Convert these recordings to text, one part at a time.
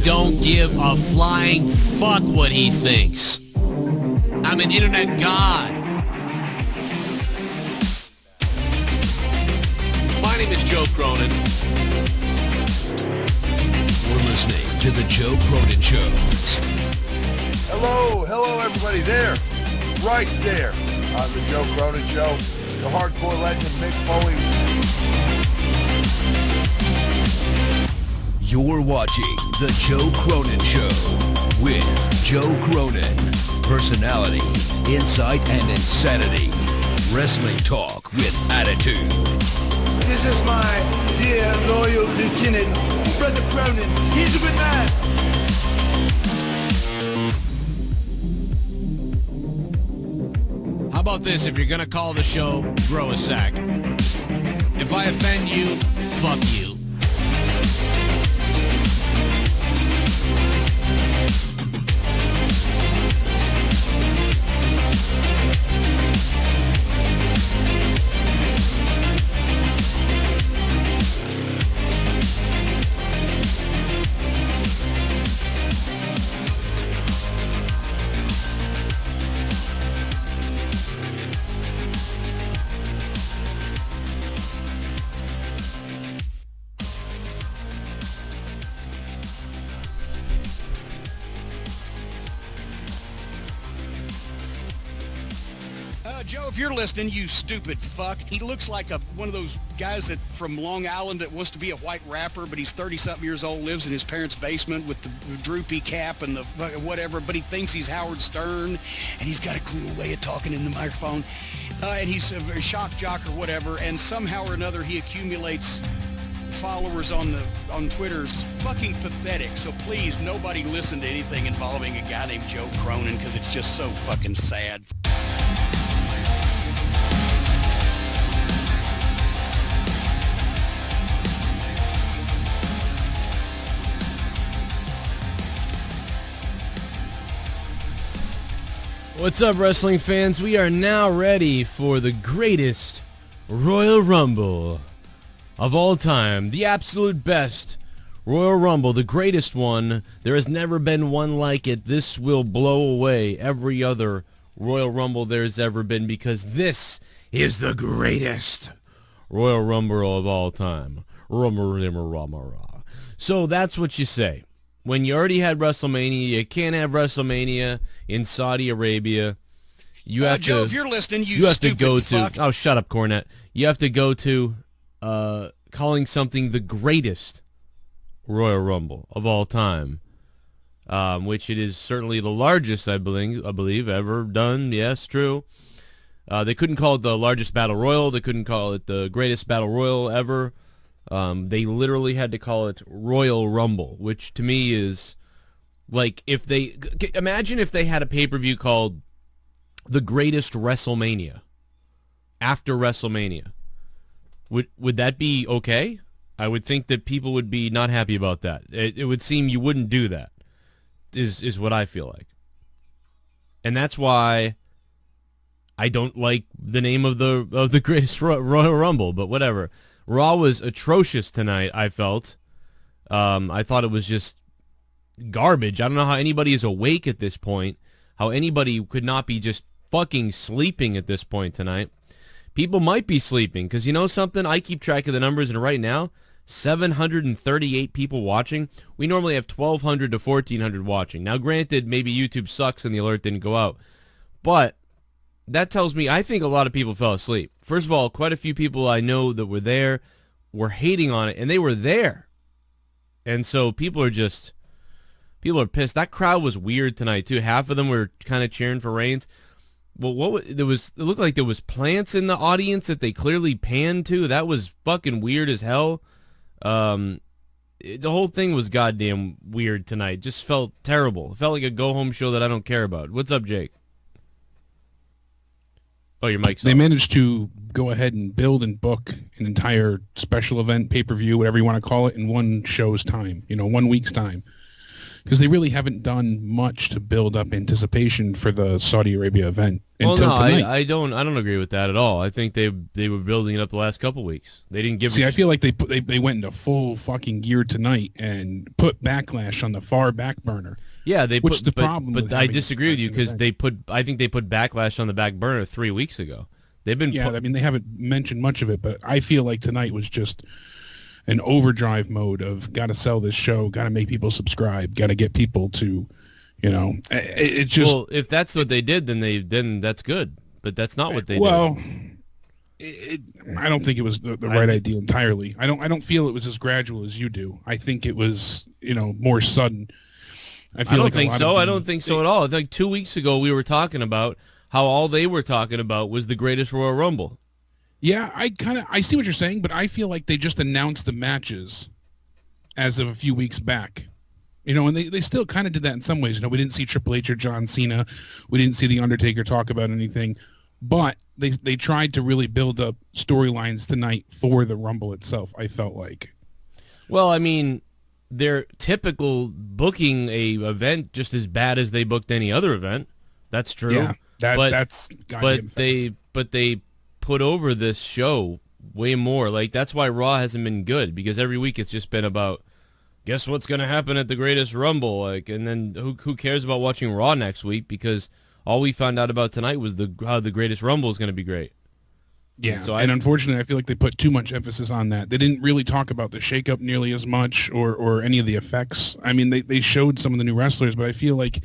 don't give a flying fuck what he thinks. I'm an internet god. My name is Joe Cronin. We're listening to the Joe Cronin Show. Hello everybody there, right there on the Joe Cronin Show, the hardcore legend Mick Foley. You're watching the Joe Cronin Show with Joe Cronin. Personality, insight, and insanity. Wrestling talk with attitude. This is my dear loyal lieutenant, Brother Cronin. He's a good man. How about this? If you're going to call the show, grow a sack. If I offend you, fuck you. Joe, if you're listening, you stupid fuck. He looks like one of those guys that from Long Island that wants to be a white rapper, but he's 30-something years old, lives in his parents' basement with the droopy cap and the whatever, but he thinks he's Howard Stern, and he's got a cool way of talking in the microphone, and he's a shock jock or whatever, and somehow or another he accumulates followers on Twitter. It's fucking pathetic. So please, nobody listen to anything involving a guy named Joe Cronin, because it's just so fucking sad. What's up, wrestling fans? We are now ready for the greatest Royal Rumble of all time. The absolute best Royal Rumble, the greatest one. There has never been one like it. This will blow away every other Royal Rumble there's ever been, because this is the greatest Royal Rumble of all time. So that's what you say. When you already had WrestleMania, you can't have WrestleMania in Saudi Arabia. You have Joe, to, if you're listening, you have to go fuck. to. Oh, shut up, Cornet. You have to go to calling something the greatest Royal Rumble of all time, which it is certainly the largest, I believe, ever done. Yes, true. They couldn't call it the largest battle royal. They couldn't call it the greatest battle royal ever. They literally had to call it Royal Rumble, which to me is like, imagine if they had a pay-per-view called The Greatest WrestleMania after WrestleMania. Would that be okay? I would think that people would be not happy about that. It would seem you wouldn't do that, is what I feel like. And that's why I don't like the name of the greatest Royal Rumble, but whatever. Raw was atrocious tonight, I felt. I thought it was just garbage. I don't know how anybody is awake at this point, how anybody could not be just fucking sleeping at this point tonight. People might be sleeping, because you know something? I keep track of the numbers, and right now, 738 people watching. We normally have 1,200 to 1,400 watching. Now, granted, maybe YouTube sucks and the alert didn't go out, but that tells me I think a lot of people fell asleep. First of all, quite a few people I know that were there were hating on it, and they were there. And so people are pissed. That crowd was weird tonight, too. Half of them were kind of cheering for Reigns. Well, it looked like there was plants in the audience that they clearly panned to. That was fucking weird as hell. The whole thing was goddamn weird tonight. Just felt terrible. It felt like a go-home show that I don't care about. What's up, Jake? Oh, your mic's They on. managed to go ahead and build and book an entire special event, pay-per-view, whatever you want to call it, in one show's time, 1 week's time. because they really haven't done much to build up anticipation for the Saudi Arabia event until tonight. I don't agree with that at all. I think they were building it up the last couple weeks. They didn't give. See, I feel like they went into full fucking gear tonight and put Backlash on the far back burner. Yeah, But I disagree with you because I think they put Backlash on the back burner 3 weeks ago. They've been. Yeah, I mean they haven't mentioned much of it, but I feel like tonight was just an overdrive mode of got to sell this show, got to make people subscribe, got to get people to, it just. Well, if that's what they did, then that's good. But that's not what they did. Well, I don't think it was the right idea entirely. I don't feel it was as gradual as you do. I think it was more sudden. I don't think so. I don't think so at all. Like 2 weeks ago, we were talking about how all they were talking about was the greatest Royal Rumble. Yeah, I see what you're saying, but I feel like they just announced the matches as of a few weeks back. And they still kind of did that in some ways. We didn't see Triple H or John Cena. We didn't see The Undertaker talk about anything. But they tried to really build up storylines tonight for the Rumble itself, I felt like. Well, I mean, they're typical booking a event just as bad as they booked any other event. That's true. Yeah, that's but they put over this show way more. Like that's why Raw hasn't been good, because every week it's just been about guess what's going to happen at the Greatest Rumble, and then who cares about watching Raw next week, because all we found out about tonight was how the Greatest Rumble is going to be great. Yeah, and unfortunately, I feel like they put too much emphasis on that. They didn't really talk about the shakeup nearly as much, or any of the effects. I mean, they showed some of the new wrestlers, but I feel like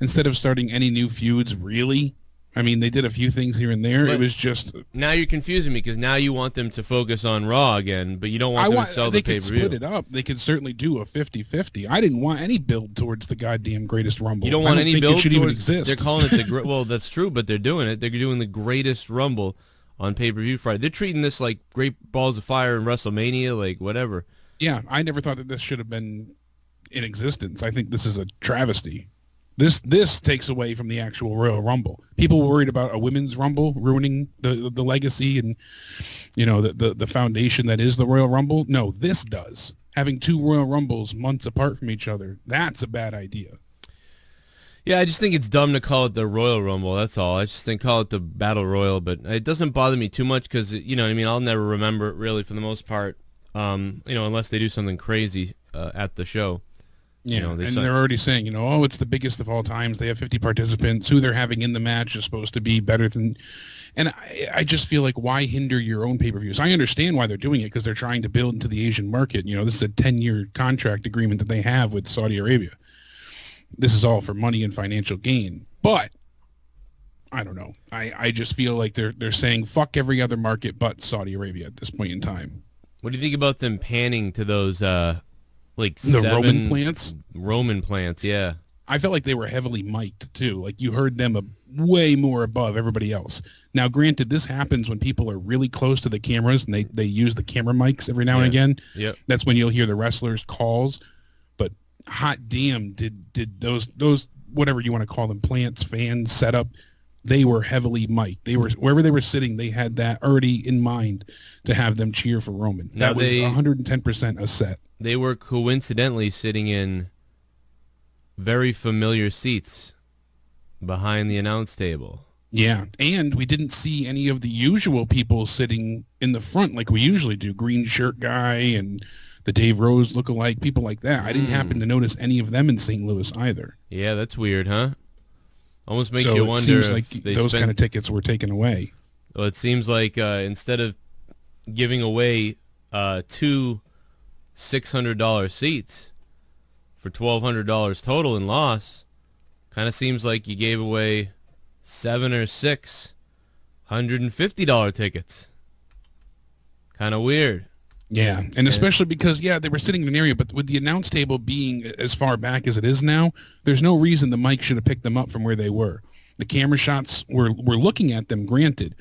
instead of starting any new feuds, really, I mean, they did a few things here and there. But it was just... Now you're confusing me, because now you want them to focus on Raw again, but you don't want them to sell the pay-per-view. They could split it up. They could certainly do a 50-50. I didn't want any build towards the goddamn Greatest Rumble. You don't want any build it should towards... even exist. They're calling it the... Well, that's true, but they're doing it. They're doing the Greatest Rumble on pay-per-view Friday. They're treating this like Great Balls of Fire in WrestleMania, like whatever. Yeah, I never thought that this should have been in existence. I think this is a travesty. This takes away from the actual Royal Rumble. People were worried about a women's Rumble ruining the legacy and the foundation that is the Royal Rumble. No, this does. Having two Royal Rumbles months apart from each other, that's a bad idea. Yeah, I just think it's dumb to call it the Royal Rumble. That's all. I just think call it the Battle Royal, but it doesn't bother me too much because what I mean. I'll never remember it really for the most part. Unless they do something crazy at the show. Yeah, they're already saying, it's the biggest of all times. They have 50 participants. Who they're having in the match is supposed to be better than... And I just feel like, why hinder your own pay-per-views? I understand why they're doing it, because they're trying to build into the Asian market. This is a 10-year contract agreement that they have with Saudi Arabia. This is all for money and financial gain. But, I don't know. I just feel like they're saying, fuck every other market but Saudi Arabia at this point in time. What do you think about them panning to those... Roman plants? Roman plants, yeah. I felt like they were heavily mic'd, too. Like, you heard them way more above everybody else. Now, granted, this happens when people are really close to the cameras, and they use the camera mics every now and again. Yep. That's when you'll hear the wrestlers' calls. But, hot damn, did those whatever you want to call them, plants, fans, setup, they were heavily mic'd. They were, wherever they were sitting, they had that already in mind to have them cheer for Roman. That was 110% a set. They were coincidentally sitting in very familiar seats behind the announce table. Yeah, and we didn't see any of the usual people sitting in the front like we usually do. Green shirt guy and the Dave Rose lookalike, people like that. I didn't happen to notice any of them in St. Louis either. Yeah, that's weird, huh? Almost makes so you it wonder seems if like they those kind of tickets were taken away. Well, it seems like instead of giving away two $600 seats for $1,200 total in loss, kind of seems like you gave away 7 or 6 $150 tickets. Kind of weird. Yeah, and especially because, they were sitting in an area, but with the announce table being as far back as it is now, there's no reason the mic should have picked them up from where they were. The camera shots were looking at them, granted,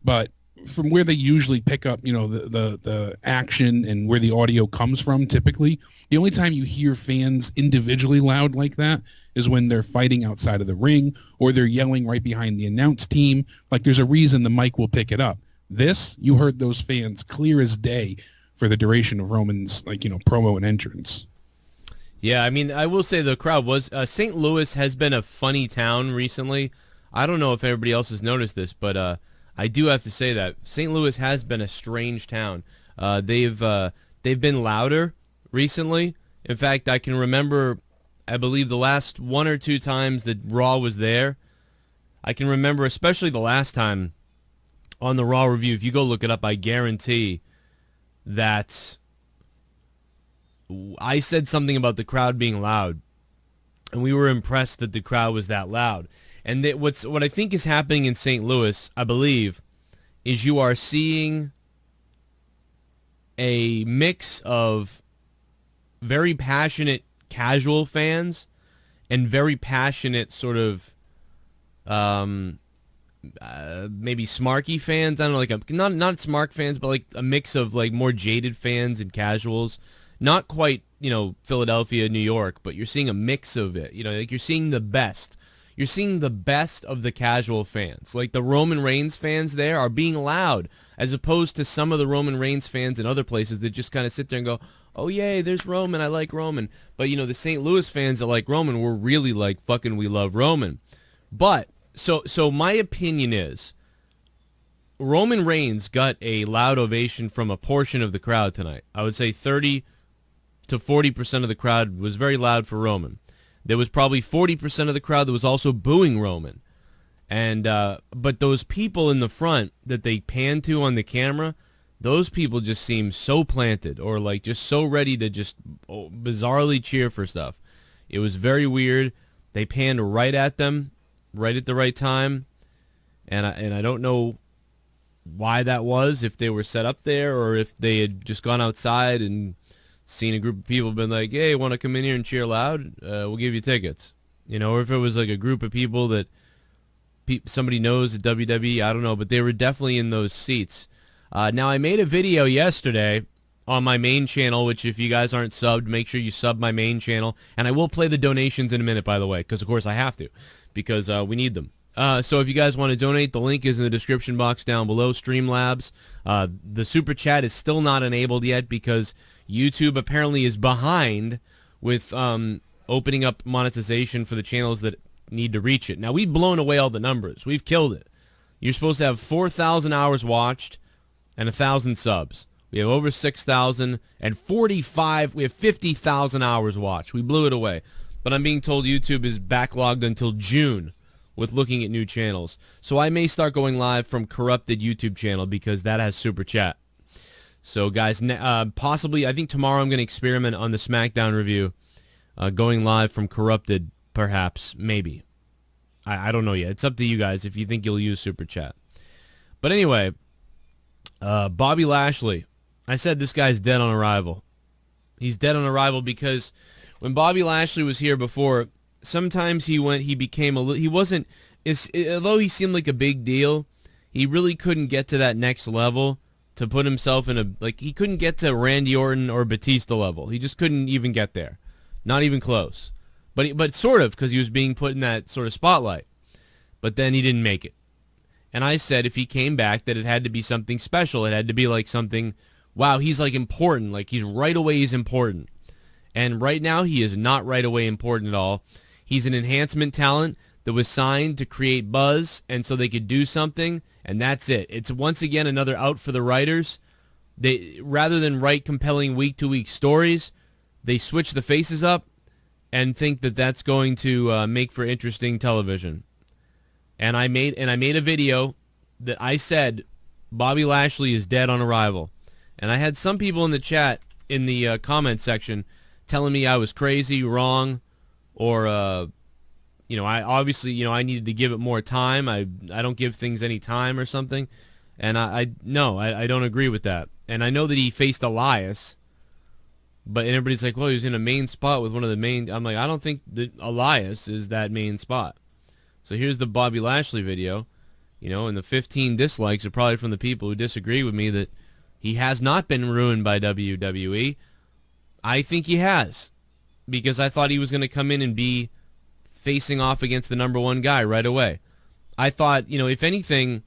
but from where they usually pick up, the action and where the audio comes from, typically, the only time you hear fans individually loud like that is when they're fighting outside of the ring or they're yelling right behind the announce team. Like, there's a reason the mic will pick it up. This, you heard those fans clear as day for the duration of Roman's, promo and entrance. Yeah, I mean, I will say the crowd was... St. Louis has been a funny town recently. I don't know if everybody else has noticed this, but I do have to say that St. Louis has been a strange town. They've been louder recently. In fact, I can remember, I believe, the last 1 or 2 times that Raw was there. I can remember, especially the last time on the Raw review. If you go look it up, I guarantee that I said something about the crowd being loud, and we were impressed that the crowd was that loud. And that what I think is happening in St. Louis, I believe, is you are seeing a mix of very passionate casual fans and very passionate sort of maybe smarky fans. I don't know, like not smart fans, but like a mix of like more jaded fans and casuals. Not quite, Philadelphia, New York, but you're seeing a mix of it. Like you're seeing the best. You're seeing the best of the casual fans. Like the Roman Reigns fans there are being loud, as opposed to some of the Roman Reigns fans in other places that just kind of sit there and go, oh, yay, there's Roman, I like Roman. But, the St. Louis fans that like Roman were really like, fucking we love Roman. But, so my opinion is, Roman Reigns got a loud ovation from a portion of the crowd tonight. I would say 30 to 40% of the crowd was very loud for Roman. There was probably 40% of the crowd that was also booing Roman. And but those people in the front that they panned to on the camera, those people just seem so planted, or like just so ready to just bizarrely cheer for stuff. It was very weird. They panned right at them, right at the right time. And I don't know why that was, if they were set up there or if they had just gone outside and seen a group of people been like, hey, want to come in here and cheer loud? We'll give you tickets. Or if it was like a group of people that somebody knows at WWE, I don't know, but they were definitely in those seats. Now, I made a video yesterday on my main channel, which if you guys aren't subbed, make sure you sub my main channel. And I will play the donations in a minute, by the way, because of course I have to, because we need them. So if you guys want to donate, the link is in the description box down below, Streamlabs. The Super Chat is still not enabled yet because YouTube apparently is behind with opening up monetization for the channels that need to reach it. Now, we've blown away all the numbers. We've killed it. You're supposed to have 4,000 hours watched and 1,000 subs. We have over 6,000 and 45. We have 50,000 hours watched. We blew it away. But I'm being told YouTube is backlogged until June with looking at new channels. So I may start going live from Corrupted YouTube channel because that has Super Chat. So guys, possibly, I think tomorrow I'm going to experiment on the SmackDown review, going live from Corrupted, perhaps, maybe. I don't know yet. It's up to you guys if you think you'll use Super Chat. But anyway, Bobby Lashley. I said this guy's dead on arrival. He's dead on arrival because when Bobby Lashley was here before, sometimes he became a little, he wasn't, although he seemed like a big deal, he really couldn't get to that next level to put himself in a, like, he couldn't get to Randy Orton or Batista level. He just couldn't even get there. Not even close. But sort of, because he was being put in that sort of spotlight. But then he didn't make it. And I said if he came back that it had to be something special. It had to be like something, wow, he's like important. Like he's right away he's important. And right now he is not right away important at all. He's an enhancement talent that was signed to create buzz and so they could do something, and that's it. It's once again another out for the writers. They, rather than write compelling week-to-week stories, they switch the faces up and think that that's going to make for interesting television. And I made a video that I said Bobby Lashley is dead on arrival. And I had some people in the chat, in the comment section, telling me I was crazy, wrong, or I obviously, I needed to give it more time. I don't give things any time or something. And I don't agree with that. And I know that he faced Elias, but everybody's like, well, he was in a main spot with one of the main. I'm like, I don't think that Elias is that main spot. So here's the Bobby Lashley video, and the 15 dislikes are probably from the people who disagree with me that he has not been ruined by WWE. I think he has, because I thought he was going to come in and be facing off against the #1 guy right away. I thought, if anything,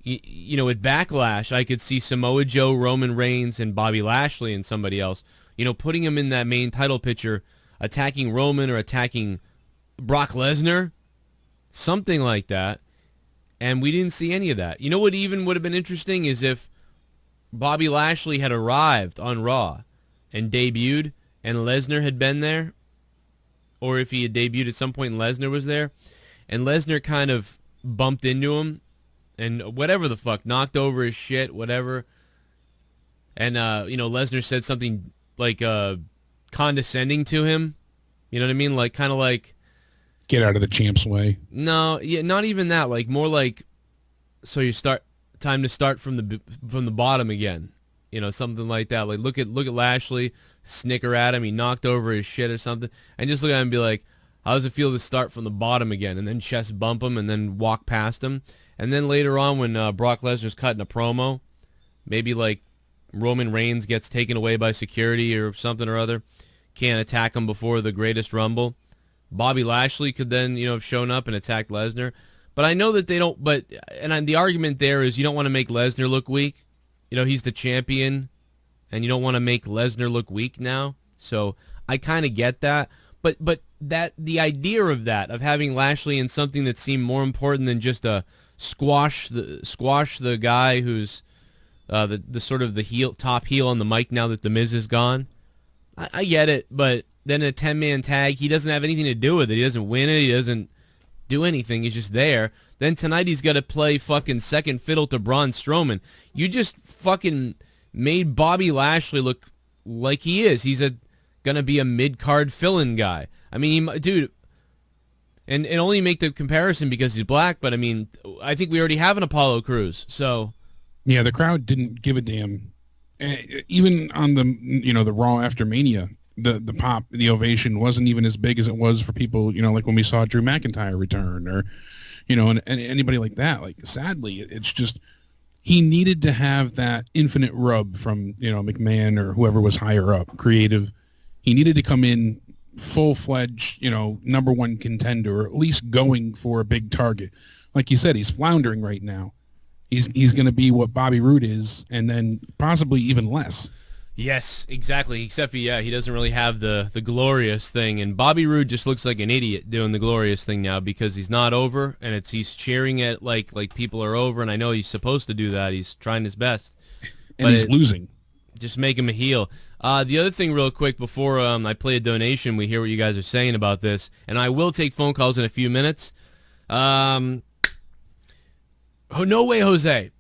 at Backlash, I could see Samoa Joe, Roman Reigns, and Bobby Lashley and somebody else, putting him in that main title picture, attacking Roman or attacking Brock Lesnar, something like that. And we didn't see any of that. You know what even would have been interesting is if Bobby Lashley had arrived on Raw and debuted and Lesnar had been there, or if he had debuted at some point and Lesnar was there, and Lesnar kind of bumped into him and whatever the fuck, knocked over his shit, whatever. And, Lesnar said something like condescending to him. You know what I mean? Like, kind of like... Get out of the champ's way. No, yeah, not even that. Like, more like, so time to start from the bottom again. Something like that. Like, look at Lashley, snicker at him, he knocked over his shit or something, and just look at him and be like, how does it feel to start from the bottom again? And then chest bump him and then walk past him. And then later on when Brock Lesnar's cutting a promo, maybe like Roman Reigns gets taken away by security or something or other, can't attack him before the Greatest Rumble. Bobby Lashley could then, have shown up and attacked Lesnar. But I know that they don't, the argument there is you don't want to make Lesnar look weak. He's the champion, and you don't want to make Lesnar look weak now. So I kind of get that. But the idea of that, of having Lashley in something that seemed more important than just a squash the guy who's the sort of the top heel on the mic now that The Miz is gone. I get it, but then a 10-man tag, he doesn't have anything to do with it. He doesn't win it. He doesn't do anything. He's just there. Then tonight he's got to play fucking second fiddle to Braun Strowman. You just fucking made Bobby Lashley look like he is. He's going to be a mid-card fill-in guy. I mean, dude, and only make the comparison because he's black, but I mean, I think we already have an Apollo Crews, so... Yeah, the crowd didn't give a damn. Even on the the Raw after Mania, the pop, the ovation wasn't even as big as it was for people, like when we saw Drew McIntyre return or, and anybody like that. Like, sadly, it's just he needed to have that infinite rub from, McMahon or whoever was higher up, creative. He needed to come in full-fledged, number one contender, or at least going for a big target. Like you said, he's floundering right now. He's going to be what Bobby Roode is, and then possibly even less. Yes, exactly. Except for, he doesn't really have the glorious thing, and Bobby Roode just looks like an idiot doing the glorious thing now because he's not over, and he's cheering it like people are over, and I know he's supposed to do that. He's trying his best. And he's losing. Just make him a heel. The other thing real quick before I play a donation, we hear what you guys are saying about this, and I will take phone calls in a few minutes. Oh, no way, Jose.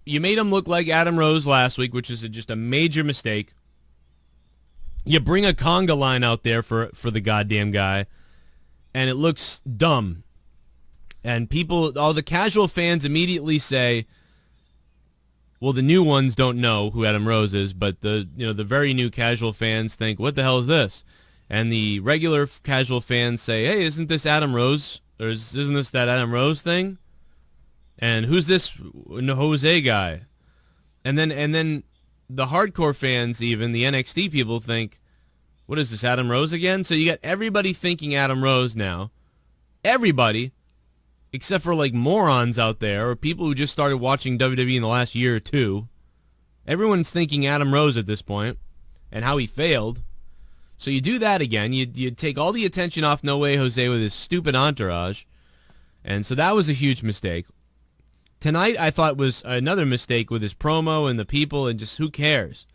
You made him look like Adam Rose last week, which is just a major mistake. You bring a conga line out there for the goddamn guy, and it looks dumb. And all the casual fans immediately say, well, the new ones don't know who Adam Rose is, but the very new casual fans think, what the hell is this? And the regular casual fans say, hey, isn't this Adam Rose? Or isn't this that Adam Rose thing? And who's this Jose guy? And then the hardcore fans, even the NXT people, think, what is this, Adam Rose again? So you got everybody thinking Adam Rose now. Everybody, except for like morons out there or people who just started watching WWE in the last year or two. Everyone's thinking Adam Rose at this point and how he failed. So you do that again. You take all the attention off No Way Jose with his stupid entourage. And so that was a huge mistake. Tonight I thought was another mistake with his promo and the people and just who cares.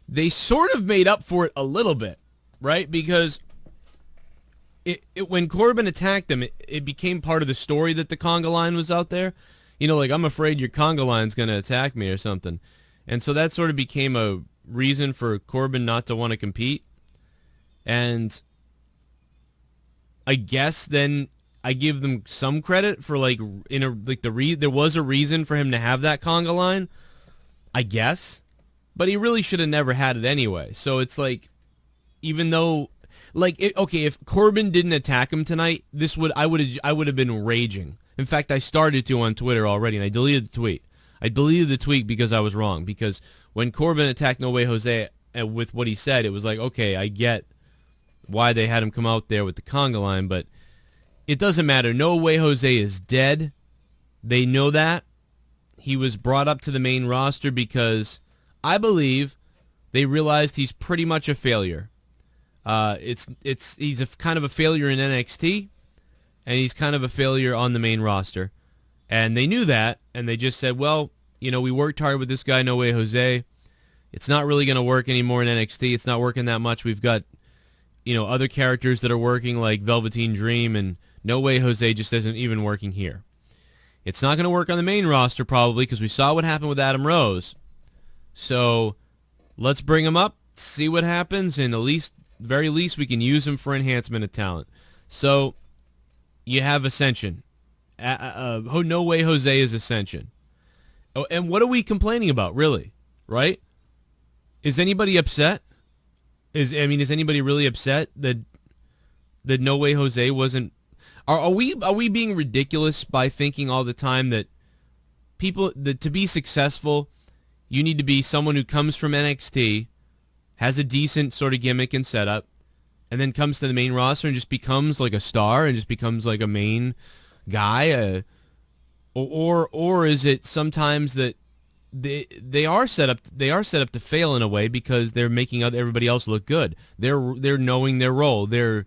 They sort of made up for it a little bit, right? Because when Corbin attacked him, it became part of the story that the conga line was out there. Like, I'm afraid your conga line's going to attack me or something. And so that sort of became a reason for Corbin not to want to compete. And I guess then I give them some credit for there was a reason for him to have that conga line, I guess, but he really should have never had it anyway. So it's like, even though, if Corbin didn't attack him tonight, I would have been raging. In fact, I started to on Twitter already, and I deleted the tweet. I deleted the tweet because I was wrong. Because when Corbin attacked No Way Jose with what he said, it was like, okay, I get why they had him come out there with the conga line, but it doesn't matter. No Way Jose is dead. They know that. he was brought up to the main roster because I believe they realized he's pretty much a failure. He's kind of a failure in NXT, and he's kind of a failure on the main roster. And they knew that, and they just said, well, we worked hard with this guy, No Way Jose. It's not really going to work anymore in NXT. It's not working that much. We've got, other characters that are working like Velveteen Dream, and No Way Jose just isn't even working here. It's not going to work on the main roster probably because we saw what happened with Adam Rose. So let's bring him up, see what happens, and very least we can use him for enhancement of talent. So you have Ascension. No Way Jose is Ascension. Oh, and what are we complaining about, really? Right? Is anybody upset? Is anybody really upset that No Way Jose wasn't? Are we being ridiculous by thinking all the time that to be successful, you need to be someone who comes from NXT, has a decent sort of gimmick and setup, and then comes to the main roster and just becomes like a star and just becomes like a main guy? Or is it sometimes that they are set up to fail in a way because they're making everybody else look good. They're knowing their role. They're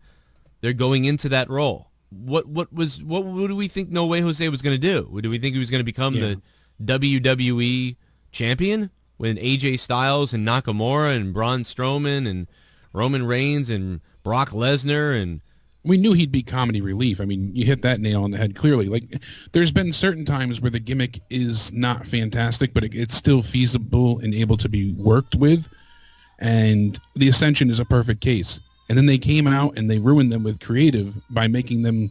going into that role. What do we think No Way Jose was going to do? Do we think he was going to become the WWE champion when AJ Styles and Nakamura and Braun Strowman and Roman Reigns and Brock Lesnar and we knew he'd be comedy relief. I mean, you hit that nail on the head clearly. Like, there's been certain times where the gimmick is not fantastic, but it's still feasible and able to be worked with. And the Ascension is a perfect case. And then they came out and they ruined them with creative by making them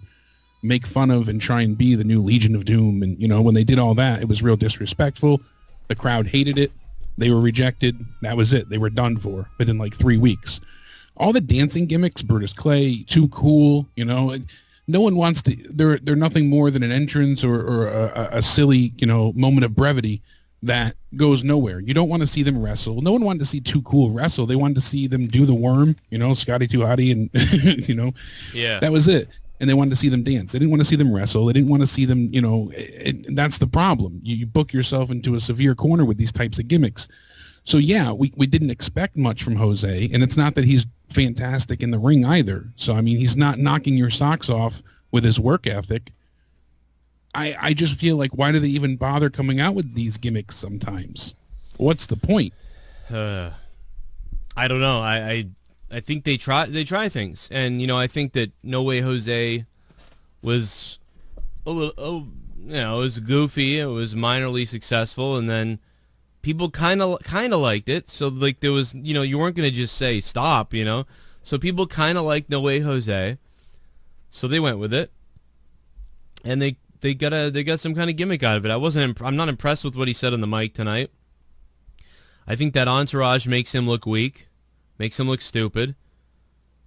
make fun of and try and be the new Legion of Doom. And, when they did all that, it was real disrespectful. The crowd hated it. They were rejected. That was it. They were done for within like 3 weeks. All the dancing gimmicks, Brutus Clay, Too Cool, no one wants to. They're nothing more than an entrance or a silly, moment of brevity that goes nowhere. You don't want to see them wrestle. No one wanted to see Too Cool wrestle. They wanted to see them do the worm, Scotty 2 Hotty, and yeah, that was it. And they wanted to see them dance. They didn't want to see them wrestle. They didn't want to see them, that's the problem. You book yourself into a severe corner with these types of gimmicks. So, yeah, we didn't expect much from Jose, and it's not that he's fantastic in the ring either. So, I mean, he's not knocking your socks off with his work ethic. I just feel like, why do they even bother coming out with these gimmicks sometimes? What's the point? I don't know. I think they try things. And, I think that No Way Jose was a little, it was goofy. It was minorly successful, and then people kind of liked it, so like there was, you weren't going to just say stop, so people kind of liked No Way Jose, so they went with it, and they got some kind of gimmick out of it. I'm not impressed with what he said on the mic tonight. I think that entourage makes him look weak, makes him look stupid,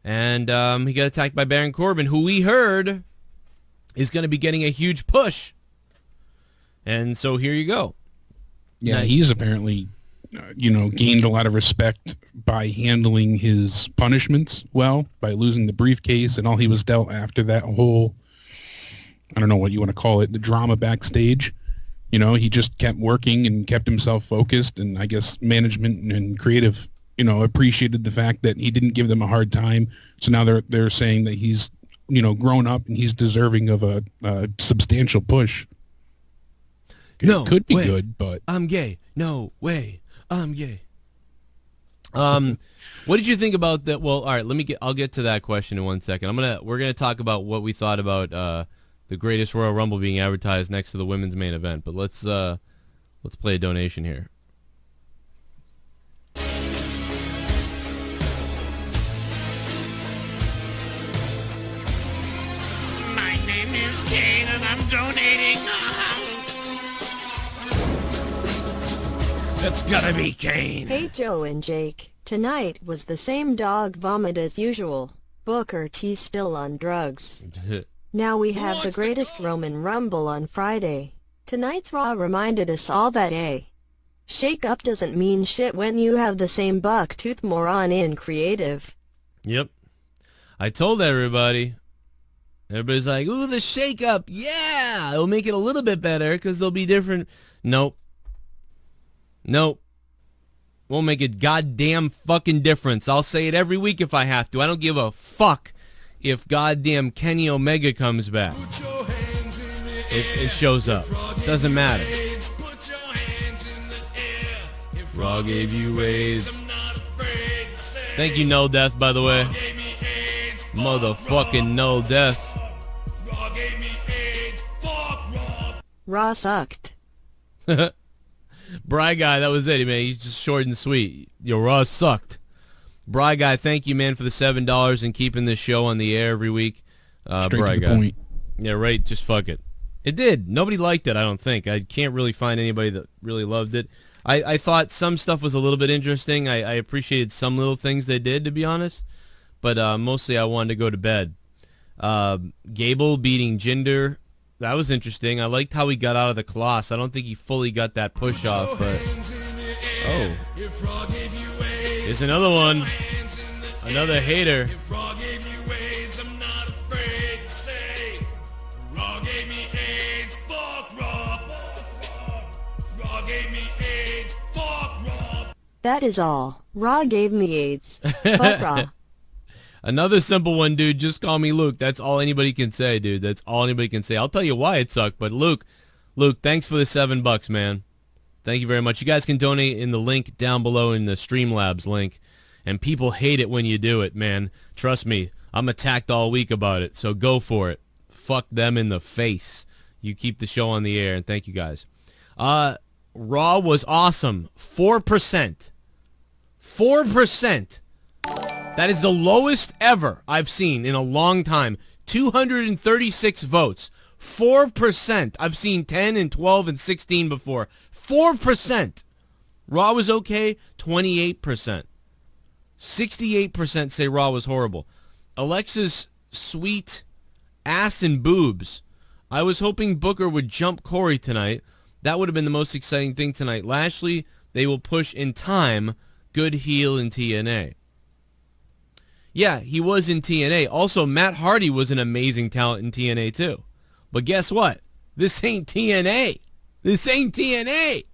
and he got attacked by Baron Corbin, who we heard is going to be getting a huge push, and so here you go. Yeah, he's apparently, gained a lot of respect by handling his punishments well, by losing the briefcase and all he was dealt after that whole, I don't know what you want to call it, the drama backstage. He just kept working and kept himself focused, and I guess management and creative, appreciated the fact that he didn't give them a hard time. So now they're saying that he's, grown up and he's deserving of a substantial push. It could be good, but I'm gay. No way, I'm gay. What did you think about that? Well, all right, I'll get to that question in 1 second. We're gonna talk about what we thought about the greatest Royal Rumble being advertised next to the women's main event. But let's play a donation here. My name is Kane, and I'm donating. It's gotta be Kane. Hey Joe and Jake, tonight was the same dog vomit as usual. Booker T still on drugs. Now we have the greatest Roman Rumble on Friday. Tonight's Raw reminded us all that shake up doesn't mean shit when you have the same buck-tooth moron in creative. Yep. I told everybody. Everybody's like, ooh, the shake up. Yeah, it'll make it a little bit better because there'll be different Nope. Won't make a goddamn fucking difference. I'll say it every week if I have to. I don't give a fuck if goddamn Kenny Omega comes back. It shows up. Doesn't matter. Raw gave you AIDS. Thank you, No Death, by the way. Motherfucking No Death. Raw sucked. Bry Guy, that was it, man. He's just short and sweet. Your Raw sucked. Bry Guy, thank you, man, for the $7 and keeping this show on the air every week. Straight Bry to the Guy. point. Yeah, right. Just fuck it. It did. Nobody liked it, I don't think. I can't really find anybody that really loved it. I thought some stuff was a little bit interesting. I appreciated some little things they did, to be honest. But mostly I wanted to go to bed. Gable beating Jinder. That was interesting. I liked how he got out of the Colossus. I don't think he fully got that push off, but... Oh. Here's another one. Another hater. That is all. Raw gave me AIDS. Fuck Raw. Another simple one, dude. Just call me Luke. That's all anybody can say, dude. That's all anybody can say. I'll tell you why it sucked, but Luke, thanks for the $7, man. Thank you very much. You guys can donate in the link down below in the Streamlabs link, and people hate it when you do it, man. Trust me. I'm attacked all week about it, so go for it. Fuck them in the face. You keep the show on the air, and thank you guys. Raw was awesome. 4%. 4%. That is the lowest ever I've seen in a long time. 236 votes. 4%. I've seen 10 and 12 and 16 before. 4%. Raw was okay. 28%. 68% say Raw was horrible. Alexa's sweet ass and boobs. I was hoping Booker would jump Corey tonight. That would have been the most exciting thing tonight. Lashley, they will push in time. Good heel in TNA. Yeah, he was in TNA. Also, Matt Hardy was an amazing talent in TNA too. But guess what? This ain't TNA. This ain't TNA.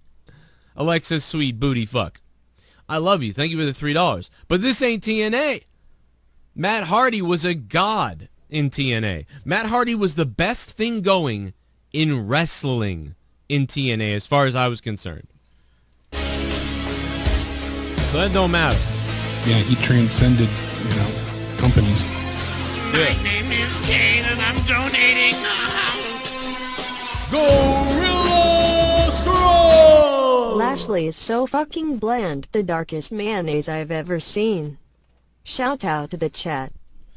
Alexa's sweet booty fuck. I love you. Thank you for the $3. But this ain't TNA. Matt Hardy was a god in TNA. Matt Hardy was the best thing going in wrestling in TNA as far as I was concerned. So that don't matter. Yeah, he transcended, companies. My name is Kane and I'm donating. Gorilla Scroll! Lashley is so fucking bland. The darkest mayonnaise I've ever seen. Shout out to the chat.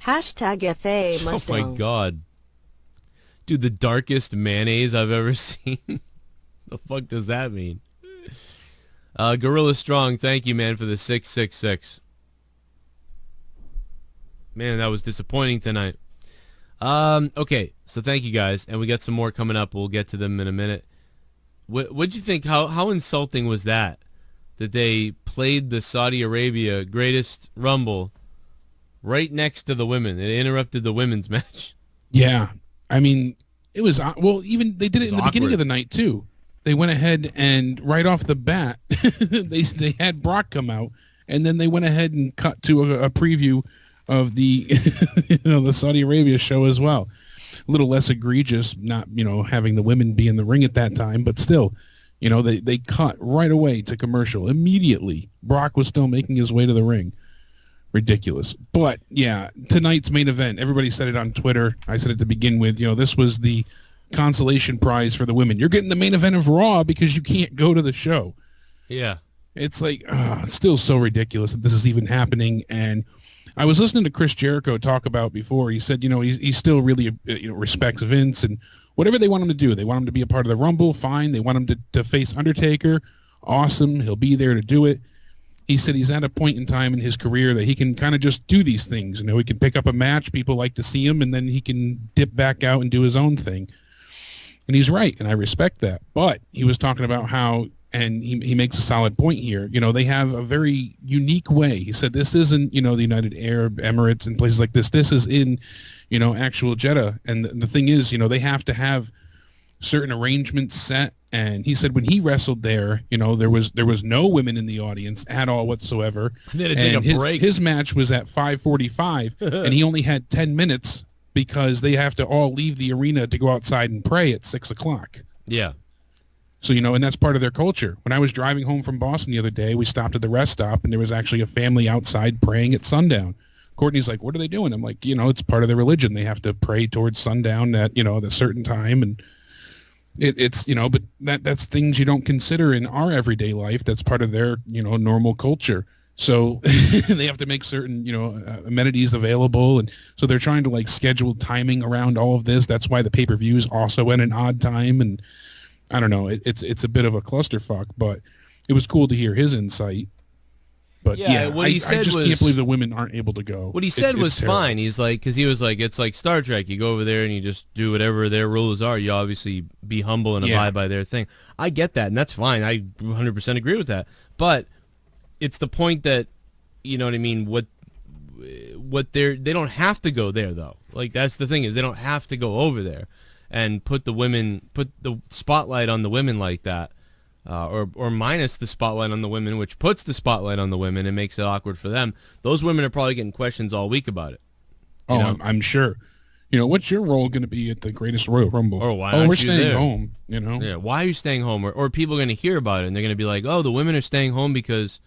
Hashtag FA Mustang. Oh my god. Dude, the darkest mayonnaise I've ever seen. The fuck does that mean? Gorilla Strong, thank you, man, for the 666. Man, that was disappointing tonight. Okay, so thank you guys, and we got some more coming up. We'll get to them in a minute. What'd you think? How insulting was that they played the Saudi Arabia Greatest Rumble right next to the women? It interrupted the women's match. Yeah, I mean, it was even they did it in the awkward. beginning of the night too. They went ahead and right off the bat, they had Brock come out, and then they went ahead and cut to a preview of the the Saudi Arabia show as well. A little less egregious, not having the women be in the ring at that time, but still, they cut right away to commercial immediately. Brock was still making his way to the ring. Ridiculous. But yeah, tonight's main event. Everybody said it on Twitter. I said it to begin with. This was the consolation prize for the women. You're getting the main event of Raw because you can't go to the show. Yeah. It's like, still so ridiculous that this is even happening. And I was listening to Chris Jericho talk about before. He said, he still really respects Vince and whatever they want him to do. They want him to be a part of the Rumble. Fine. They want him to face Undertaker. Awesome. He'll be there to do it. He said he's at a point in time in his career that he can kind of just do these things. He can pick up a match. People like to see him, and then he can dip back out and do his own thing. And he's right, and I respect that. But he was talking about how, and he makes a solid point here, they have a very unique way. He said this isn't, the United Arab Emirates and places like this. This is in, actual Jeddah. And the thing is, they have to have certain arrangements set And he said when he wrestled there, you know, there was no women in the audience at all whatsoever. And they had to take a break. His match was at 5:45, and he only had 10 minutes because they have to all leave the arena to go outside and pray at 6 o'clock. Yeah. So, you know, and that's part of their culture. When I was driving home from Boston the other day, we stopped at the rest stop, and there was actually a family outside praying at sundown. Courtney's like, what are they doing? I'm like, you know, it's part of their religion. They have to pray towards sundown at, you know, at a certain time. And it's, you know, but that's things you don't consider in our everyday life. That's part of their, you know, normal culture. So they have to make certain, you know, amenities available. And so they're trying to like schedule timing around all of this. That's why the pay-per-view is also at an odd time. And I don't know, it's a bit of a clusterfuck, but it was cool to hear his insight. But yeah, what he said I just was, can't believe the women aren't able to go. What he said was terrible. fine. He's like, because he was like, it's like Star Trek. You go over there and you just do whatever their rules are. You obviously be humble and abide by their thing. I get that, and that's fine. I 100% agree with that. But it's the point that, you know what I mean, what they don't have to go there, though. Like, that's the thing, is they don't have to go over there and put the spotlight on the women like that. Or minus the spotlight on the women, which puts the spotlight on the women and makes it awkward for them. Those women are probably getting questions all week about it. I'm sure. You know, what's your role going to be at the Greatest Royal Rumble? Or why aren't we're you staying there? home, you know? Yeah, why are you staying home? Or people are going to hear about it, and they're going to be like, oh, the women are staying home because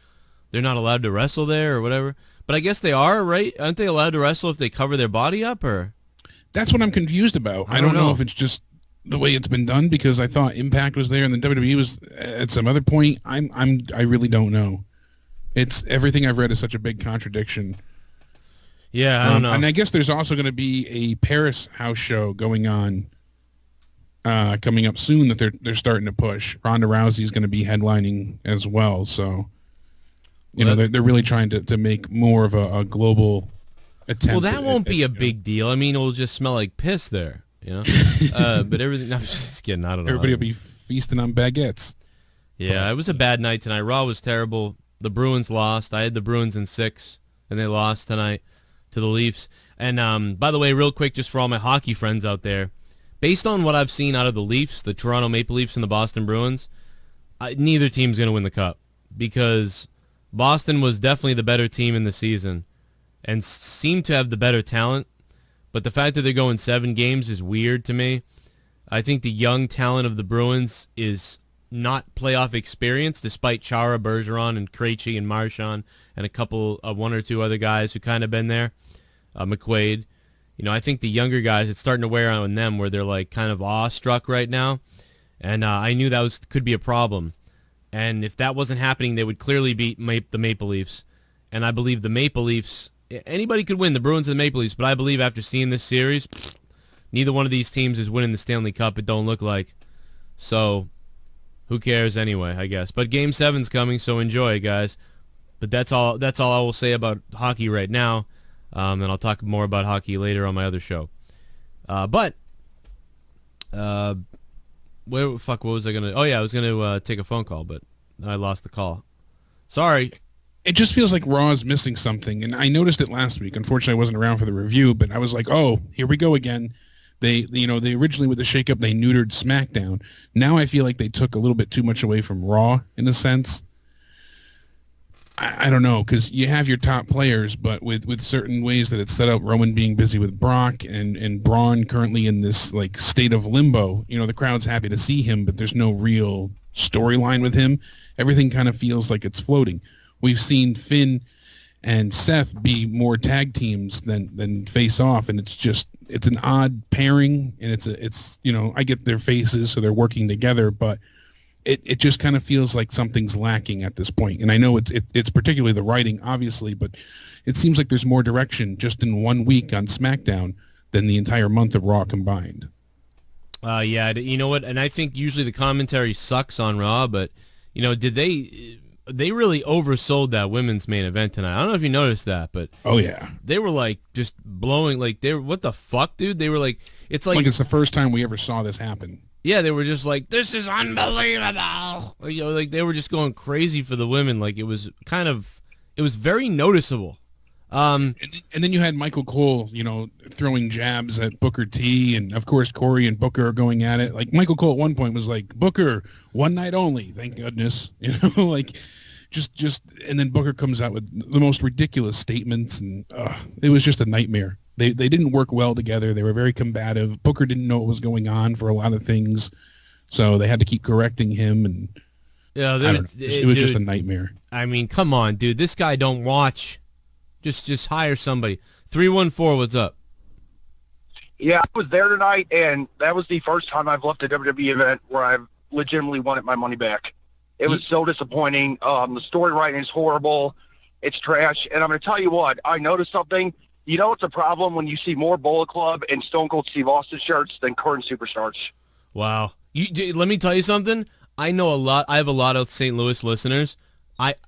they're not allowed to wrestle there or whatever. But I guess they are, right? Aren't they allowed to wrestle if they cover their body up? Or that's what I'm confused about. I don't know if it's just the way it's been done, because I thought Impact was there and then WWE was at some other point. I really don't know. It's everything I've read is such a big contradiction. Yeah, I don't know. And I guess there's also going to be a Paris house show going on coming up soon that they're starting to push. Ronda Rousey is going to be headlining as well. So, you know, they're really trying to make more of a global attempt. Well, that won't be a big deal. I mean, it'll just smell like piss there. You know, but everything. I'm just kidding. I don't know. Everybody will be feasting on baguettes. Yeah, it was a bad night tonight. Raw was terrible. The Bruins lost. I had the Bruins in 6, and they lost tonight to the Leafs. And by the way, real quick, just for all my hockey friends out there, based on what I've seen out of the Leafs, the Toronto Maple Leafs and the Boston Bruins, neither team's going to win the Cup, because Boston was definitely the better team in the season and seemed to have the better talent. But the fact that they're going 7 games is weird to me. I think the young talent of the Bruins is not playoff experience, despite Chara, Bergeron, and Krejci and Marchand and a couple of 1 or 2 other guys who kind of been there. McQuaid. You know, I think the younger guys, it's starting to wear on them where they're like kind of awestruck right now. And I knew that could be a problem. And if that wasn't happening, they would clearly beat the Maple Leafs. And I believe the Maple Leafs, anybody could win, the Bruins and the Maple Leafs, but I believe after seeing this series, neither one of these teams is winning the Stanley Cup, it don't look like. So, who cares anyway, I guess. But Game 7's coming, so enjoy it, guys. But that's all I will say about hockey right now. And I'll talk more about hockey later on my other show. What was I going to... Oh, yeah, I was going to take a phone call, but I lost the call. Sorry. It just feels like Raw is missing something, and I noticed it last week. Unfortunately, I wasn't around for the review, but I was like, oh, here we go again. They originally with the shakeup, they neutered SmackDown. Now I feel like they took a little bit too much away from Raw, in a sense. I don't know, because you have your top players, but with certain ways that it's set up, Roman being busy with Brock and Braun currently in this like state of limbo. You know, the crowd's happy to see him, but there's no real storyline with him. Everything kind of feels like it's floating. We've seen Finn and Seth be more tag teams than face off, and it's an odd pairing, and it's you know, I get their faces, so they're working together, but it just kind of feels like something's lacking at this point. And I know it's particularly the writing, obviously, but it seems like there's more direction just in 1 week on SmackDown than the entire month of Raw combined. Yeah, you know what? And I think usually the commentary sucks on Raw, but you know, they really oversold that women's main event tonight. I don't know if you noticed that, but oh yeah, they were like just blowing, like what the fuck, dude? They were like, it's like it's the first time we ever saw this happen. Yeah, they were just like, this is unbelievable. You know, like they were just going crazy for the women. Like it was very noticeable. And then you had Michael Cole, throwing jabs at Booker T, and of course Corey and Booker are going at it. Like Michael Cole at one point was like, "Booker, one night only, thank goodness," like just. And then Booker comes out with the most ridiculous statements, and it was just a nightmare. They didn't work well together. They were very combative. Booker didn't know what was going on for a lot of things, so they had to keep correcting him, and yeah, it was just a nightmare. I mean, come on, dude. This guy don't watch. Just hire somebody. 314, what's up? Yeah, I was there tonight, and that was the first time I've left a WWE event where I've legitimately wanted my money back. It was so disappointing. The story writing is horrible. It's trash. And I'm going to tell you what, I noticed something. It's a problem when you see more Bullet Club and Stone Cold Steve Austin shirts than current superstars. Wow. Let me tell you something. I know a lot. I have a lot of St. Louis listeners.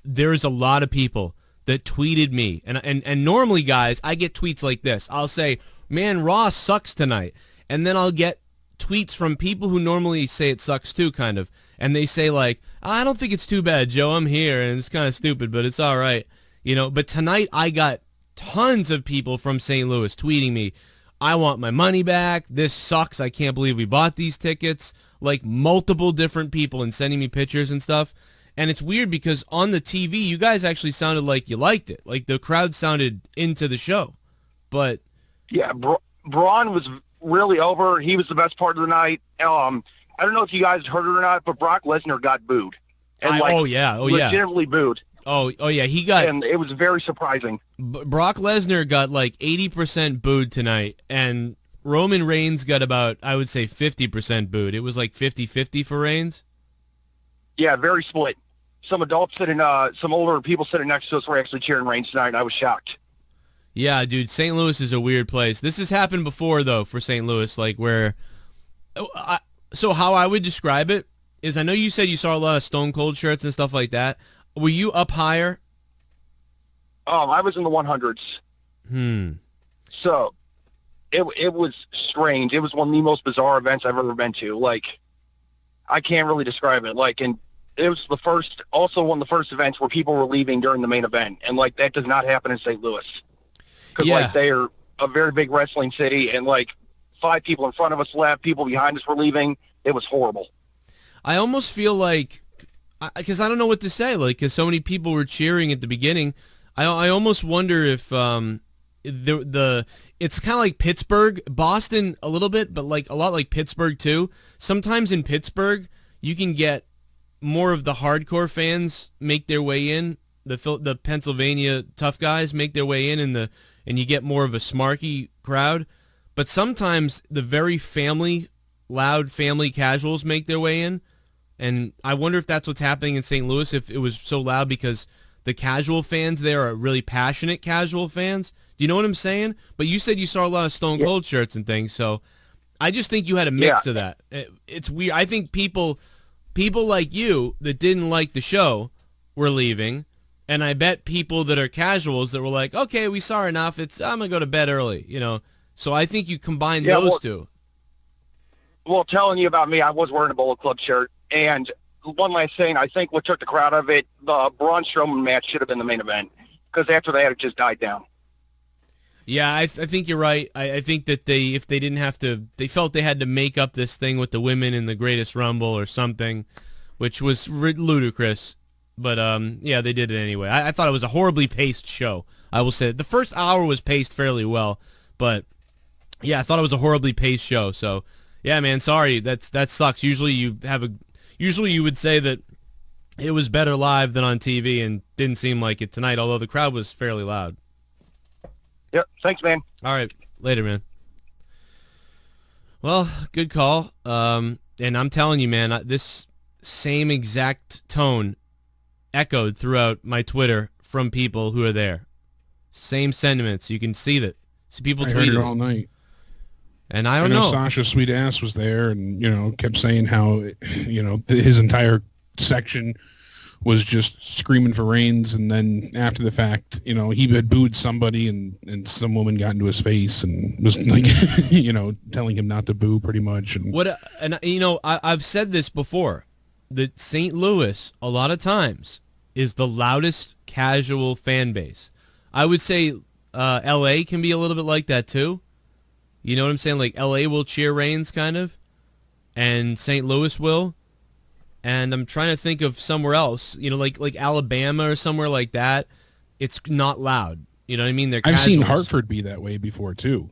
There's a lot of people that tweeted me. And normally, guys, I get tweets like this. I'll say, man, Raw sucks tonight. And then I'll get tweets from people who normally say it sucks too, kind of. And they say, like, I don't think it's too bad, Joe. I'm here, and it's kind of stupid, but it's all right. But tonight I got tons of people from St. Louis tweeting me, I want my money back. This sucks. I can't believe we bought these tickets. Like, multiple different people and sending me pictures and stuff. And it's weird because on the TV, you guys actually sounded like you liked it. Like, the crowd sounded into the show. But yeah, Braun was really over. He was the best part of the night. I don't know if you guys heard it or not, but Brock Lesnar got booed. And legitimately booed. Oh yeah, he got... And it was very surprising. Brock Lesnar got like 80% booed tonight, and Roman Reigns got about, I would say, 50% booed. It was like 50-50 for Reigns. Yeah, very split. Some adults sitting, some older people sitting next to us were actually cheering Reigns tonight, and I was shocked. Yeah, dude, St. Louis is a weird place. This has happened before, though, for St. Louis, like where... So how I would describe it is, I know you said you saw a lot of Stone Cold shirts and stuff like that. Were you up higher? I was in the 100s. So, it was strange. It was one of the most bizarre events I've ever been to. Like, I can't really describe it. Like, and it was also one of the first events where people were leaving during the main event. And, like, that does not happen in St. Louis. Because, like, they are a very big wrestling city, and, like, 5 people in front of us left, people behind us were leaving. It was horrible. I almost feel like, because I don't know what to say, like, because so many people were cheering at the beginning, I almost wonder if it's kind of like Pittsburgh, Boston a little bit, but like a lot like Pittsburgh too. Sometimes in Pittsburgh, you can get more of the hardcore fans make their way in, the Pennsylvania tough guys make their way in, and you get more of a smarky crowd. But sometimes the very loud family casuals make their way in. And I wonder if that's what's happening in St. Louis, if it was so loud because the casual fans there are really passionate casual fans. Do you know what I'm saying? But you said you saw a lot of Stone Cold shirts and things, so I just think you had a mix of that. It's weird. I think people like you that didn't like the show were leaving, and I bet people that are casuals that were like, okay, we saw enough. I'm going to go to bed early, So I think you combined those two. Well, telling you about me, I was wearing a Bullet Club shirt. And one last thing, I think what took the crowd out of it, the Braun Strowman match should have been the main event. Because after that, it just died down. Yeah, I think you're right. I think that if they didn't have to, they felt they had to make up this thing with the women in the Greatest Rumble or something, which was ludicrous. But, yeah, they did it anyway. I thought it was a horribly paced show, I will say. The first hour was paced fairly well, but, yeah, I thought it was a horribly paced show. So, yeah, man, sorry, that sucks. Usually you would say that it was better live than on TV, and didn't seem like it tonight, although the crowd was fairly loud. Yep, thanks, man. All right, later, man. Well, good call. And I'm telling you, man, this same exact tone echoed throughout my Twitter from people who are there. Same sentiments. You can see that. See people tweeting. I heard it all night. And I don't know. Sasha Sweet Ass was there and, kept saying how, his entire section was just screaming for Reigns. And then after the fact, he had booed somebody and some woman got into his face and was like, telling him not to boo pretty much. And I've said this before, that St. Louis, a lot of times, is the loudest casual fan base. I would say LA can be a little bit like that too. You know what I'm saying? Like LA will cheer Reigns kind of, and St. Louis will. And I'm trying to think of somewhere else, you know, like Alabama or somewhere like that. It's not loud. You know what I mean? They're I've seen casuals. Hartford be that way before too.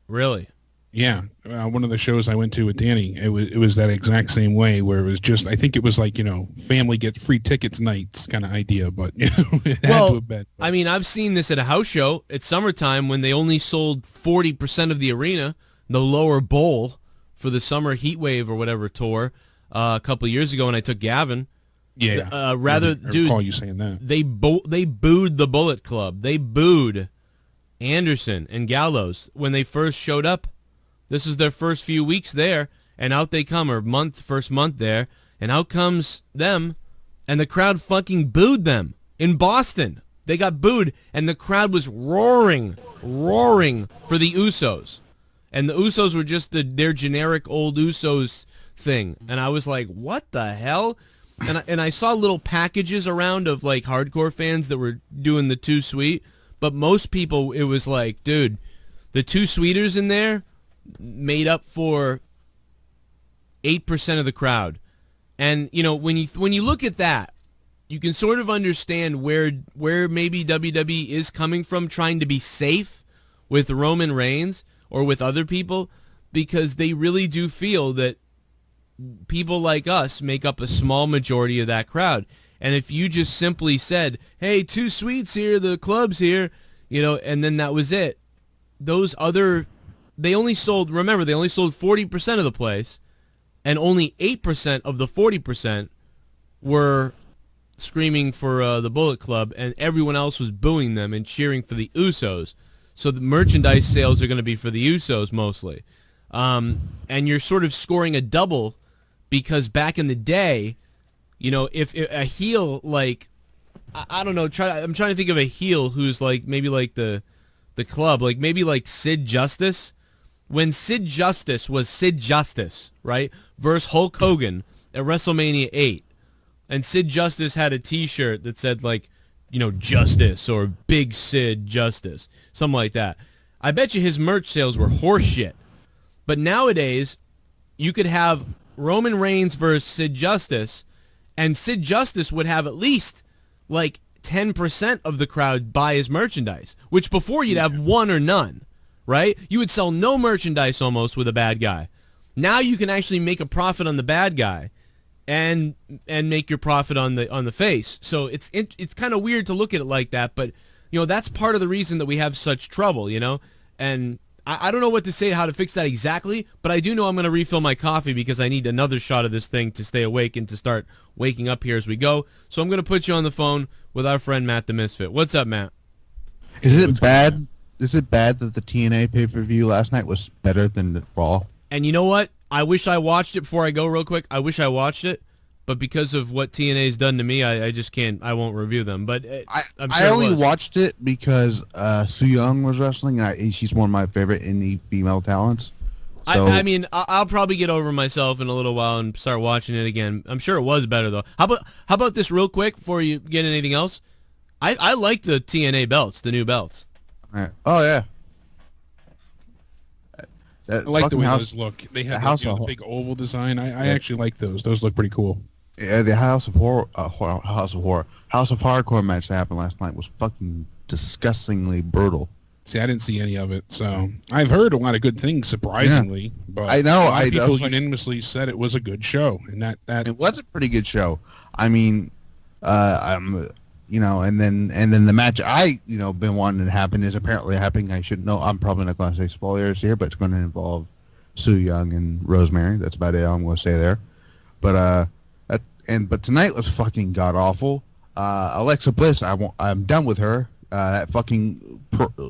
Really? Yeah, one of the shows I went to with Danny, it was that exact same way, where it was just, I think it was like, you know, family gets free tickets nights kind of idea, but you know, it had to have been. I mean, I've seen this at a house show at summertime when they only sold 40% of the arena, the lower bowl for the summer heat wave or whatever tour a couple of years ago when I took Gavin. Yeah. I recall you saying that. They booed the Bullet Club. They booed Anderson and Gallows when they first showed up. This is their first few weeks there, and out they come, or first month there, and out comes them, and the crowd fucking booed them in Boston. They got booed, and the crowd was roaring for the Usos. And the Usos were just their generic old Usos thing. And I was like, what the hell? And I saw little packages around of, like, hardcore fans that were doing the Too Sweet, but most people, it was like, dude, the Too Sweeters in there made up for 8% of the crowd. And you know, when you look at that, you can sort of understand where maybe WWE is coming from, trying to be safe with Roman Reigns or with other people, because they really do feel that people like us make up a small majority of that crowd. And if you just simply said, hey, Too Sweet's here, the club's here, you know, and then that was it, those other, they only sold 40% of the place, and only 8% of the 40% were screaming for the Bullet Club, and everyone else was booing them and cheering for the Usos. So the merchandise sales are going to be for the Usos mostly. And you're sort of scoring a double, because back in the day, you know, if a heel, like, I don't know, I'm trying to think of a heel who's like maybe like the club, like maybe like Sid Justice. When Sid Justice was Sid Justice, right, versus Hulk Hogan at WrestleMania 8, and Sid Justice had a T-shirt that said, like, you know, Justice or Big Sid Justice, something like that. I bet you his merch sales were horseshit. But nowadays, you could have Roman Reigns versus Sid Justice, and Sid Justice would have at least, like, 10% of the crowd buy his merchandise, which before you'd have one or none. Right? You would sell no merchandise almost with a bad guy. Now you can actually make a profit on the bad guy, and make your profit on the face. So it's kind of weird to look at it like that, but you know, that's part of the reason that we have such trouble, you know. And I don't know what to say, how to fix that exactly, but I do know I'm going to refill my coffee because I need another shot of this thing to stay awake and to start waking up here as we go. So I'm going to put you on the phone with our friend Matt the Misfit. What's up, Matt? Is it bad that the TNA pay-per-view last night was better than the RAW? And you know what? I wish I watched it before I go real quick. I wish I watched it, but because of what TNA's done to me, I just can't. I won't review them. But I'm sure I only watched it because Su Yung was wrestling, and she's one of my favorite indie female talents. So, I mean, I'll probably get over myself in a little while and start watching it again. I'm sure it was better, though. How about this real quick before you get anything else? I like the TNA belts, the new belts. Oh, yeah. I like the way those look. They have the big oval design. I actually like those. Those look pretty cool. Yeah, the House of Hardcore match that happened last night was fucking disgustingly brutal. See, I didn't see any of it, so I've heard a lot of good things, surprisingly. Yeah. But I know. People unanimously said it was a good show, and that it was a pretty good show. I mean, you know, and then the match been wanting to happen is apparently happening. I should know. I'm probably not going to say spoilers here, but it's going to involve Su Yung and Rosemary. That's about it. I'm going to say there. But but tonight was fucking god awful. Alexa Bliss, I'm done with her. That fucking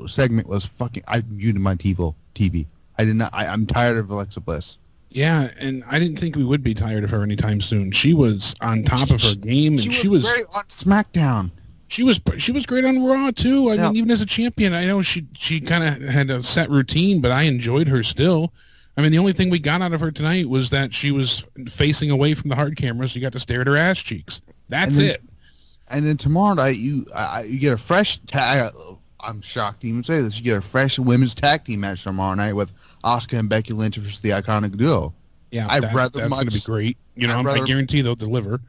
segment was fucking. I muted my TV. I did not. I'm tired of Alexa Bliss. Yeah, and I didn't think we would be tired of her anytime soon. She was on top of her game, and she was great on SmackDown. She was great on Raw too. I mean, even as a champion, I know she kind of had a set routine, but I enjoyed her still. I mean, the only thing we got out of her tonight was that she was facing away from the hard camera, so you got to stare at her ass cheeks. That's it. And then tomorrow night, you get a fresh I'm shocked to even say this. You get a fresh women's tag team match tomorrow night with Asuka and Becky Lynch versus the Iconic Duo. Yeah, that's going to be great. You know, I guarantee they'll deliver.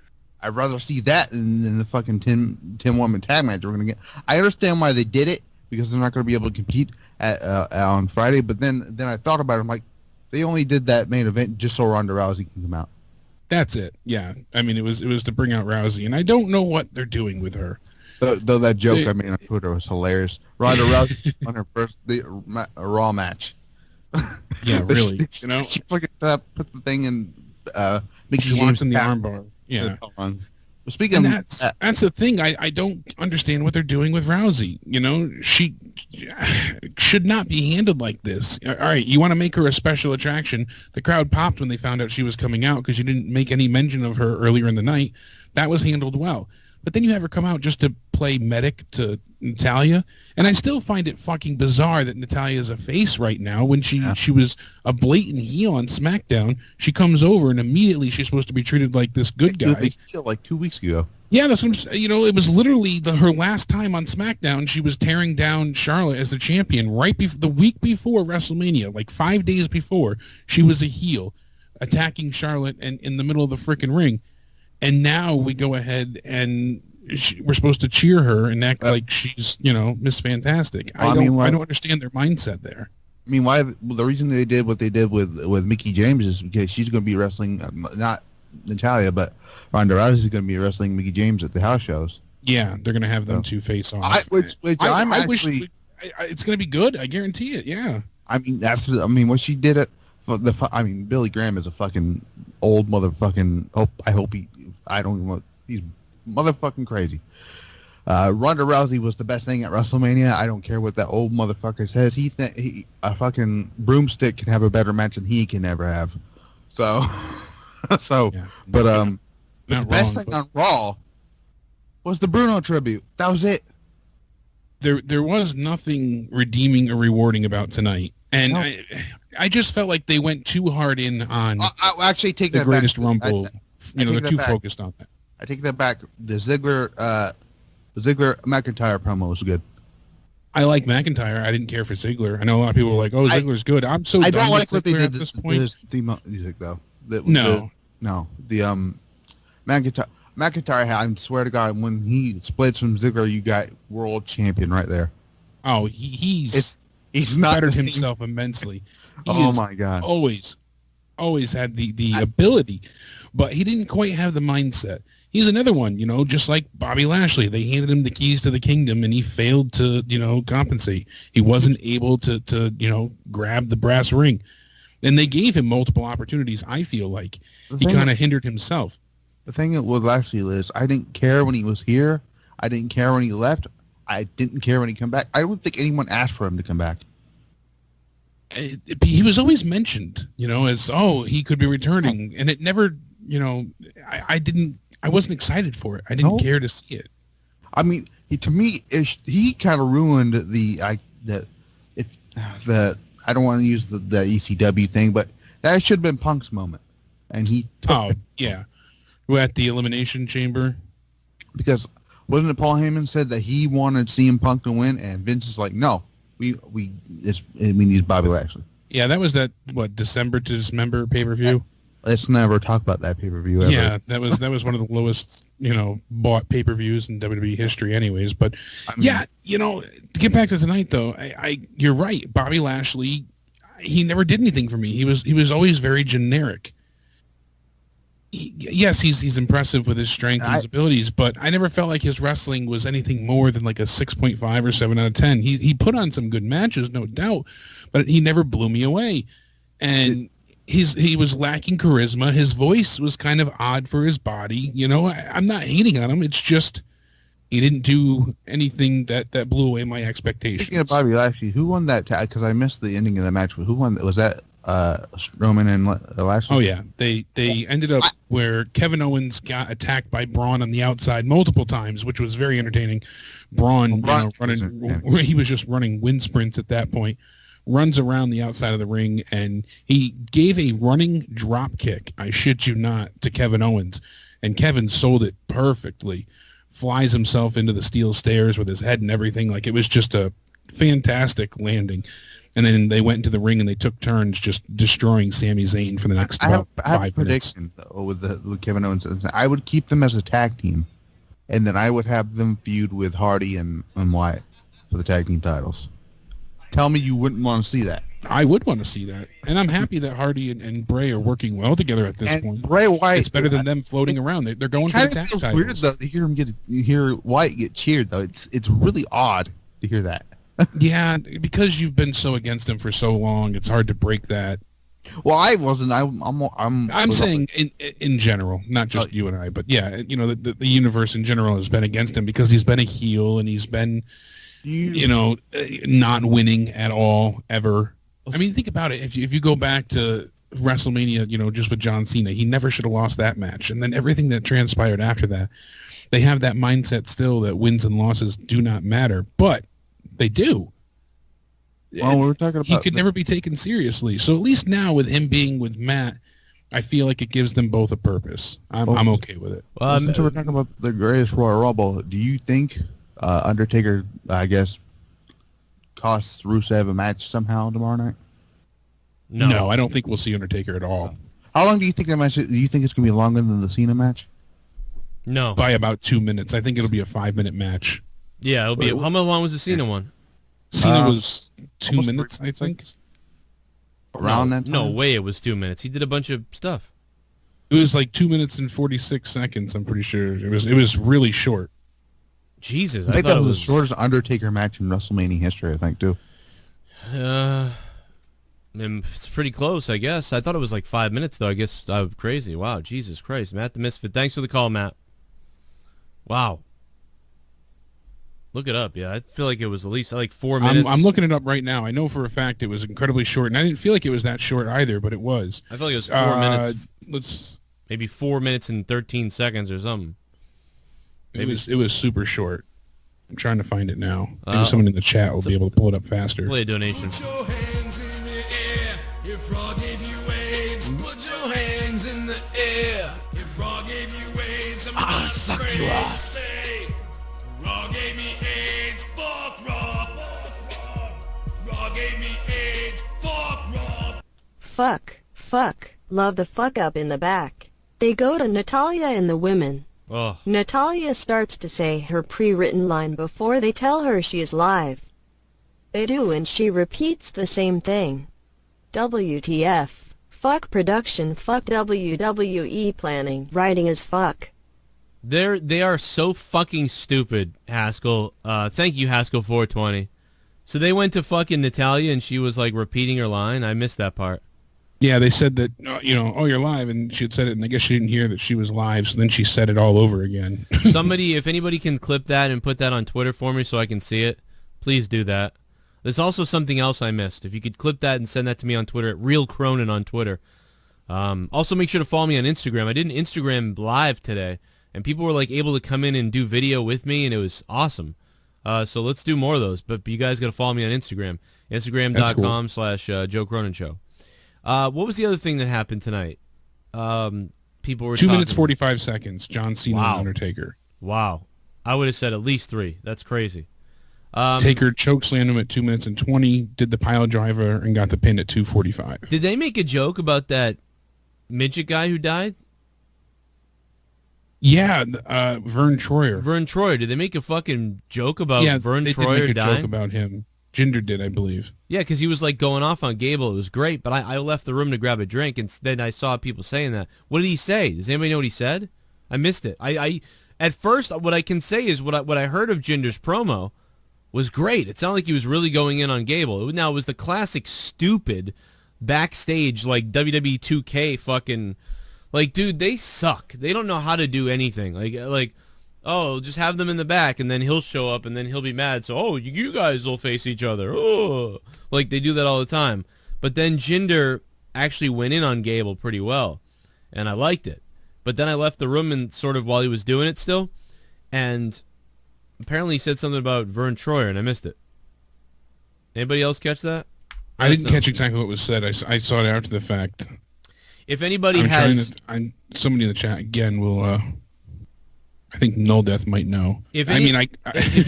I'd rather see that than the fucking 10-woman tag match we're going to get. I understand why they did it, because they're not going to be able to compete on Friday. But then I thought about it. I'm like, they only did that main event just so Ronda Rousey can come out. That's it. Yeah. I mean, it was to bring out Rousey, and I don't know what they're doing with her. Though that joke I made on Twitter was hilarious. Ronda Rousey won her first Raw match. Yeah, really. You know, she put the thing in Mickey James in the armbar. Yeah. Speaking of that's the thing. I don't understand what they're doing with Rousey. You know, she should not be handled like this. All right, you want to make her a special attraction. The crowd popped when they found out she was coming out because you didn't make any mention of her earlier in the night. That was handled well. But then you have her come out just to play medic to Natalya, and I still find it fucking bizarre that Natalya is a face right now when she was a blatant heel on SmackDown. She comes over and immediately she's supposed to be treated like this good guy. Like 2 weeks ago. Yeah, that's what I'm saying. You know, it was literally her last time on SmackDown. She was tearing down Charlotte as the champion the week before WrestleMania, like 5 days before. She was a heel attacking Charlotte and in the middle of the freaking ring. And now we go ahead and we're supposed to cheer her and act like she's, you know, Miss Fantastic. I don't understand their mindset there. I mean, the reason they did what they did with Mickie James is because she's going to be wrestling, not Natalya, but Ronda Rousey is going to be wrestling Mickie James at the house shows. Yeah, they're going to have them two face off. Which I wish it's going to be good. I guarantee it. Yeah. I mean, what she did Billy Graham is a fucking old motherfucking. He's motherfucking crazy. Ronda Rousey was the best thing at WrestleMania. I don't care what that old motherfucker says. A fucking broomstick can have a better match than he can ever have. So, yeah. But the best thing on Raw was the Bruno tribute. That was it. There was nothing redeeming or rewarding about tonight, and no. I just felt like they went too hard in on. I'll actually take the greatest Rumble. They're too focused on that. I take that back. The Ziggler McIntyre promo was good. I like McIntyre. I didn't care for Ziggler. I know a lot of people were like, "Oh, Ziggler's good." I don't like what they did at this point. The music though. The McIntyre. I swear to God, when he splits from Ziggler, you got world champion right there. Oh, he's not bettered himself immensely. My God! Always had the ability, but he didn't quite have the mindset. He's another one, you know, just like Bobby Lashley. They handed him the keys to the kingdom, and he failed to, you know, compensate. He wasn't able to you know, grab the brass ring. And they gave him multiple opportunities, I feel like. He kind of hindered himself. The thing with Lashley is, I didn't care when he was here. I didn't care when he left. I didn't care when he came back. I don't think anyone asked for him to come back. He was always mentioned, you know, as, he could be returning. And it never, you know, I wasn't excited for it. I didn't care to see it. I mean, he kind of ruined I don't want to use the ECW thing, but that should have been Punk's moment. And he took yeah. We're at the Elimination Chamber. Because wasn't it Paul Heyman said that he wanted CM Punk to win, and Vince is like, no, we need Bobby Lashley. Yeah, that was that December to Dismember pay-per-view. Let's never talk about that pay-per-view ever. Yeah, that was one of the lowest, you know, bought pay-per-views in WWE history anyways. But yeah, you know, to get back to tonight though, you're right. Bobby Lashley, he never did anything for me. He was always very generic. Yes, he's impressive with his strength and his abilities, but I never felt like his wrestling was anything more than like a 6.5 or 7 out of 10. He put on some good matches, no doubt, but he never blew me away. And he was lacking charisma. His voice was kind of odd for his body. You know, I'm not hating on him. It's just he didn't do anything that blew away my expectations. Speaking of Bobby Lashley, who won that tag? Because I missed the ending of the match. Who won? Was that Roman and Lashley? Oh yeah, they ended up where Kevin Owens got attacked by Braun on the outside multiple times, which was very entertaining. Braun he was just running wind sprints at that point. Runs around the outside of the ring, and he gave a running drop kick, I shit you not, to Kevin Owens, and Kevin sold it perfectly flies himself into the steel stairs with his head and everything. Like, it was just a fantastic landing. And then they went into the ring and they took turns just destroying Sami Zayn for the next about 5 minutes. I have a prediction, though, with Kevin Owens. I would keep them as a tag team, and then I would have them feud with Hardy and Wyatt for the tag team titles. Tell me you wouldn't want to see that. I would want to see that. And I'm happy that Hardy and Bray are working well together at this point. Bray Wyatt, it's better than them floating around. They're going for the tag titles. Weird, though, to hear Wyatt get cheered, though. It's really odd to hear that. Yeah, because you've been so against him for so long, it's hard to break that. Well, I wasn't. I'm saying in general, not just you and I, but yeah, you know, the universe in general has been against him because he's been a heel and he's been, not winning at all ever. I mean, think about it. If you go back to WrestleMania, just with John Cena, he never should have lost that match. And then everything that transpired after that, they have that mindset still that wins and losses do not matter, but they do. Well, we're talking about he could never be taken seriously. So at least now with him being with Matt, I feel like it gives them both a purpose. I'm okay with it. Since we're talking about the greatest Royal Rumble, do you think Undertaker, I guess, costs Rusev a match somehow tomorrow night? No, I don't think we'll see Undertaker at all. How long do you think that match? Do you think it's going to be longer than the Cena match? No, by about 2 minutes. I think it'll be a 5-minute match. Yeah, it'll be. How long was the Cena one? Cena was 2 minutes, I think. Around that time? No way, it was 2 minutes. He did a bunch of stuff. It was like 2 minutes and 46 seconds. I'm pretty sure it was really short. Jesus, I think that was the shortest Undertaker match in WrestleMania history. I think too. It's pretty close, I guess. I thought it was like 5 minutes, though. I guess I'm crazy. Wow, Jesus Christ, Matt the Misfit. Thanks for the call, Matt. Wow. Look it up, yeah. I feel like it was at least like 4 minutes. I'm looking it up right now. I know for a fact it was incredibly short, and I didn't feel like it was that short either, but it was. I feel like it was 4 minutes. Maybe 4 minutes and 13 seconds or something. Maybe. It was super short. I'm trying to find it now. Maybe someone in the chat will be able to pull it up faster. Play a donation. Put your hands in the air if Raw gave you AIDS. Put your hands in the air if Raw gave you AIDS. I'll suck you off. Say, Raw gave me AIDS. Fuck Raw. Fuck Raw. Raw gave me AIDS. Fuck Raw. Fuck. Love the fuck up in the back. They go to Natalia and the women. Oh. Natalia starts to say her pre-written line before they tell her she is live. They do, and she repeats the same thing. WTF. Fuck production, fuck WWE planning, writing as fuck. They are so fucking stupid, Haskell. Thank you, Haskell 420. So they went to fucking Natalia and she was like repeating her line. I missed that part. Yeah, they said that, you're live, and she had said it, and I guess she didn't hear that she was live, so then she said it all over again. Somebody, if anybody can clip that and put that on Twitter for me so I can see it, please do that. There's also something else I missed. If you could clip that and send that to me on Twitter, at Real Cronan on Twitter. Also, make sure to follow me on Instagram. I did an Instagram live today, and people were like able to come in and do video with me, and it was awesome. So let's do more of those, but you guys got to follow me on Instagram. Instagram.com/Joe Cronin Show. What was the other thing that happened tonight? People were 2 minutes 45 seconds. John Cena and Undertaker. Wow, I would have said at least 3. That's crazy. Taker chokeslammed him at 2 minutes and 20. Did the pile driver and got the pin at 2:45. Did they make a joke about that midget guy who died? Yeah, Vern Troyer. Vern Troyer. Did they make a fucking joke about Vern Troyer Troyer did make a dying? joke about him. Jinder did, I believe. Yeah, because he was like going off on Gable. It was great, but I left the room to grab a drink, and then I saw people saying that. What did he say? Does anybody know what he said? I missed it. I at first, what I can say is what I heard of Jinder's promo was great. It sounded like he was really going in on Gable. Now, it was the classic stupid backstage, like WWE 2K fucking... Like, dude, they suck. They don't know how to do anything. Like, oh, just have them in the back, and then he'll show up, and then he'll be mad. So, oh, you guys will face each other. Oh, like they do that all the time. But then Jinder actually went in on Gable pretty well, and I liked it. But then I left the room and sort of while he was doing it still, and apparently he said something about Vern Troyer, and I missed it. Anybody else catch that? I didn't catch exactly what was said. I saw it after the fact. If anybody has... somebody in the chat again will I think Null Death might know. If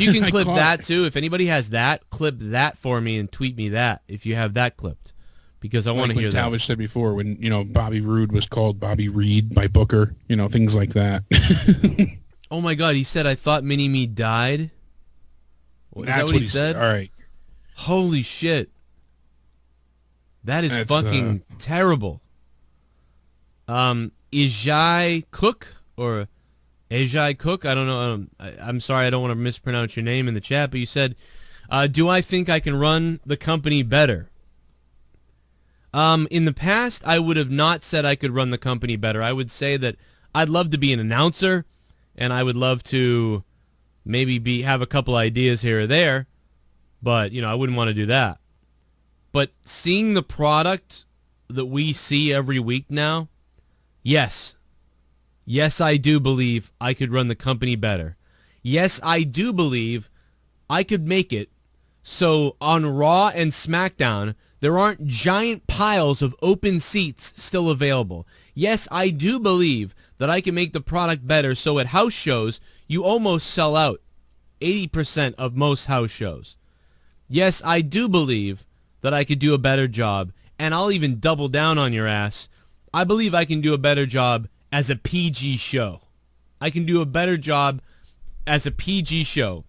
you can clip that too, if anybody has that, clip that for me and tweet me that if you have that clipped, because I want to hear that. Talbot said before, when Bobby Roode was called Bobby Reed by Booker, things like that. Oh my God, he said, "I thought Mini Me died." Is that what he said? All right. Holy shit. That is fucking terrible. Ijai Cook or Ajay Cook, I don't know. I'm sorry, I don't want to mispronounce your name in the chat, but you said, do I think I can run the company better? In the past, I would have not said I could run the company better. I would say that I'd love to be an announcer, and I would love to maybe have a couple ideas here or there, but, I wouldn't want to do that. But seeing the product that we see every week now, yes. Yes, I do believe I could run the company better. Yes, I do believe I could make it so on Raw and SmackDown, there aren't giant piles of open seats still available. Yes, I do believe that I can make the product better so at house shows, you almost sell out 80% of most house shows. Yes, I do believe that I could do a better job, and I'll even double down on your ass. I believe I can do a better job as a PG show. I can do a better job as a PG show.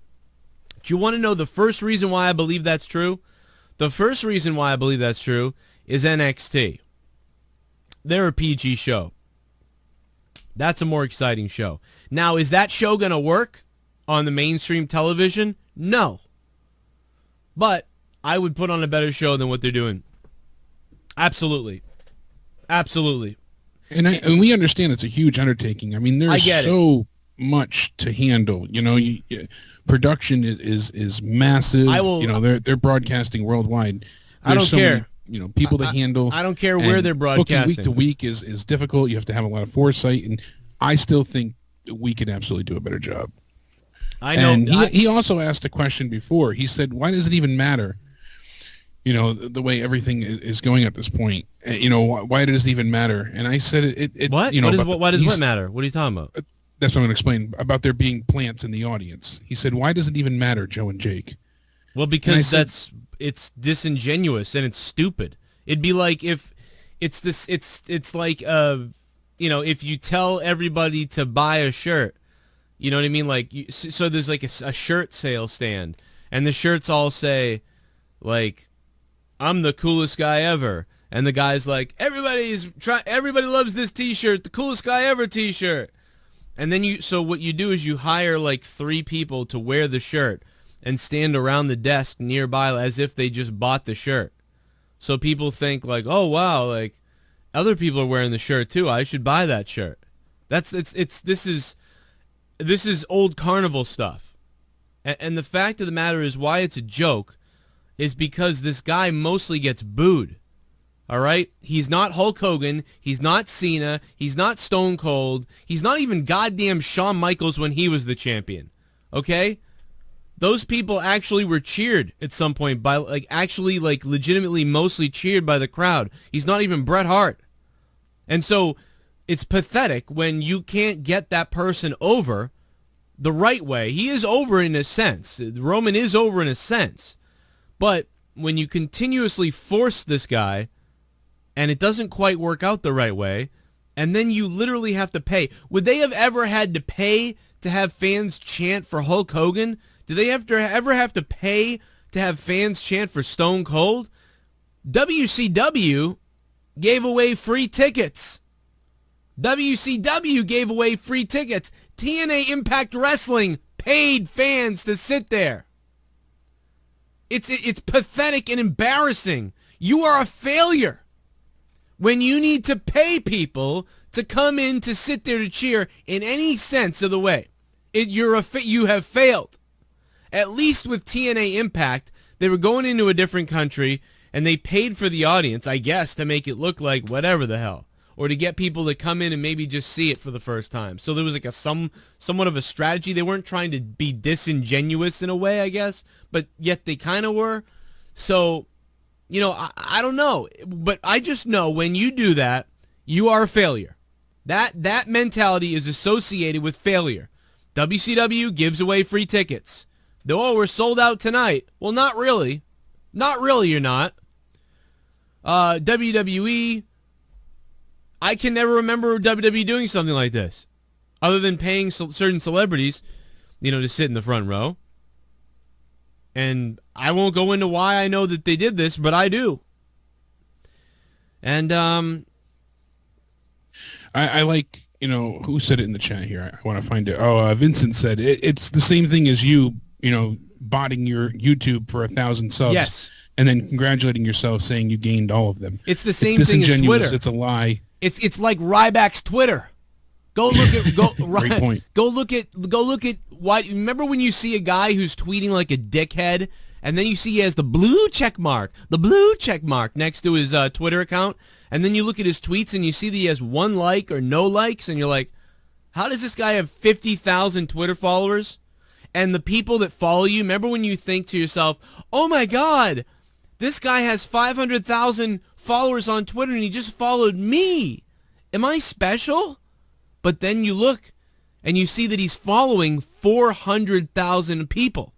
Do you want to know the first reason why I believe that's true? The first reason why I believe that's true is NXT. They're a PG show. That's a more exciting show. Now, is that show going to work on the mainstream television? No. But I would put on a better show than what they're doing. Absolutely. Absolutely. And we understand it's a huge undertaking. I mean, there's so much to handle. Production is massive. They're broadcasting worldwide. I don't care. People to handle. I don't care where they're broadcasting. Week to week is difficult. You have to have a lot of foresight, and I still think we could absolutely do a better job. I know. And he also asked a question before. He said, "Why does it even matter? The way everything is going at this point. Why does it even matter?" And I said, What? Why does what matter? What are you talking about? That's what I'm going to explain about there being plants in the audience. He said, "Why does it even matter, Joe and Jake?" Well, because it's disingenuous and it's stupid. It'd be like if it's like if you tell everybody to buy a shirt, you know what I mean? Like so there's like a shirt sale stand, and the shirts all say like, "I'm the coolest guy ever," and the guy's like, everybody loves this T-shirt, the coolest guy ever T-shirt. And then so what you do is you hire like 3 people to wear the shirt and stand around the desk nearby as if they just bought the shirt. So people think like, "Oh wow, like other people are wearing the shirt too. I should buy that shirt." This is old carnival stuff. And the fact of the matter is why it's a joke is because this guy mostly gets booed. All right? He's not Hulk Hogan. He's not Cena. He's not Stone Cold. He's not even goddamn Shawn Michaels when he was the champion. Okay? Those people actually were cheered at some point by, legitimately mostly cheered by the crowd. He's not even Bret Hart. And so it's pathetic when you can't get that person over the right way. He is over in a sense. Roman is over in a sense. But when you continuously force this guy and it doesn't quite work out the right way, and then you literally have to pay. Would they have ever had to pay to have fans chant for Hulk Hogan? Did they ever have to pay to have fans chant for Stone Cold? WCW gave away free tickets. WCW gave away free tickets. TNA Impact Wrestling paid fans to sit there. It's pathetic and embarrassing. You are a failure when you need to pay people to come in to sit there to cheer in any sense of the way. You have failed. At least with TNA Impact, they were going into a different country and they paid for the audience, I guess, to make it look like whatever the hell, or to get people to come in and maybe just see it for the first time. So there was like somewhat of a strategy. They weren't trying to be disingenuous in a way, I guess, but yet they kind of were. So, I don't know, but I just know when you do that, you are a failure. That mentality is associated with failure. WCW gives away free tickets. Oh, we're sold out tonight. Well, not really. Not really, you're not. WWE, I can never remember WWE doing something like this, other than paying certain celebrities, to sit in the front row. And I won't go into why I know that they did this, but I do. And I like, who said it in the chat here? I want to find it. Oh, Vincent said it's the same thing as you, botting your YouTube for 1,000 subs. Yes. And then congratulating yourself saying you gained all of them. It's the same thing as Twitter. It's a lie. It's like Ryback's Twitter. Go look at Great point. Go look at what. Remember when you see a guy who's tweeting like a dickhead, and then you see he has the blue check mark next to his Twitter account, and then you look at his tweets and you see that he has 1 like or no likes, and you're like, how does this guy have 50,000 Twitter followers? And the people that follow you, remember when you think to yourself, oh my God, this guy has 500,000 followers on Twitter and he just followed me. Am I special? But then you look and you see that he's following 400,000 people.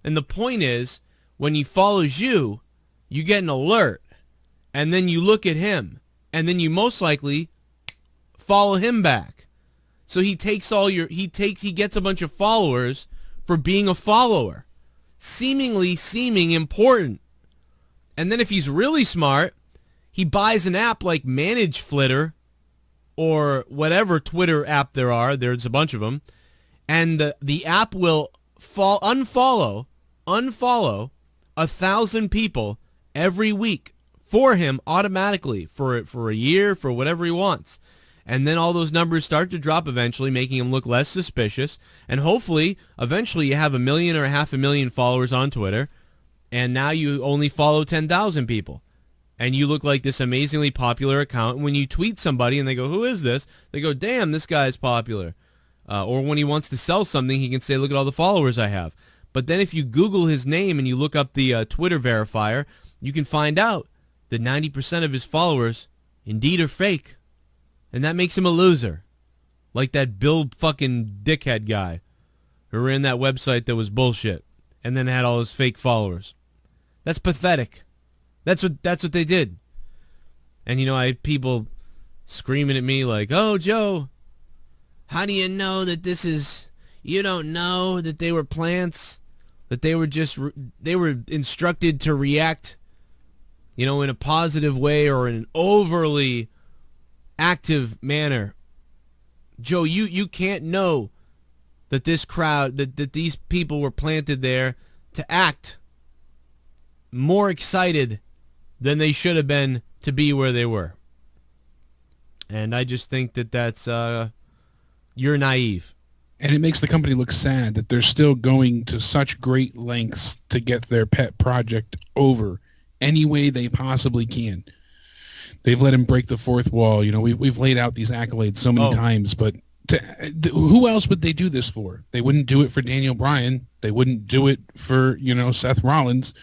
And the point is, when he follows you, you get an alert. And then you look at him. And then you most likely follow him back. So he takes he gets a bunch of followers for being a follower. Seeming important. And then if he's really smart, he buys an app like Manage Flitter or whatever Twitter app there are. There's a bunch of them. And the app will unfollow 1,000 people every week for him automatically for a year, for whatever he wants. And then all those numbers start to drop eventually, making him look less suspicious. And hopefully, eventually you have 1 million or 500,000 followers on Twitter. And now you only follow 10,000 people. And you look like this amazingly popular account. And when you tweet somebody and they go, who is this? They go, damn, this guy's popular. Or when he wants to sell something, he can say, look at all the followers I have. But then if you Google his name and you look up the Twitter verifier, you can find out that 90% of his followers indeed are fake. And that makes him a loser. Like that Bill fucking dickhead guy who ran that website that was bullshit and then had all his fake followers. That's pathetic. That's what they did. And I had people screaming at me like, oh, Joe, how do you know that this is, you don't know that they were plants, that they were instructed to react, in a positive way or in an overly active manner. Joe, you can't know that this crowd, that these people were planted there to act more excited than they should have been to be where they were. And I just think that that's, you're naive. And it makes the company look sad that they're still going to such great lengths to get their pet project over any way they possibly can. They've let him break the fourth wall. We've laid out these accolades so many times, but who else would they do this for? They wouldn't do it for Daniel Bryan. They wouldn't do it for, Seth Rollins.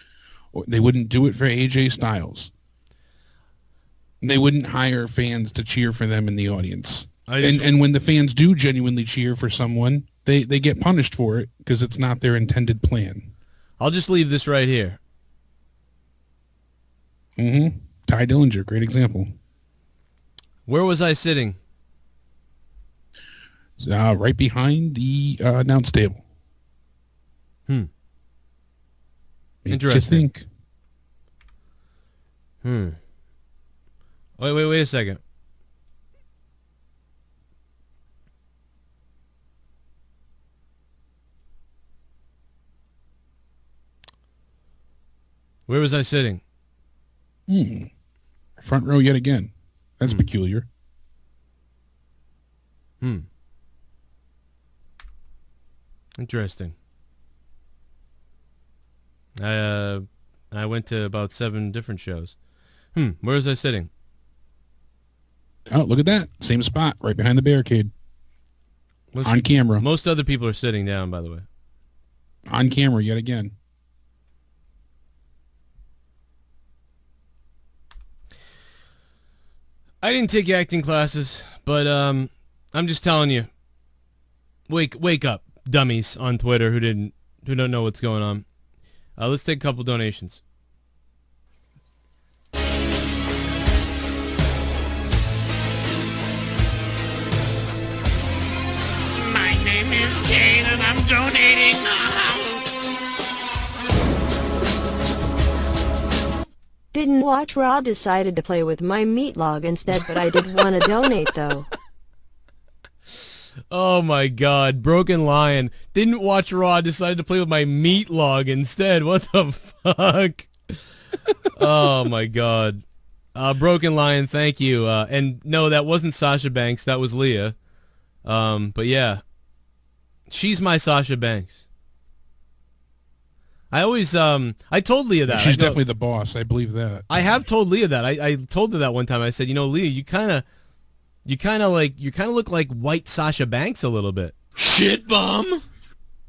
Or they wouldn't do it for AJ Styles. They wouldn't hire fans to cheer for them in the audience. And when the fans do genuinely cheer for someone, they get punished for it because it's not their intended plan. I'll just leave this right here. Mm-hmm. Ty Dillinger, great example. Where was I sitting? Right behind the announce table. Interesting. Wait a second. Where was I sitting? Front row yet again. That's peculiar. Interesting. I went to about 7 different shows. Where was I sitting? Oh, look at that. Same spot, right behind the barricade. On camera. Most other people are sitting down, by the way. On camera yet again. I didn't take acting classes, but I'm just telling you. Wake up. dummies on Twitter who don't know what's going on. Let's take a couple donations. My name is Kane and I'm donating now. Didn't watch Raw, decided to play with my meat log instead, but I did want to donate though. Oh my God, Broken Lion. Didn't watch Raw, decided to play with my meat log instead. What the fuck? Oh my God. Broken Lion, thank you. And no, that wasn't Sasha Banks, that was Leah. But yeah. She's my Sasha Banks. I always, I told Leah that. She's definitely the boss. I believe that. I have told Leah that. I told her that one time. I said, Leah, you kind of look like white Sasha Banks a little bit. ShiBUM.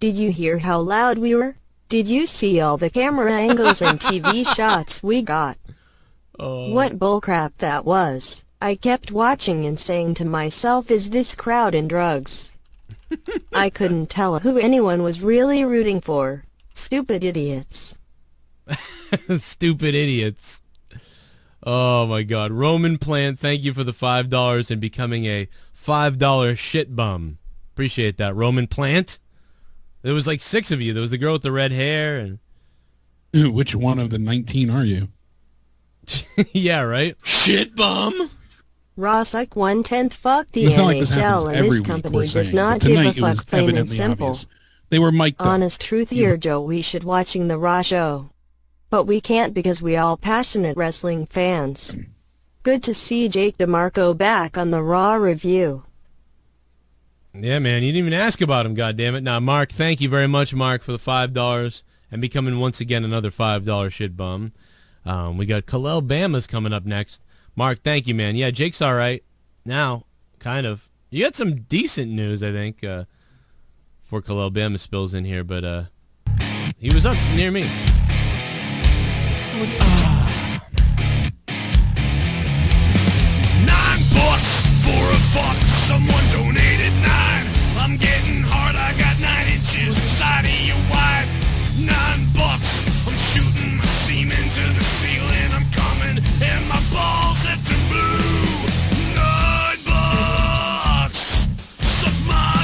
Did you hear how loud we were? Did you see all the camera angles and TV shots we got? Oh. What bullcrap that was. I kept watching and saying to myself, is this crowd in drugs? I couldn't tell who anyone was really rooting for. Stupid idiots. Stupid idiots. Oh my God. Roman Plant, thank you for the $5 and becoming a $5 ShiBUM. Appreciate that, Roman Plant. There was like 6 of you. There was the girl with the red hair and which one of the 19 are you? Yeah, right? ShiBUM. Ross like 1/10. Fuck the It's not like this NHL happens and every this week, company we're does saying, not but give a tonight it was fuck, plain and evidently simple. obvious. They were mic'd up. Honest truth here, Joe, we should watching the Raw show. But we can't because we all passionate wrestling fans. Good to see Jake DeMarco back on the Raw review. Yeah, man, you didn't even ask about him, goddammit. Now, Mark, thank you very much, Mark, for the $5 and becoming once again another $5 ShiBUM. We got Khalil Bama's coming up next. Mark, thank you, man. Yeah, Jake's all right now, kind of. You got some decent news, I think, before Khalil Bama spills in here, but he was up near me. $9 for a fuck. Someone donated 9. I'm getting hard. I got 9 inches inside of your wife. $9. I'm shooting my semen to the ceiling. I'm coming and my balls have turned blue. $9. Suck my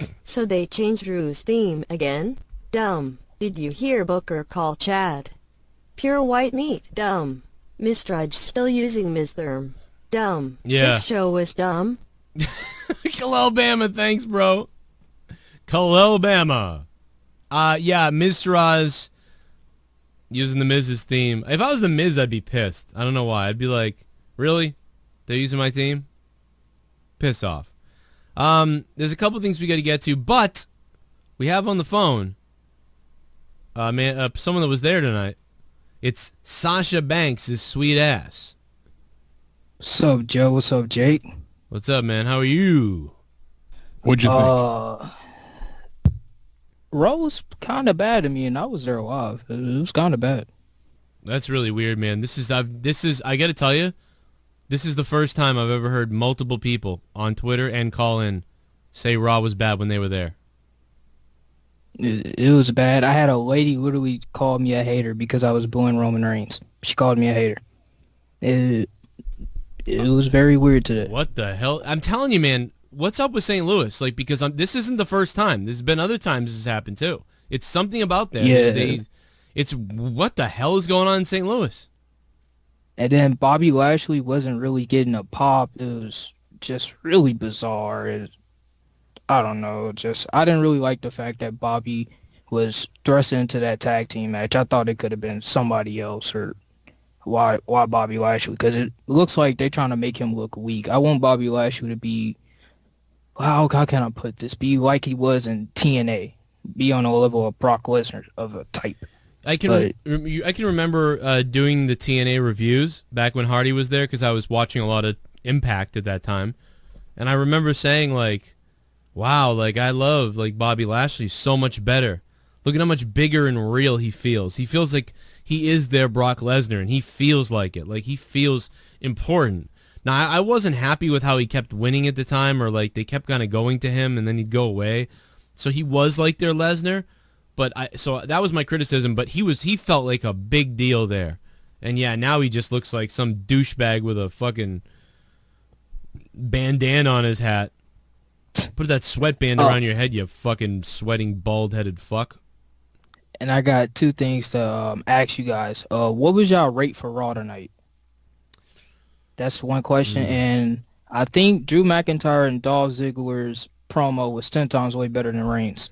dick. So they changed Drew's theme again? Dumb. Did you hear Booker call Chad pure white meat? Dumb. Mistrudge still using Mistherm. Dumb. Yeah. This show was dumb. Khalil Bama, thanks, bro. Khalil Bama. Yeah, Mr. Oz using the Miz's theme. If I was the Miz, I'd be pissed. I don't know why. I'd be like, really? They're using my theme? Piss off. There's a couple things we got to get to, but we have on the phone someone that was there tonight. It's Sasha Banks' sweet ass. What's up, Joe? What's up, Jake? What's up, man? How are you? What'd you think? Raw was kind of bad to me, and I was there live. It was kind of bad. That's really weird, man. I got to tell you, this is the first time I've ever heard multiple people on Twitter and call in say Raw was bad when they were there. It was bad. I had a lady literally call me a hater because I was booing Roman Reigns. She called me a hater. It was very weird today. What the hell? I'm telling you, man, what's up with St. Louis? Like, because this isn't the first time. There's been other times this has happened, too. It's something about that. Yeah. It's what the hell is going on in St. Louis? And then Bobby Lashley wasn't really getting a pop. It was just really bizarre. I don't know. I didn't really like the fact that Bobby was thrust into that tag team match. I thought it could have been somebody else, or why Bobby Lashley? Because it looks like they're trying to make him look weak. I want Bobby Lashley to be, how can I put this? Be like he was in TNA. Be on a level of Brock Lesnar of a type. I can remember doing the TNA reviews back when Hardy was there because I was watching a lot of Impact at that time, and I remember saying like, wow, like I love like Bobby Lashley so much better. Look at how much bigger and real he feels. He feels like he is their Brock Lesnar, and he feels like it. Like he feels important. Now, I wasn't happy with how he kept winning at the time, or like they kept kind of going to him and then he'd go away. So he was like their Lesnar, but so that was my criticism. But he felt like a big deal there, and yeah, now he just looks like some douchebag with a fucking bandana on his hat. Put that sweatband around your head, you fucking sweating bald-headed fuck. And I got two things to ask you guys. What was y'all rate for Raw tonight? That's one question. And I think Drew McIntyre and Dolph Ziggler's promo was 10 times way better than Reigns.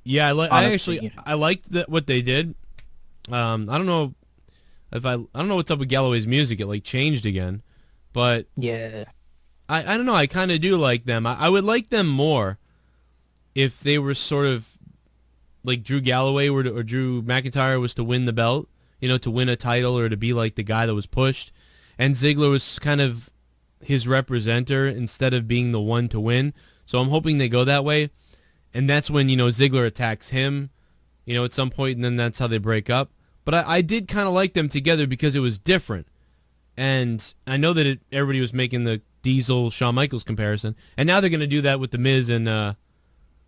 Yeah, I liked what they did. I don't know what's up with Galloway's music. It like changed again, but yeah. I don't know. I kind of do like them. I would like them more if they were sort of like Drew Galloway or Drew McIntyre was to win the belt, to win a title or to be like the guy that was pushed, and Ziggler was kind of his representative instead of being the one to win. So I'm hoping they go that way, and that's when Ziggler attacks him, at some point, and then that's how they break up. But I did kind of like them together because it was different, and I know that everybody was making the Diesel Shawn Michaels comparison, and now they're going to do that with the Miz and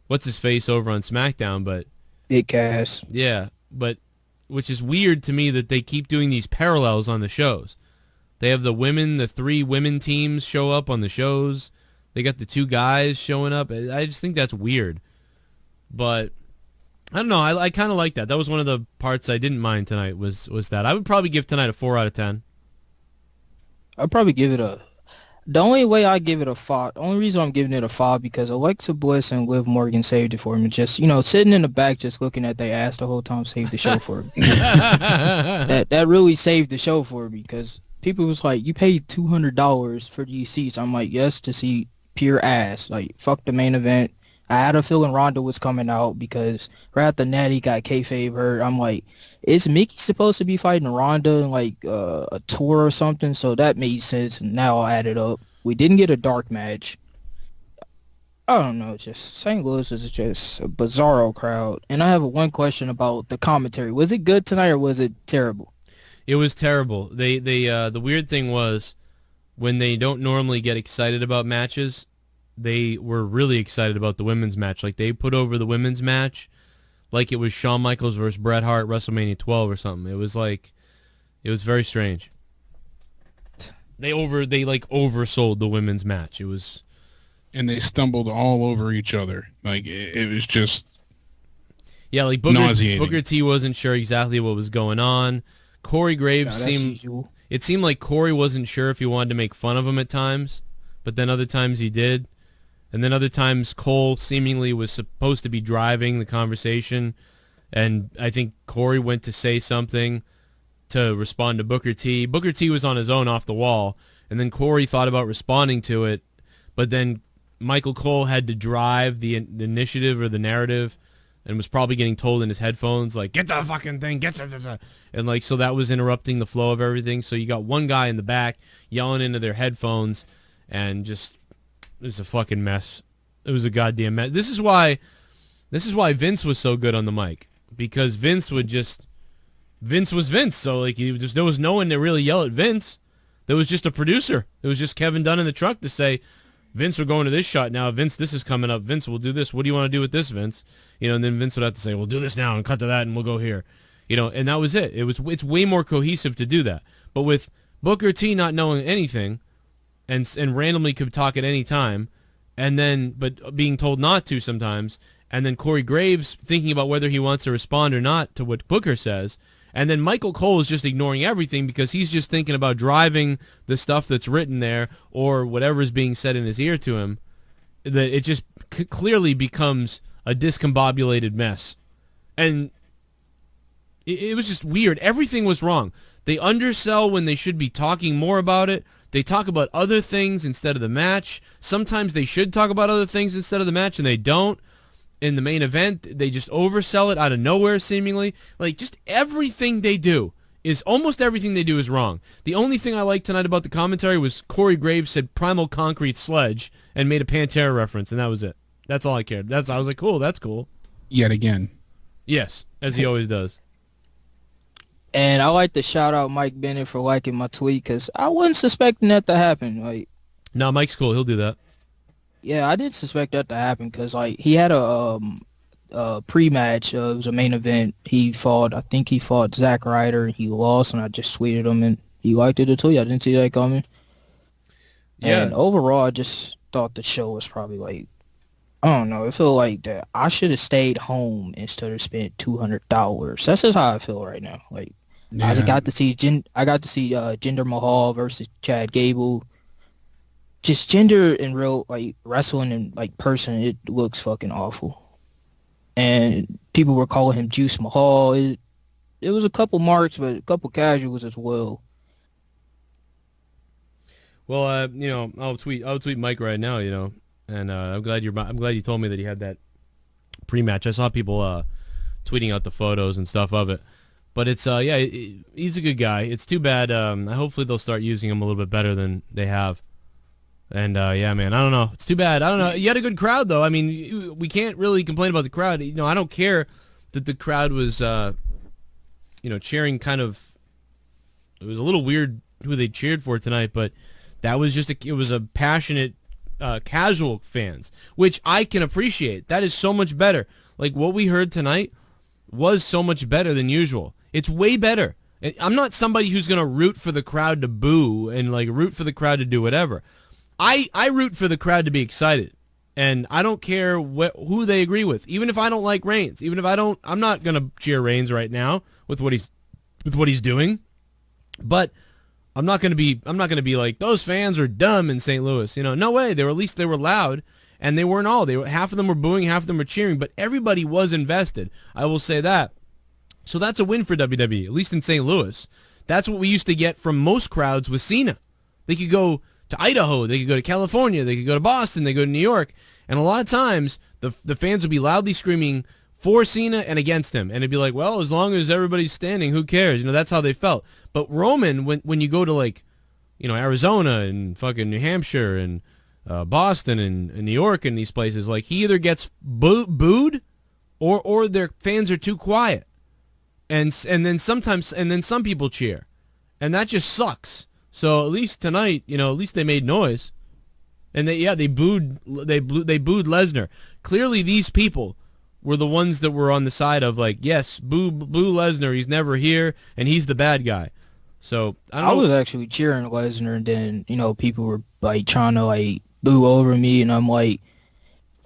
what's his face over on SmackDown, but Big Cass. Yeah, but which is weird to me that they keep doing these parallels on the shows. They have the 3 women teams show up on the shows. They got the 2 guys showing up. I just think that's weird. But I don't know. I kind of like that. That was one of the parts I didn't mind tonight was that. I would probably give tonight a 4 out of 10. I'd probably give it the only way I give it a 5, the only reason I'm giving it a 5 because Alexa Bliss and Liv Morgan saved it for me. Just, sitting in the back just looking at their ass the whole time saved the show for me. that really saved the show for me because people was like, you paid $200 for these seats. I'm like, yes, to see pure ass. Like, fuck the main event. I had a feeling Ronda was coming out because right after Natty got kayfabe hurt. I'm like, is Mickey supposed to be fighting Ronda in like a tour or something? So that made sense. And now I'll add it up. We didn't get a dark match. I don't know. Just St. Louis is just a bizarro crowd. And I have one question about the commentary. Was it good tonight or was it terrible? It was terrible. The weird thing was when they don't normally get excited about matches, they were really excited about the women's match. Like, they put over the women's match like it was Shawn Michaels versus Bret Hart WrestleMania 12 or something. It was very strange. They oversold the women's match. It was, and they stumbled all over each other. Like, it was just like Booker T wasn't sure exactly what was going on. Corey Graves seemed like Corey wasn't sure if he wanted to make fun of him at times, but then other times he did. And then other times Cole seemingly was supposed to be driving the conversation, and I think Corey went to say something to respond to Booker T. Booker T was on his own off the wall, and then Corey thought about responding to it, but then Michael Cole had to drive the initiative or the narrative and was probably getting told in his headphones, like, get the fucking thing, get the... And, like, so that was interrupting the flow of everything. So you got one guy in the back yelling into their headphones, and just... It was a fucking mess. It was a goddamn mess. This is why Vince was so good on the mic, because Vince was Vince. So like there was no one to really yell at Vince. There was just a producer. It was just Kevin Dunn in the truck to say, Vince, we're going to this shot now. Vince, this is coming up. Vince, we'll do this. What do you want to do with this, Vince? And then Vince would have to say, we'll do this now and cut to that and we'll go here. And that was it. It's way more cohesive to do that. But with Booker T not knowing anything, and randomly could talk at any time, but being told not to sometimes, and then Corey Graves thinking about whether he wants to respond or not to what Booker says, and then Michael Cole is just ignoring everything because he's just thinking about driving the stuff that's written there or whatever is being said in his ear to him, that it just clearly becomes a discombobulated mess. And it was just weird. Everything was wrong. They undersell when they should be talking more about it. They talk about other things instead of the match. Sometimes they should talk about other things instead of the match, and they don't. In the main event, they just oversell it out of nowhere, seemingly. Like, just everything they do almost everything they do is wrong. The only thing I liked tonight about the commentary was Corey Graves said Primal Concrete Sledge and made a Pantera reference, and that was it. That's all I cared. I was like, cool, that's cool. Yet again. Yes, as he always does. And I like to shout out Mike Bennett for liking my tweet because I wasn't suspecting that to happen. Like, No, Mike's cool. He'll do that. yeah, I didn't suspect that to happen because like he had a pre-match. It was a main event. I think he fought Zack Ryder. He lost, and I just tweeted him, and he liked it the tweet. I didn't see that coming. Yeah. And overall, I just thought the show was probably like, I don't know. It felt like that I should have stayed home instead of spent $200. That's just how I feel right now. Like, I got to see Jinder Mahal versus Chad Gable. Just Jinder in real, like, wrestling in, like, person, it looks fucking awful. And people were calling him Juice Mahal. It was a couple marks, but a couple casuals as well. Well, I'll tweet Mike right now, and I'm glad you told me that he had that pre-match. I saw people tweeting out the photos and stuff of it, but it's he's a good guy. It's too bad. Hopefully they'll start using him a little bit better than they have. And yeah, man, I don't know. It's too bad. I don't know. You had a good crowd though. I mean, we can't really complain about the crowd. I don't care that the crowd was cheering kind of. It was a little weird who they cheered for tonight, but that was it was a passionate, casual fans, which I can appreciate. That is so much better. Like what we heard tonight was so much better than usual. It's way better. I'm not somebody who's going to root for the crowd to boo and like root for the crowd to do whatever. I root for the crowd to be excited, and I don't care who they agree with. Even if I don't like Reigns, I'm not going to cheer Reigns right now with what he's doing. But I'm not going to be like those fans are dumb in St. Louis. No way. At least they were loud, and they weren't all. Half of them were booing, half of them were cheering, but everybody was invested. I will say that. So that's a win for WWE, at least in St. Louis. That's what we used to get from most crowds with Cena. They could go to Idaho, they could go to California, they could go to Boston, they could go to New York, and a lot of times the fans would be loudly screaming for Cena and against him, and it'd be like, well, as long as everybody's standing, who cares? That's how they felt. But Roman, when you go to like, Arizona and fucking New Hampshire and Boston and New York and these places, like he either gets booed or their fans are too quiet, and then some people cheer, and that just sucks. So at least tonight, at least they made noise, and they booed Lesnar. Clearly, these people were the ones that were on the side of like, yes, boo Lesnar. He's never here, and he's the bad guy. So I was actually cheering Lesnar, and then people were like trying to like boo over me, and I'm like,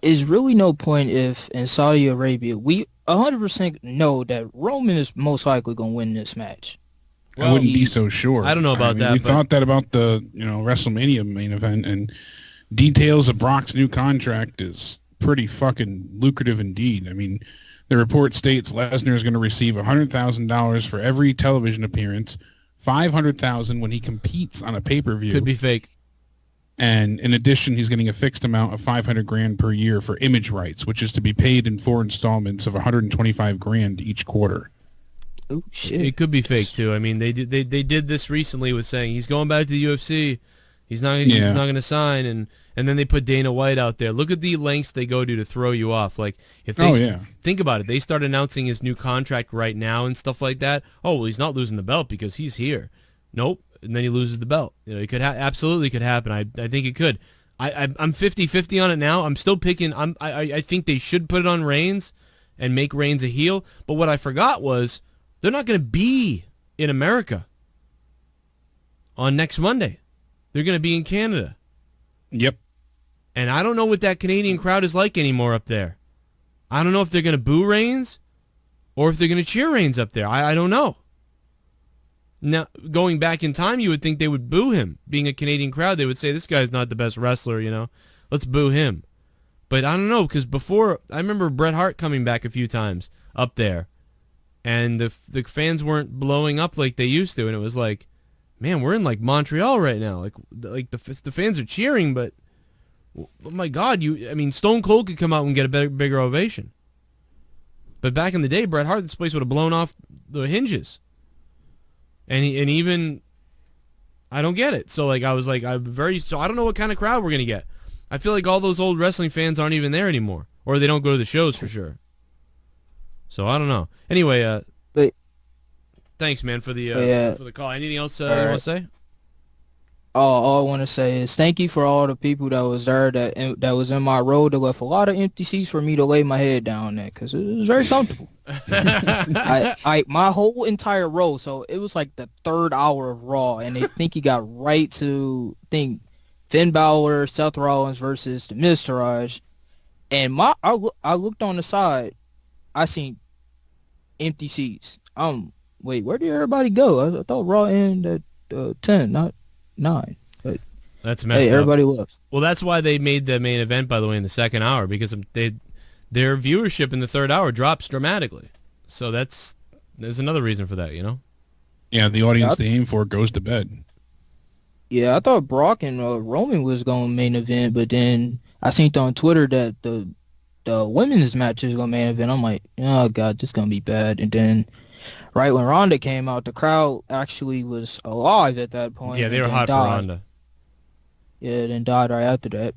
there's really no point if in Saudi Arabia we 100% know that Roman is most likely gonna win this match. I wouldn't be so sure. I don't know about that. We thought that about the WrestleMania main event, and details of Brock's new contract is pretty fucking lucrative indeed. I mean, the report states Lesnar is going to receive $100,000 for every television appearance, $500,000 when he competes on a pay-per-view. Could be fake. And in addition, he's getting a fixed amount of $500,000 per year for image rights, which is to be paid in 4 installments of $125,000 each quarter. Oh shit! It could be fake too. I mean, they did this recently with saying he's going back to the UFC. He's not going to sign, and then they put Dana White out there. Look at the lengths they go to throw you off. Like if they think about it, they start announcing his new contract right now and stuff like that. Oh well, he's not losing the belt because he's here. Nope, and then he loses the belt. It could absolutely could happen. I think it could. I'm 50-50 on it now. I'm still picking. I think they should put it on Reigns and make Reigns a heel. But what I forgot was, they're not going to be in America on next Monday. They're going to be in Canada. Yep. And I don't know what that Canadian crowd is like anymore up there. I don't know if they're going to boo Reigns or if they're going to cheer Reigns up there. I don't know. Now, going back in time, you would think they would boo him. Being a Canadian crowd, they would say, this guy's not the best wrestler, Let's boo him. But I don't know, because before, I remember Bret Hart coming back a few times up there. And the fans weren't blowing up like they used to, and it was like, man, we're in like Montreal right now. Like the fans are cheering, but oh my God, Stone Cold could come out and get a bigger ovation. But back in the day, Bret Hart, this place would have blown off the hinges. And even I don't get it. So like I was like I don't know what kind of crowd we're gonna get. I feel like all those old wrestling fans aren't even there anymore, or they don't go to the shows for sure. So I don't know. Anyway, but Thanks, man, for the call. Anything else you want to say? All I want to say is thank you for all the people that was there that was in my row that left a lot of empty seats for me to lay my head down at because it was very comfortable. My whole entire row, so it was like the 3rd hour of Raw, and they think he got right to Finn Balor, Seth Rollins versus the Miztourage, and I looked on the side, I seen empty seats. Wait, where did everybody go? I thought Raw ended at 10, not 9. But that's messed up. Everybody left. Well, that's why they made the main event, by the way, in the 2nd hour, because their viewership in the 3rd hour drops dramatically. So there's another reason for that, you know? Yeah, the audience they aim for goes to bed. Yeah, I thought Brock and Roman was going to main event, but then I seen on Twitter that the women's match is going to main event. I'm like, oh, God, this is going to be bad. And then right when Ronda came out, the crowd actually was alive at that point. Yeah, they were hot for Ronda. Yeah, then died right after that.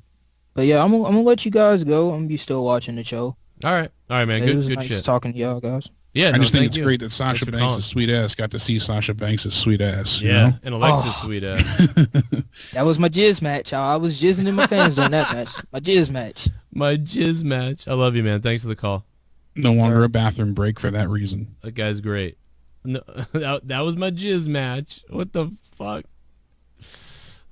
But yeah, I'm gonna let you guys go. I'm gonna be still watching the show. All right, man. It was good nice shit. talking to y'all guys. Yeah, I just think it's great that Sasha Banks' sweet ass got to see Sasha Banks' sweet ass. You know? And Alexa's sweet ass. That was my jizz match, y'all. I was jizzing in my pants during that match. My jizz match. My jizz match. I love you, man. Thanks for the call. No longer a bathroom break for that reason. That guy's great. No, that was my jizz match. What the fuck?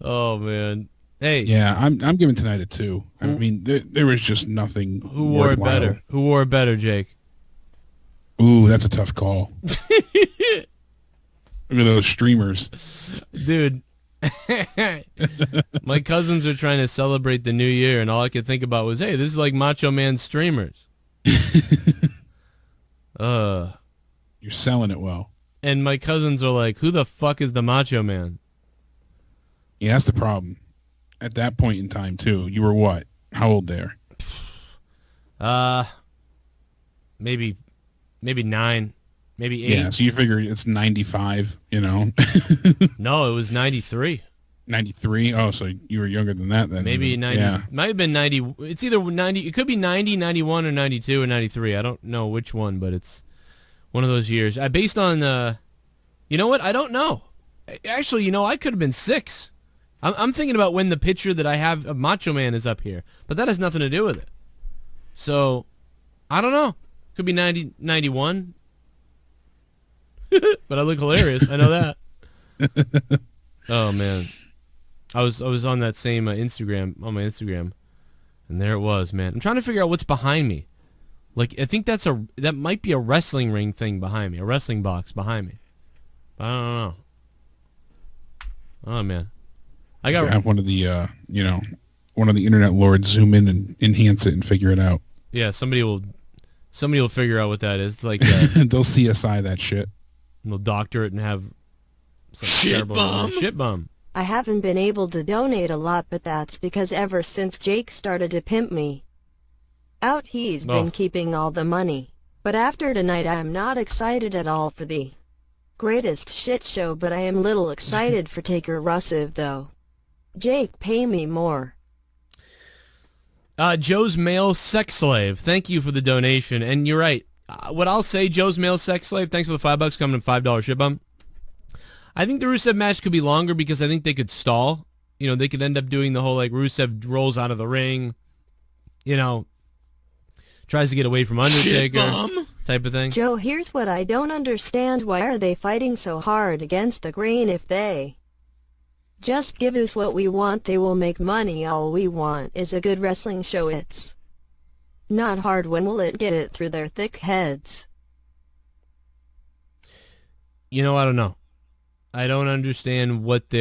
Oh man. Hey. Yeah, I'm giving tonight a 2. I mean, there was just nothing. Who wore it better? Who wore it better, Jake? Ooh, that's a tough call. Look at those streamers, dude. My cousins are trying to celebrate the new year, and all I could think about was, hey, this is like Macho Man streamers. You're selling it well. And my cousins are like, who the fuck is the Macho Man? Yeah, that's the problem. At that point in time, too, you were what? How old there? Maybe 9, maybe 8. Yeah, so you figure it's 95, you know? No, it was 93. 93? Oh, so you were younger than that then. Maybe 90. Yeah. Might have been 90. It's either 90. It could be 90, 91, or 92, or 93. I don't know which one, but it's one of those years. Based on, you know what? I don't know. Actually, you know, I could have been 6. I'm thinking about when the picture that I have of Macho Man is up here, but that has nothing to do with it. So, I don't know. Could be 90, 91. But I look hilarious. I know that. Oh man, I was on that same Instagram, on my Instagram, and there it was, man. I'm trying to figure out what's behind me. Like, I think that might be a wrestling ring thing behind me, a wrestling box behind me. I don't know. Oh man, I got to have one of the one of the internet lords zoom in and enhance it and figure it out. Yeah, somebody will figure out what that is. It's like they'll CSI that shit. And they'll doctor it and have ShiBUM. I haven't been able to donate a lot, but that's because ever since Jake started to pimp me out, he's been keeping all the money. But after tonight, I am not excited at all for the greatest shit show, but I am little excited for Taker Rusev though. Jake, pay me more. Joe's male sex slave. Thank you for the donation. And you're right. What I'll say, Joe's male sex slave, thanks for the $5 coming in $5 ShiBUM. I think the Rusev match could be longer because I think they could stall. You know, they could end up doing the whole, like, Rusev rolls out of the ring, you know, tries to get away from Undertaker type of thing. Joe, here's what I don't understand. Why are they fighting so hard against the grain? If they just give us what we want, they will make money. All we want is a good wrestling show. It's not hard. When will it get it through their thick heads? You know, I don't know. I don't understand why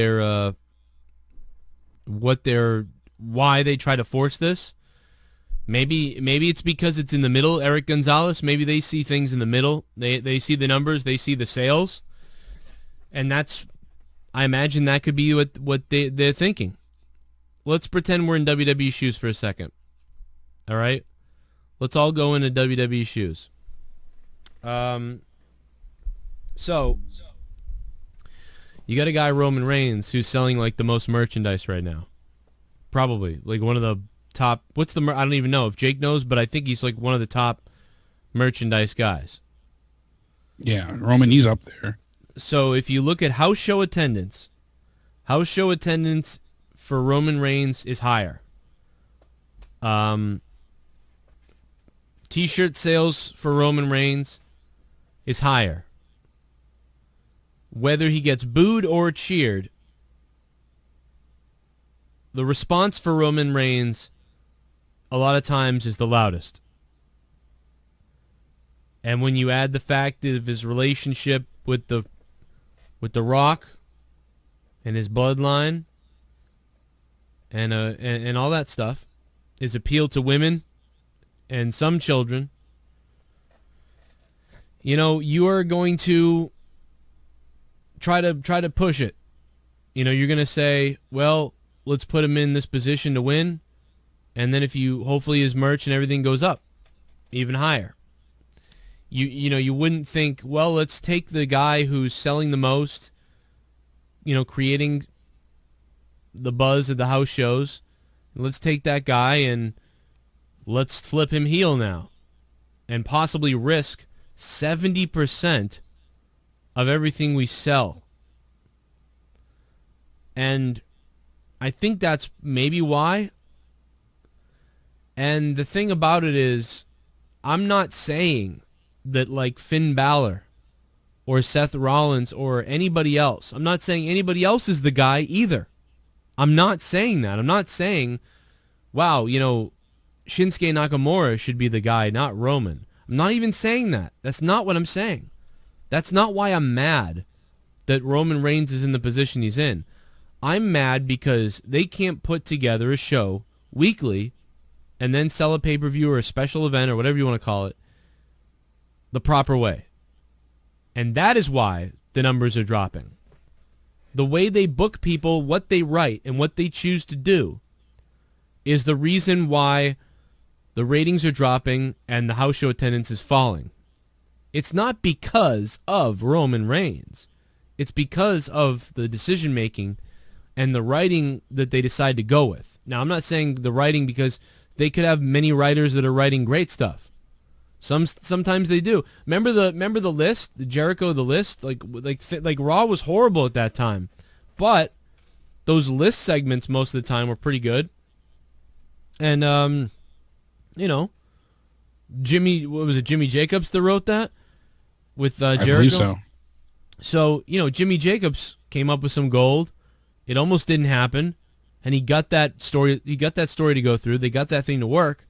they try to force this. Maybe it's because it's in the middle. Eric Gonzalez, maybe they see things in the middle. They see the numbers, they see the sales, and that's, I imagine that could be what they're thinking. Let's pretend we're in WWE shoes for a second. All right? Let's all go into WWE shoes. So you got a guy, Roman Reigns, who's selling like the most merchandise right now. Probably like one of the top. I don't even know if Jake knows, but I think he's like one of the top merchandise guys. Yeah, Roman, he's up there. So if you look at house show attendance for Roman Reigns is higher. T-shirt sales for Roman Reigns is higher. Whether he gets booed or cheered, the response for Roman Reigns a lot of times is the loudest. And when you add the fact of his relationship with the Rock and his bloodline and all that stuff, his appeal to women and some children, you are going to try to push it. You're going to say, well, let's put him in this position to win, and then hopefully his merch and everything goes up even higher. You wouldn't think, well, let's take the guy who's selling the most, creating the buzz at the house shows, let's take that guy and let's flip him heel now and possibly risk 70% of everything we sell. And I think that's maybe why. And the thing about it is, I'm not saying that like Finn Balor or Seth Rollins or anybody else, I'm not saying anybody else is the guy either. I'm not saying that. I'm not saying, wow, Shinsuke Nakamura should be the guy, not Roman. I'm not even saying that. That's not what I'm saying. That's not why I'm mad that Roman Reigns is in the position he's in. I'm mad because they can't put together a show weekly and then sell a pay-per-view or a special event or whatever you want to call it the proper way. And that is why the numbers are dropping. The way they book people, what they write, and what they choose to do is the reason why the ratings are dropping and the house show attendance is falling. It's not because of Roman Reigns. It's because of the decision-making and the writing that they decide to go with. Now, I'm not saying the writing because they could have many writers that are writing great stuff. Sometimes they do. Remember the list, the Jericho, the list, like Raw was horrible at that time, but those list segments most of the time were pretty good. And Jimmy Jacobs that wrote that with Jericho? I believe so. So, Jimmy Jacobs came up with some gold. It almost didn't happen, and he got that story to go through. They got that thing to work.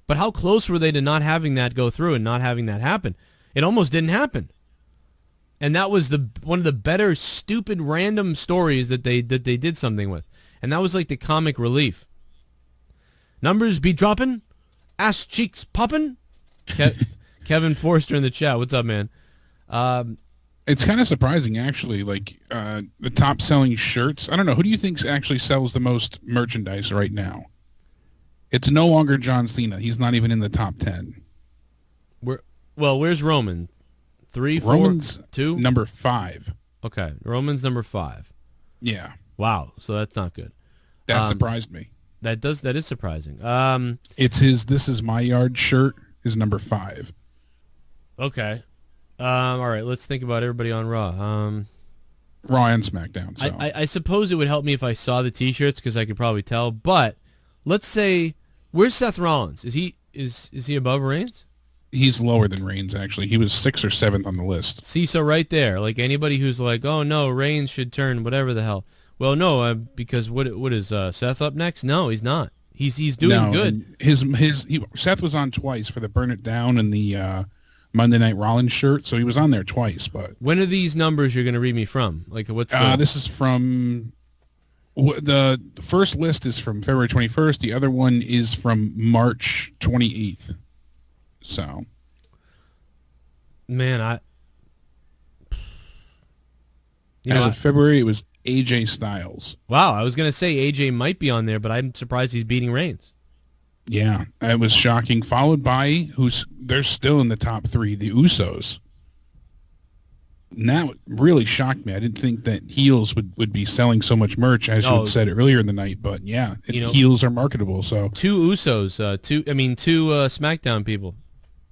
But how close were they to not having that go through and not having that happen? It almost didn't happen. And that was one of the better stupid random stories that they did something with. And that was like the comic relief. Numbers be dropping, ass cheeks popping. Kevin Forster in the chat. What's up, man? It's kind of surprising, actually. Like the top selling shirts. I don't know. Who do you think actually sells the most merchandise right now? It's no longer John Cena. He's not even in the top 10. Where's Roman? 3, 4, Roman's 2? Number 5. Okay, Roman's number 5. Yeah. Wow, so that's not good. That surprised me. That is surprising. It's his "This Is My Yard" shirt is number 5. Okay. All right, let's think about everybody on Raw. Raw and SmackDown. So. I suppose it would help me if I saw the T-shirts because I could probably tell. But let's say, where's Seth Rollins? Is he above Reigns? He's lower than Reigns, actually. He was 6th or 7th on the list. See, so right there, like anybody who's like, oh no, Reigns should turn whatever the hell. Well, no, because what is Seth up next? No, he's not. He's doing good. Seth was on twice for the Burn It Down and the Monday Night Rollins shirt, so he was on there twice. But when are these numbers you're going to read me from? Like, what's this is from the first list is from February 21st. The other one is from March 28th. So, man, as of February, it was AJ Styles. Wow, I was going to say AJ might be on there, but I'm surprised he's beating Reigns. Yeah, it was shocking. Followed by they're still in the top 3, the Usos. And that really shocked me. I didn't think that heels would be selling so much merch, as you had said earlier in the night. But yeah, heels are marketable. So two Usos, two SmackDown people.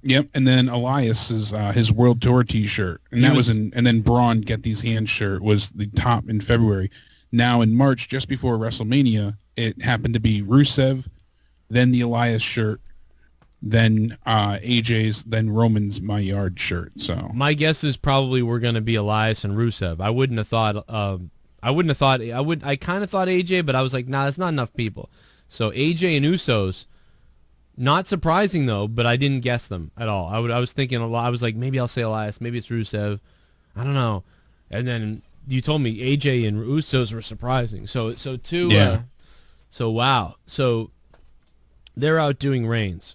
Yep, and then Elias is his World Tour T-shirt, and that was in. And then Braun Get These Hands shirt was the top in February. Now in March, just before WrestleMania, it happened to be Rusev, then the Elias shirt, then AJ's, then Roman's My Yard shirt. So my guess is probably we're going to be Elias and Rusev. I wouldn't have thought. I kind of thought AJ, but I was like, nah, that's not enough people. So AJ and Usos. Not surprising though, but I didn't guess them at all. I was thinking a lot. I was like, maybe I'll say Elias, maybe it's Rusev, I don't know. And then you told me AJ and Usos were surprising. So wow. So they're outdoing Reigns.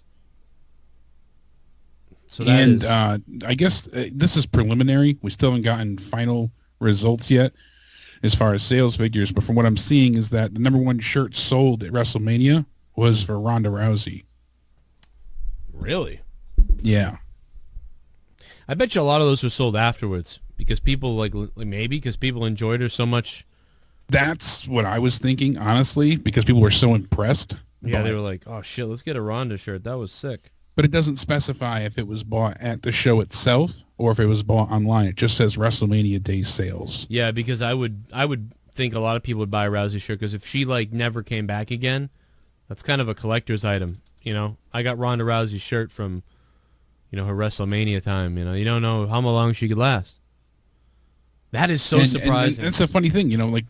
So that I guess this is preliminary. We still haven't gotten final results yet as far as sales figures. But from what I'm seeing is that the #1 shirt sold at WrestleMania was for Ronda Rousey. Really? Yeah. I bet you a lot of those were sold afterwards because people maybe because people enjoyed her so much. That's what I was thinking, honestly, because people were so impressed. Yeah, they were like, "Oh shit, let's get a Ronda shirt. That was sick." But it doesn't specify if it was bought at the show itself or if it was bought online. It just says WrestleMania Day sales. Yeah, because I would think a lot of people would buy a Rousey shirt because if she never came back again, that's kind of a collector's item. You know, I got Ronda Rousey's shirt from, her WrestleMania time. You don't know how long she could last. That is so surprising. And that's a funny thing, like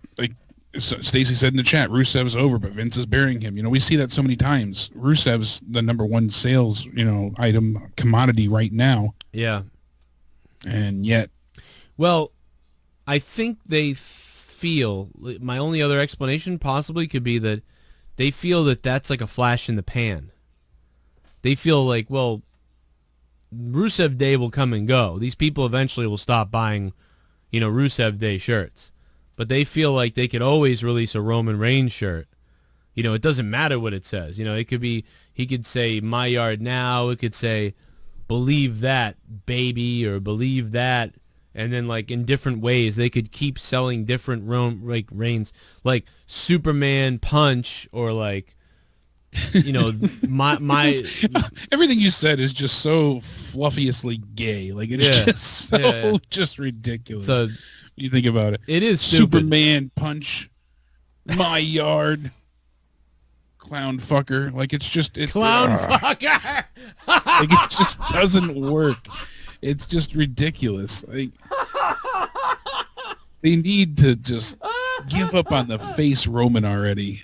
Stacy said in the chat, Rusev's over, but Vince is burying him. We see that so many times. Rusev's the #1 sales, item commodity right now. Yeah. And yet. Well, I think they feel, my only other explanation possibly could be that they feel that that's like a flash in the pan. They feel like, well, Rusev Day will come and go. These people eventually will stop buying, Rusev Day shirts. But they feel like they could always release a Roman Reigns shirt. It doesn't matter what it says. It could be, he could say, My Yard Now. It could say, Believe That, Baby, or Believe That. And then, in different ways, they could keep selling different Reigns, like Superman Punch, or my everything you said is just so fluffiously gay. It's just ridiculous. So, you think about it. It is stupid. Superman Punch, My Yard, Clown Fucker. It's Clown Fucker. It just doesn't work. It's just ridiculous. They need to just give up on the face Roman already.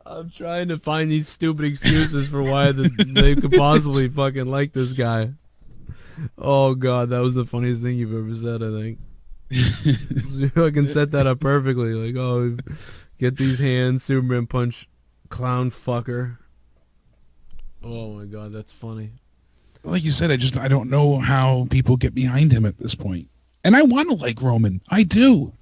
I'm trying to find these stupid excuses for why they could possibly fucking like this guy. Oh god, that was the funniest thing you've ever said, I think. You fucking set that up perfectly. Get these hands, Superman Punch, Clown Fucker. Oh my god, that's funny. Like you said, I don't know how people get behind him at this point. And I want to like Roman. I do.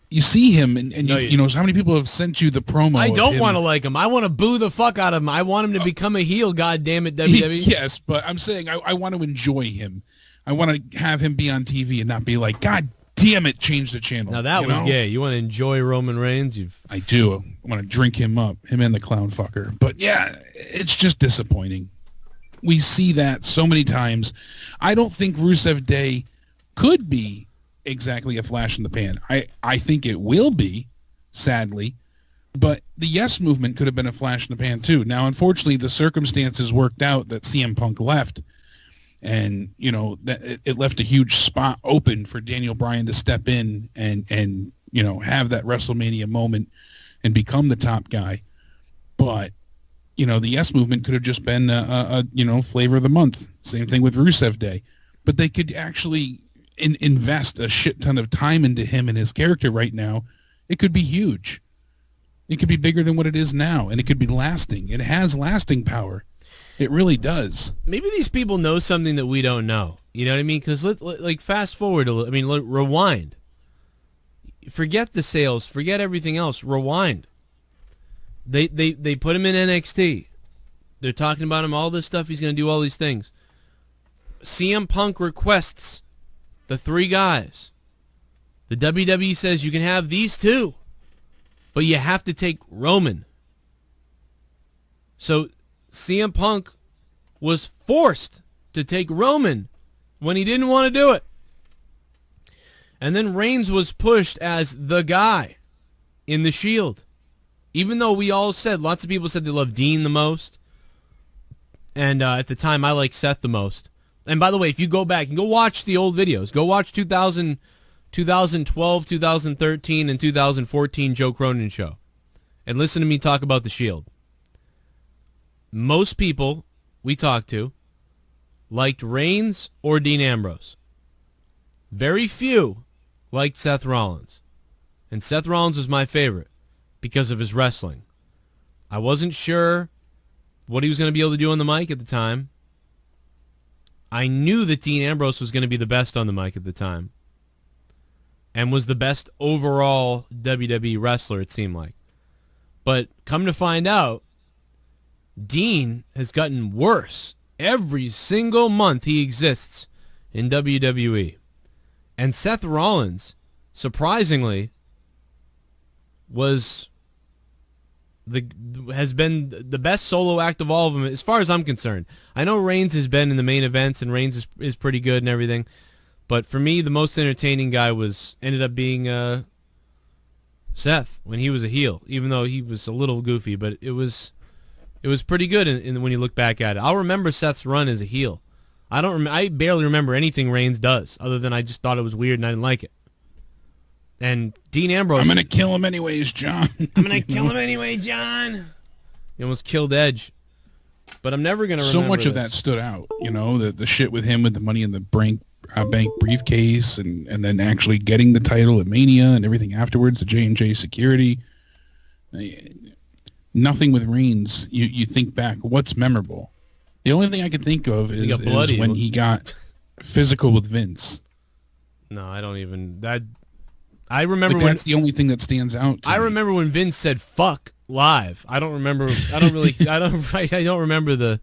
You see him, and how many people have sent you the promo? I don't want to like him. I want to boo the fuck out of him. I want him to become a heel, goddammit, WWE. Yes, but I'm saying I want to enjoy him. I want to have him be on TV and not be like, God damn it, change the channel. Now that was gay. You want to enjoy Roman Reigns? I do. I want to drink him up, him and the clown fucker. But yeah, it's just disappointing. We see that so many times. I don't think Rusev Day could be exactly a flash in the pan. I think it will be, sadly, but the Yes movement could have been a flash in the pan too. Now, unfortunately, the circumstances worked out that CM Punk left, and that it left a huge spot open for Daniel Bryan to step in and have that WrestleMania moment and become the top guy. But the Yes movement could have just been a flavor of the month. Same thing with Rusev Day, but they could actually invest a shit ton of time into him and his character right now. It could be huge. It could be bigger than what it is now, and it could be lasting. It has lasting power. It really does. Maybe these people know something that we don't know. You know what I mean? Because fast forward a little. Rewind. Forget the sales. Forget everything else. Rewind. They put him in NXT. They're talking about him, all this stuff. He's going to do all these things. CM Punk requests the 3 guys. The WWE says you can have these 2, but you have to take Roman. So CM Punk was forced to take Roman when he didn't want to do it. And then Reigns was pushed as the guy in the Shield. Even though we all said, lots of people said they loved Dean the most. And at the time, I liked Seth the most. And by the way, if you go back and go watch the old videos, go watch 2012, 2013, and 2014 Joe Cronin Show. And listen to me talk about the Shield. Most people we talked to liked Reigns or Dean Ambrose. Very few liked Seth Rollins. And Seth Rollins was my favorite because of his wrestling. I wasn't sure what he was going to be able to do on the mic at the time. I knew that Dean Ambrose was going to be the best on the mic at the time. And was the best overall WWE wrestler, it seemed like. But come to find out, Dean has gotten worse every single month he exists in WWE. And Seth Rollins, surprisingly, has been the best solo act of all of them, as far as I'm concerned. I know Reigns has been in the main events, and Reigns is pretty good and everything. But for me, the most entertaining guy ended up being Seth when he was a heel, even though he was a little goofy. But it was pretty good when you look back at it. I'll remember Seth's run as a heel. I barely remember anything Reigns does, other than I just thought it was weird and I didn't like it. And Dean Ambrose... I'm going to kill him anyways, John. I'm going to kill him anyway, John. He almost killed Edge. But I'm never going to remember so much of this. that stood out. You know, the shit with him with the Money in the bank briefcase and then actually getting the title at Mania and everything afterwards, the J&J security. Nothing with Reigns, you think back, what's memorable? The only thing I can think of is when he got physical with Vince. No, I don't even... I remember when... That's the only thing that stands out to me. remember when Vince said fuck live. I don't remember... I don't remember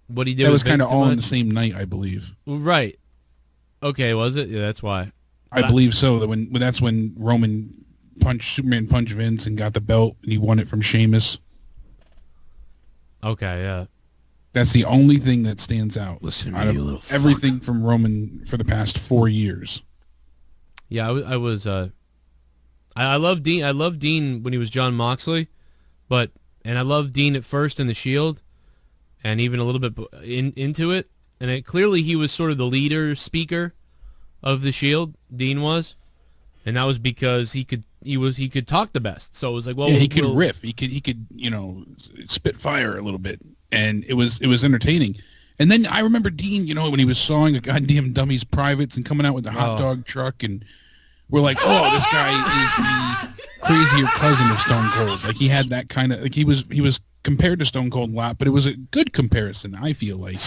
what he did. That was kind of all on the same night, I believe. Right. Okay, was it? Yeah, that's why. I believe so. That's when Roman Superman punched Vince and got the belt, and he won it from Sheamus. Okay, yeah. That's the only thing that stands out. Listen to me, you little fuck. Everything from Roman for the past 4 years. Yeah, I was. I love Dean. I loved Dean when he was John Moxley, and I loved Dean at first in the Shield, and even a little bit into it. And clearly he was sort of the leader speaker of the Shield. Dean was, and that was because he could talk the best. So it was like, well, yeah, he could riff. He could spit fire a little bit, and it was entertaining. And then I remember Dean, when he was sawing a goddamn Dummy's Privates and coming out with the hot dog truck, and we're like, oh, this guy is the crazier cousin of Stone Cold. Like he had that kind of, like he was compared to Stone Cold a lot, but it was a good comparison, I feel like.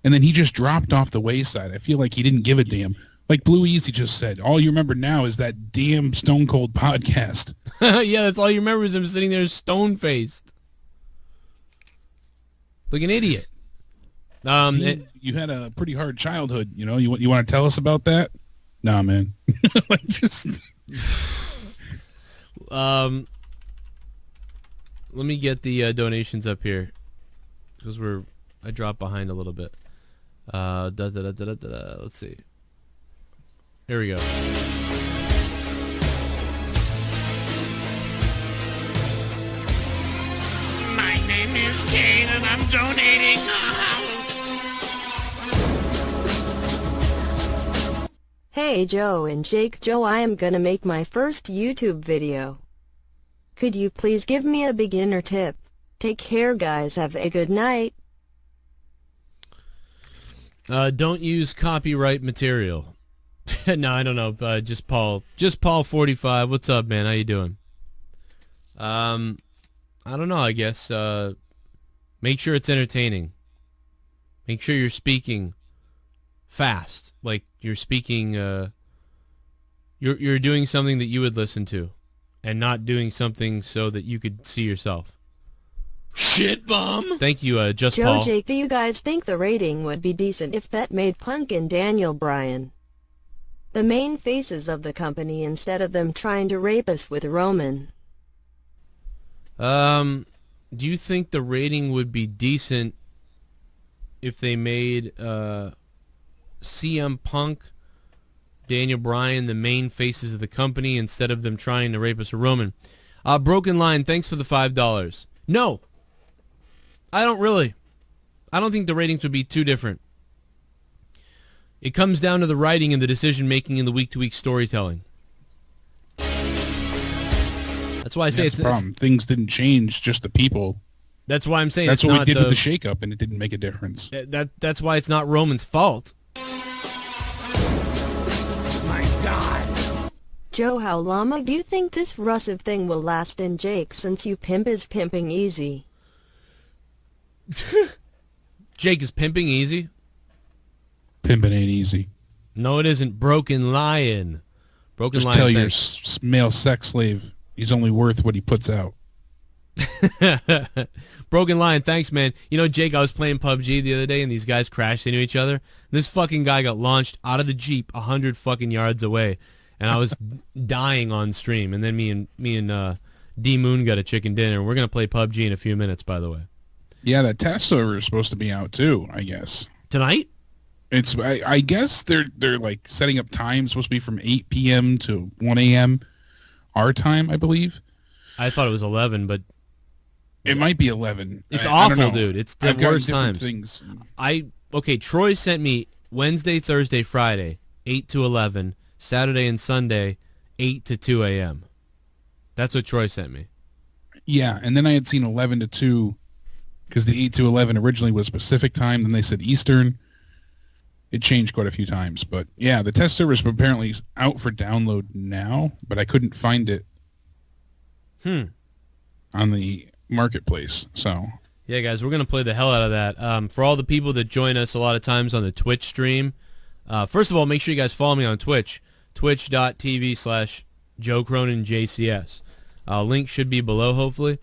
And then he just dropped off the wayside. I feel like he didn't give a damn. Like Blue Easy just said, all you remember now is that damn Stone Cold podcast. Yeah, that's all you remember is him sitting there stone-faced. Like an idiot. Dean, you had a pretty hard childhood, you want to tell us about that? Nah, man. Let me get the donations up here because I dropped behind a little bit. Let's see. Here we go. My name is Kane and I'm donating. Hey Joe and Jake. Joe, I am gonna make my first YouTube video. Could you please give me a beginner tip? Take care guys, have a good night. Don't use copyright material. No, I don't know. Just Paul 45. What's up, man? How you doing? I don't know, I guess. Make sure it's entertaining. Make sure you're speaking fast. Like you're speaking, you're doing something that you would listen to and not doing something so that you could see yourself. Shit bum. Thank you, Just Joe, Paul. Jake, do you guys think the rating would be decent if that made Punk and Daniel Bryan the main faces of the company instead of them trying to rape us with Roman? Yeah, do you think the rating would be decent if they made CM Punk, Daniel Bryan the main faces of the company instead of them trying to rape us a Roman? Broken Line, thanks for the $5. No, I don't really. I don't think the ratings would be too different. It comes down to the writing and the decision-making and the week-to-week storytelling. That's why I say it's the problem. Things didn't change, just the people. That's why I'm saying that's it's what not we did with the shake-up, and it didn't make a difference. That's why it's not Roman's fault. My God. Joe, how llama do you think this Rusev thing will last in Jake since you pimp is pimping easy? Jake is pimping easy? Pimping ain't easy. No, it isn't. Broken Lion. Broken Just Lion. tell your male sex slave he's only worth what he puts out. Broken Lion, thanks, man. You know, Jake, I was playing PUBG the other day, and these guys crashed into each other. This fucking guy got launched out of the Jeep 100 fucking yards away, and I was dying on stream. And then me and D Moon got a chicken dinner. We're gonna play PUBG in a few minutes, by the way. Yeah, that test server is supposed to be out too, I guess. Tonight? It's I guess they're like setting up times, supposed to be from 8 p.m. to 1 a.m. our time, I believe. I thought it was 11, but it might be 11. It's I awful, don't know. dude. It's the worst times. Things. Okay, Troy sent me Wednesday, Thursday, Friday, 8 to 11, Saturday and Sunday, 8 to 2 a.m. That's what Troy sent me. Yeah, and then I had seen 11 to 2 because the 8 to 11 originally was Pacific time. Then they said Eastern. It changed quite a few times. But, yeah, the test server is apparently out for download now, but I couldn't find it on the marketplace. So, yeah, guys, we're going to play the hell out of that. For all the people that join us a lot of times on the Twitch stream, first of all, make sure you guys follow me on Twitch, twitch.tv/Joe Cronin JCS. Link should be below, hopefully.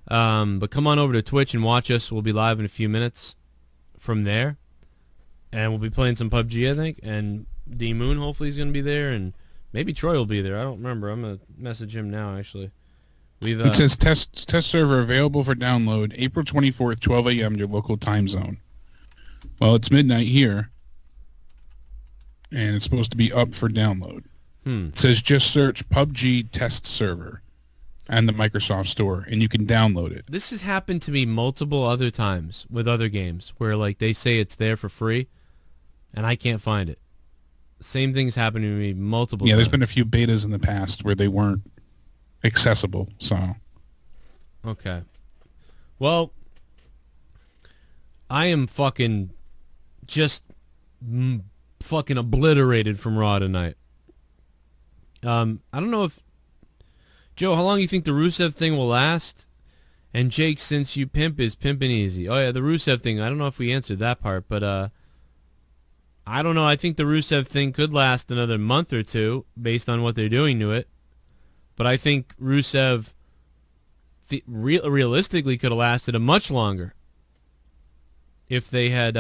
But come on over to Twitch and watch us. We'll be live in a few minutes from there. And we'll be playing some PUBG, I think. And D Moon, hopefully, is going to be there. And maybe Troy will be there. I don't remember. I'm going to message him now, actually. It says test server available for download April 24th, 12 a.m. your local time zone. Well, it's midnight here. And it's supposed to be up for download. It says just search PUBG test server and the Microsoft Store, and you can download it. This has happened to me multiple other times with other games where, like, they say it's there for free, and I can't find it. Same thing's happened to me multiple times. Yeah, there's been a few betas in the past where they weren't accessible, so. Okay. Well, I am fucking fucking obliterated from Raw tonight. I don't know if... Joe, how long do you think the Rusev thing will last? And Jake, since you pimp is pimping easy. Oh, yeah, the Rusev thing. I don't know if we answered that part, but I don't know. I think the Rusev thing could last another month or two based on what they're doing to it. But I think Rusev realistically could have lasted a much longer if they had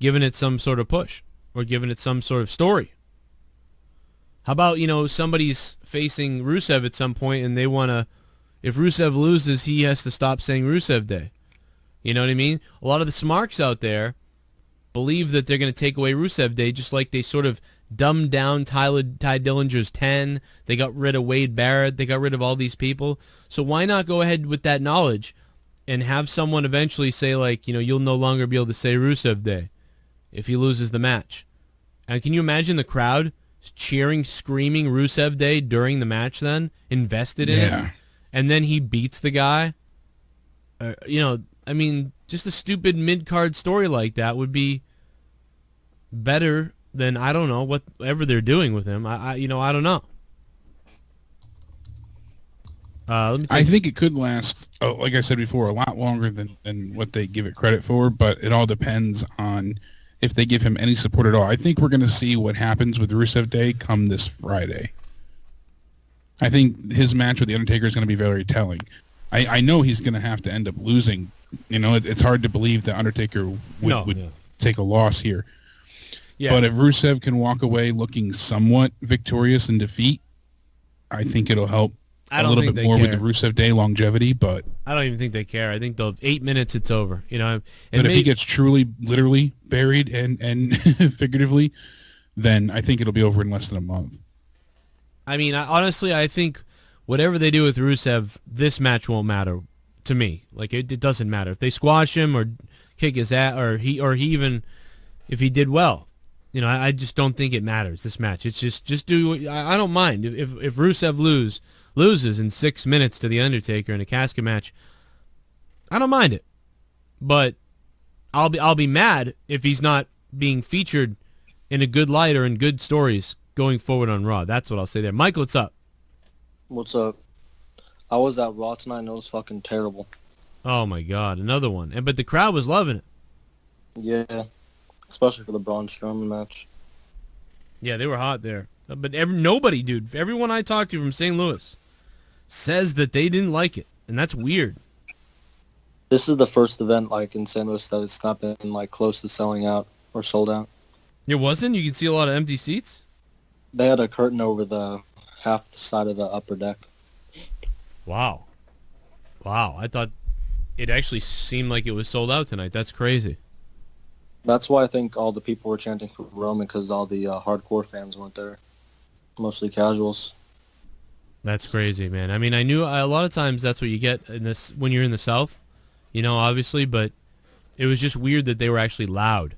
given it some sort of push or given it some sort of story. How about, somebody's facing Rusev at some point and they want to, if Rusev loses, he has to stop saying Rusev Day. You know what I mean? A lot of the smarks out there believe that they're going to take away Rusev Day, just like they sort of dumbed down Ty Dillinger's 10. They got rid of Wade Barrett. They got rid of all these people. So why not go ahead with that knowledge and have someone eventually say, like, you'll no longer be able to say Rusev Day if he loses the match. And can you imagine the crowd cheering, screaming Rusev Day during the match then, invested in it, and then he beats the guy? Just a stupid mid-card story like that would be better than, I don't know, whatever they're doing with him. I don't know. I think it could last, like I said before, a lot longer than what they give it credit for, but it all depends on if they give him any support at all. I think we're going to see what happens with Rusev Day come this Friday. I think his match with The Undertaker is going to be very telling. I know he's going to have to end up losing. It's hard to believe that Undertaker would take a loss here. Yeah. But if Rusev can walk away looking somewhat victorious in defeat, I think it'll help I a don't little think bit they more with care. the Rusev Day longevity, but I don't even think they care. I think they'll 8 minutes, it's over. You know, but if he gets truly, literally buried and figuratively, then I think it'll be over in less than a month. I mean, honestly, I think whatever they do with Rusev, this match won't matter to me. Like it doesn't matter if they squash him or kick his ass, or he even if he did well. You know, I just don't think it matters, this match. It's just do. I don't mind if Rusev loses in 6 minutes to the Undertaker in a casket match. I don't mind it, but I'll be mad if he's not being featured in a good light or in good stories going forward on Raw. That's what I'll say there. Michael, what's up? What's up? I was at Raw tonight and it was fucking terrible. Oh my God, another one. But the crowd was loving it. Yeah, especially for the Braun Strowman match. Yeah, they were hot there. But nobody, dude, everyone I talked to from St. Louis says that they didn't like it, and that's weird. This is the first event like in St. Louis that it's not been like close to selling out or sold out. It wasn't? You could see a lot of empty seats? They had a curtain over the half the side of the upper deck. Wow. Wow, I thought it actually seemed like it was sold out tonight. That's crazy. That's why I think all the people were chanting for Roman, because all the hardcore fans weren't there. Mostly casuals. That's crazy, man. I mean, I knew a lot of times that's what you get in this when you're in the South, you know, obviously, but it was just weird that they were actually loud.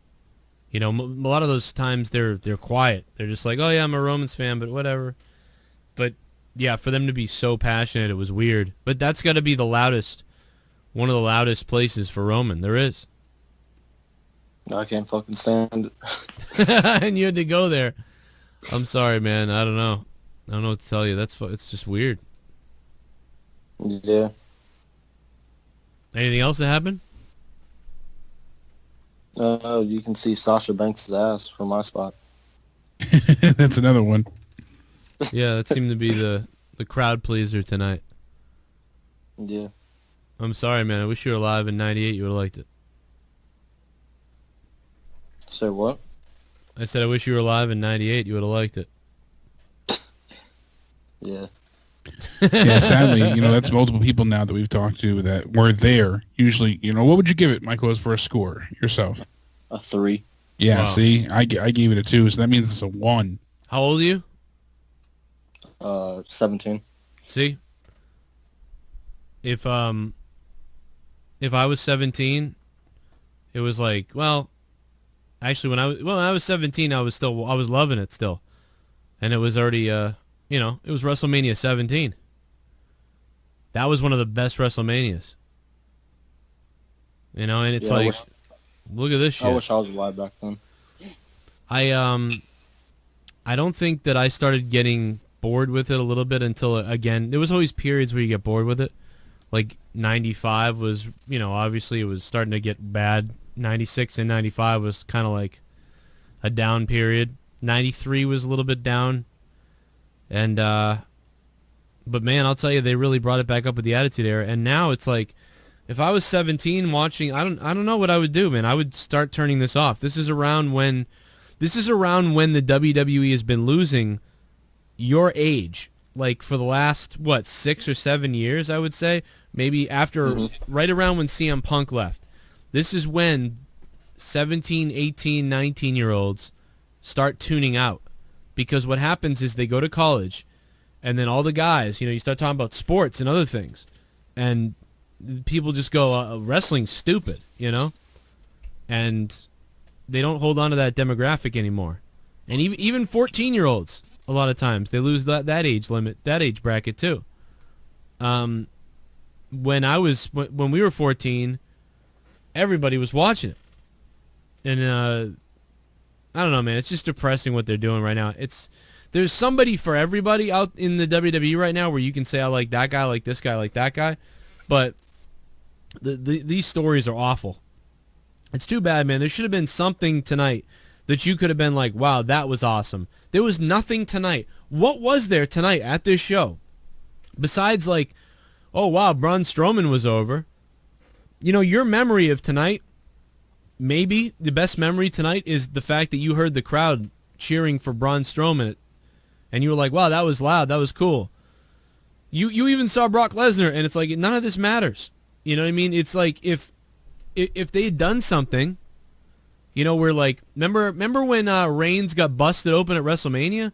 You know, a lot of those times they're quiet. They're just like, oh yeah, I'm a Romans fan, but whatever. But yeah, for them to be so passionate, it was weird. But that's got to be the loudest, one of the loudest places for Roman. There is. I can't fucking stand it. And you had to go there. I'm sorry, man. I don't know. I don't know what to tell you. It's just weird. Yeah. Anything else that happened? You can see Sasha Banks' ass from my spot. That's another one. Yeah, that seemed to be the crowd pleaser tonight. Yeah. I'm sorry, man. I wish you were alive in '98. You would have liked it. Say what? I said I wish you were alive in '98. You would have liked it. Yeah. Yeah, sadly, you know, that's multiple people now that we've talked to that were there. Usually, you know, what would you give it, Michael, as for a score yourself? A 3. Yeah, Wow. see, I gave it a 2, so that means it's a 1. How old are you? 17. See? If I was 17, it was like, well, actually when I was 17, I was loving it still. And it was already you know, it was WrestleMania 17. That was one of the best WrestleManias. You know, and it's like, look at this shit. I wish I was alive back then. I don't think that I started getting bored with it a little bit until, again, there was always periods where you get bored with it. Like 95 was, you know, obviously it was starting to get bad. 96 and 95 was kind of like a down period. 93 was a little bit down. And, but man, I'll tell you, they really brought it back up with the Attitude Era. And now it's like, if I was 17 watching, I don't know what I would do, man. I would start turning this off. This is around when the WWE has been losing your age, like for the last, 6 or 7 years, I would say. Maybe after, right around when CM Punk left. This is when 17, 18, 19-year-olds start tuning out. Because what happens is they go to college, and then all the guys, you know, you start talking about sports and other things, and people just go, wrestling's stupid, you know? And they don't hold on to that demographic anymore. And even 14-year-olds, a lot of times, they lose that age limit, that age bracket too. When we were 14, everybody was watching it. And I don't know, man. It's just depressing what they're doing right now. There's somebody for everybody out in the WWE right now where you can say, I like that guy, I like this guy, I like that guy. But these stories are awful. It's too bad, man. There should have been something tonight that you could have been like, wow, that was awesome. There was nothing tonight. What was there tonight at this show? Besides like, oh, wow, Braun Strowman was over. You know, your memory of tonight, maybe the best memory tonight is the fact that you heard the crowd cheering for Braun Strowman, and you were like, wow, that was loud, that was cool. You even saw Brock Lesnar, and it's like none of this matters. You know what I mean? It's like if they had done something, you know, where like remember when Reigns got busted open at WrestleMania?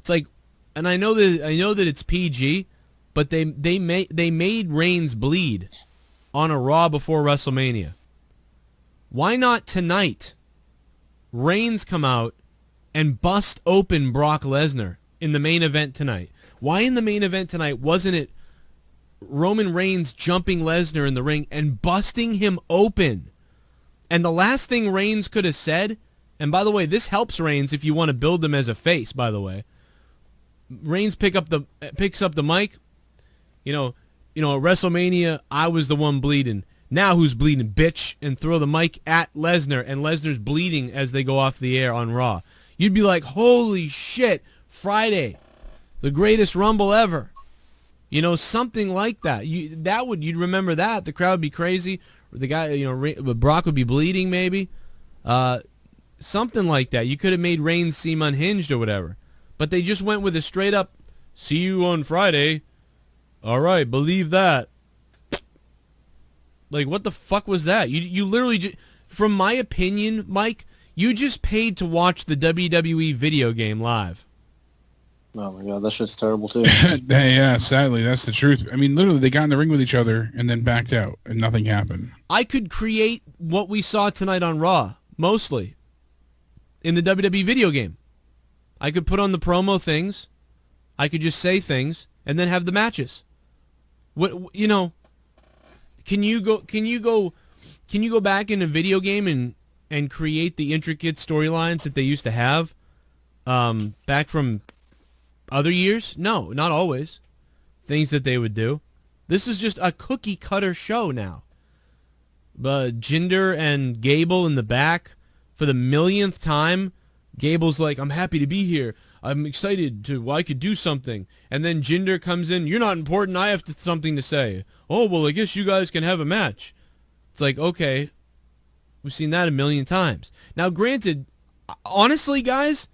It's like, and I know that it's PG, but they made Reigns bleed on a Raw before WrestleMania. Why not tonight? Reigns come out and bust open Brock Lesnar in the main event tonight. Why in the main event tonight wasn't it Roman Reigns jumping Lesnar in the ring and busting him open? And the last thing Reigns could have said, and by the way, this helps Reigns if you want to build him as a face, by the way. Reigns picks up the mic. You know, at WrestleMania, I was the one bleeding. Now who's bleeding, bitch? And throw the mic at Lesnar, and Lesnar's bleeding as they go off the air on Raw. You'd be like, holy shit, Friday, the greatest Rumble ever. You know, something like that. You'd remember that. The crowd would be crazy. The guy, Brock would be bleeding maybe. Something like that. You could have made Reigns seem unhinged or whatever. But they just went with a straight up, see you on Friday. All right, believe that. Like, what the fuck was that? You literally, from my opinion, Mike, you just paid to watch the WWE video game live. Oh my god, that shit's terrible too. Yeah, sadly, that's the truth. I mean, literally, they got in the ring with each other and then backed out, and nothing happened. I could create what we saw tonight on Raw, mostly, in the WWE video game. I could put on the promo things, I could just say things, and then have the matches. What, you know? Can you go back in a video game and create the intricate storylines that they used to have back from other years? No, not always. Things that they would do. This is just a cookie cutter show now. Jinder and Gable in the back for the millionth time. Gable's like, I'm happy to be here. I'm excited I could do something. And then Jinder comes in, you're not important, I have something to say. Oh, well, I guess you guys can have a match. It's like, okay, we've seen that a million times. Now, granted, honestly, guys,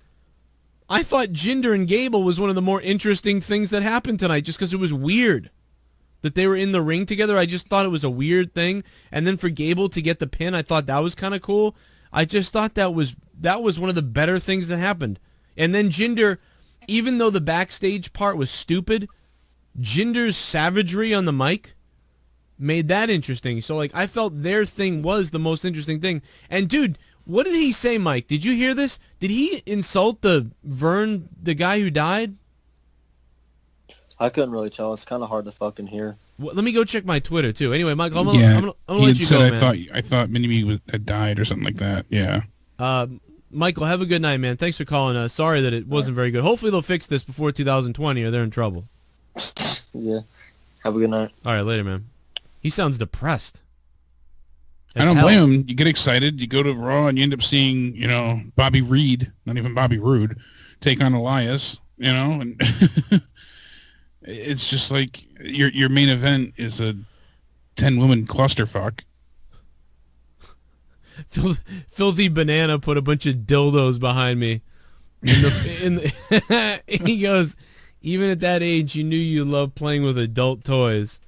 I thought Jinder and Gable was one of the more interesting things that happened tonight just because it was weird that they were in the ring together. I just thought it was a weird thing. And then for Gable to get the pin, I thought that was kind of cool. I just thought that was one of the better things that happened. And then Jinder, even though the backstage part was stupid, Jinder's savagery on the mic made that interesting. So, like, I felt their thing was the most interesting thing. And, dude, what did he say, Mike? Did you hear this? Did he insult the guy who died? I couldn't really tell. It's kind of hard to fucking hear. Well, let me go check my Twitter, too. Anyway, Mike, I'm gonna let you go, man. I thought Mini-Me had died or something like that. Yeah. Michael, have a good night, man. Thanks for calling us. Sorry that it wasn't very good. Hopefully they'll fix this before 2020 or they're in trouble. Yeah. Have a good night. All right, later, man. He sounds depressed. I don't blame him. You get excited. You go to Raw and you end up seeing, Bobby Reed, not even Bobby Roode, take on Elias, and it's just like your main event is a 10-woman clusterfuck. Filthy Banana put a bunch of dildos behind me. He goes, even at that age, you knew you loved playing with adult toys.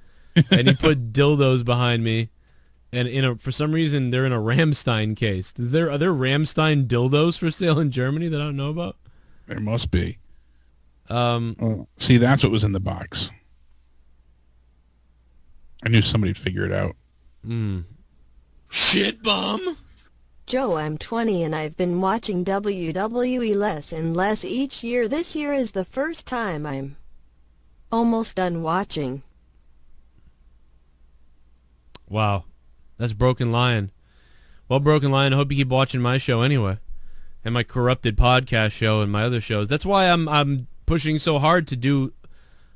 And he put dildos behind me. And for some reason, they're in a Rammstein case. Are there Rammstein dildos for sale in Germany that I don't know about? There must be. See, that's what was in the box. I knew somebody'd figure it out. Shit bum. Joe, I'm 20 and I've been watching WWE less and less each year. This year is the first time I'm almost done watching. Wow. That's Broken Lion. Well, Broken Lion, I hope you keep watching my show anyway. And my corrupted podcast show and my other shows. That's why I'm pushing so hard to do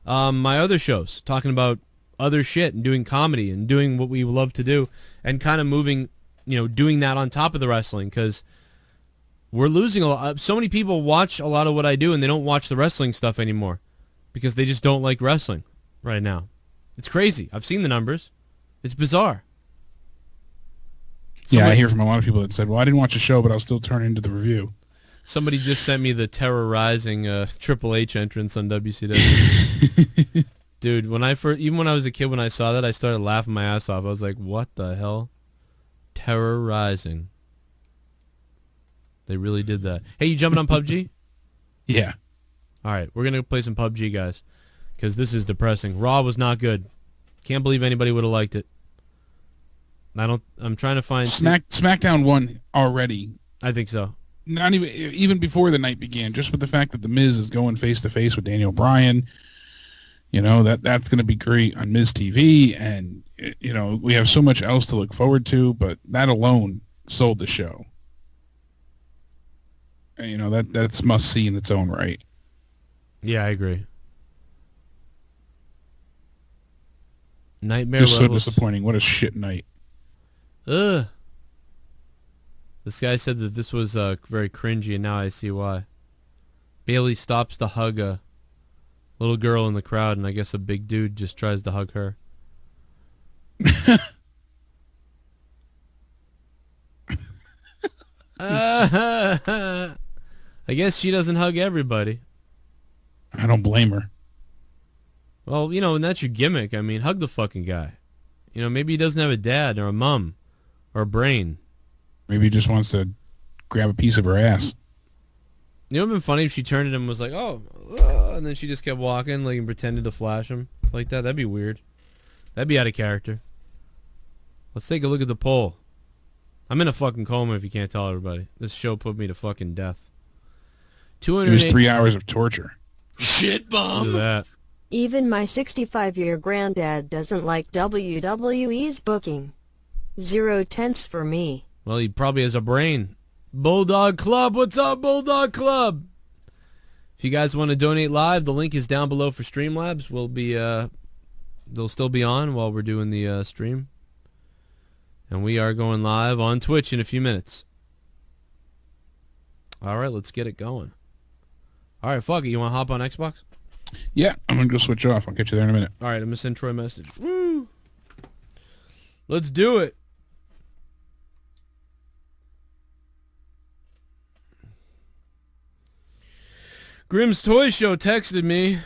my other shows. Talking about other shit and doing comedy and doing what we love to do. And kind of moving, doing that on top of the wrestling. Because we're losing a lot. So many people watch a lot of what I do and they don't watch the wrestling stuff anymore. Because they just don't like wrestling right now. It's crazy. I've seen the numbers. It's bizarre. I hear from a lot of people that said, well, I didn't watch the show, but I'll still turn into the review. Somebody just sent me the terrorizing Triple H entrance on WCW. Dude, even when I was a kid, when I saw that, I started laughing my ass off. I was like, what the hell? Terrorizing. They really did that. Hey, you jumping on PUBG? Yeah. All right, we're going to play some PUBG, guys, because this is depressing. Raw was not good. Can't believe anybody would have liked it. I'm trying to find... SmackDown won already. I think so. Not even before the night began, just with the fact that The Miz is going face-to-face with Daniel Bryan. You know, that's going to be great on Miz TV, and, you know, we have so much else to look forward to, but that alone sold the show. And, you know, that's must-see in its own right. Yeah, I agree. Nightmare Just levels. so disappointing. What a shit night. Ugh. This guy said that this was very cringy, and now I see why. Bailey stops to hug a little girl in the crowd, and I guess a big dude just tries to hug her. I guess she doesn't hug everybody. I don't blame her. Well, you know, and that's your gimmick. I mean, hug the fucking guy. You know, maybe he doesn't have a dad or a mom or a brain. Maybe he just wants to grab a piece of her ass. You know what would have been funny if she turned to him and was like, oh, and then she just kept walking, like, and pretended to flash him like that? That'd be weird. That'd be out of character. Let's take a look at the poll. I'm in a fucking coma if you can't tell everybody. This show put me to fucking death. It was 3 hours of torture. Shit bum. Look at that. Even my 65-year granddad doesn't like WWE's booking. 0 tenths for me. Well, he probably has a brain. Bulldog Club, what's up, Bulldog Club? If you guys want to donate live, the link is down below for Streamlabs. We'll be, they'll still be on while we're doing the stream. And we are going live on Twitch in a few minutes. All right, let's get it going. All right, fuck it. You want to hop on Xbox? Yeah, I'm going to go switch off. I'll catch you there in a minute. All right, I'm going to send Troy a message. Woo! Let's do it. Grimm's Toy Show texted me.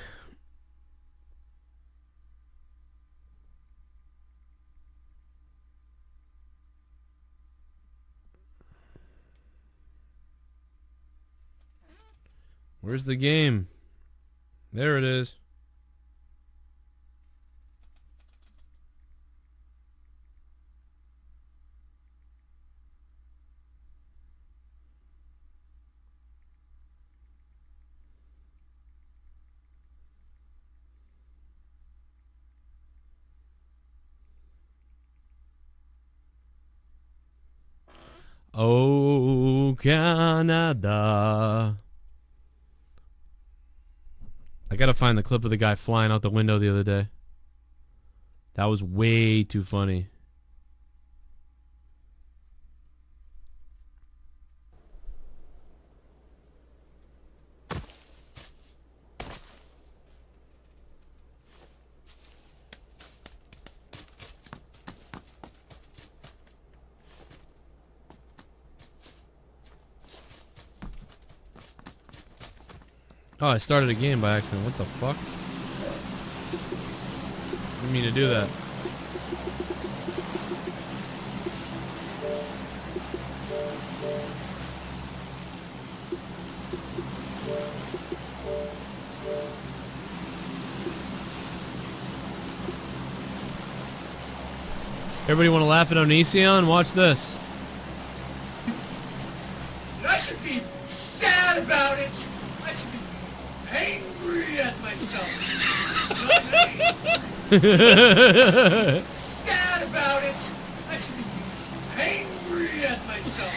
Where's the game? There it is. Oh, Canada. I gotta find the clip of the guy flying out the window the other day. That was way too funny. Oh, I started a game by accident. What the fuck? Didn't mean to do that. Everybody want to laugh at Onision? Watch this. I should be sad about it. I should be angry at myself. Sad about it. I should be angry at myself.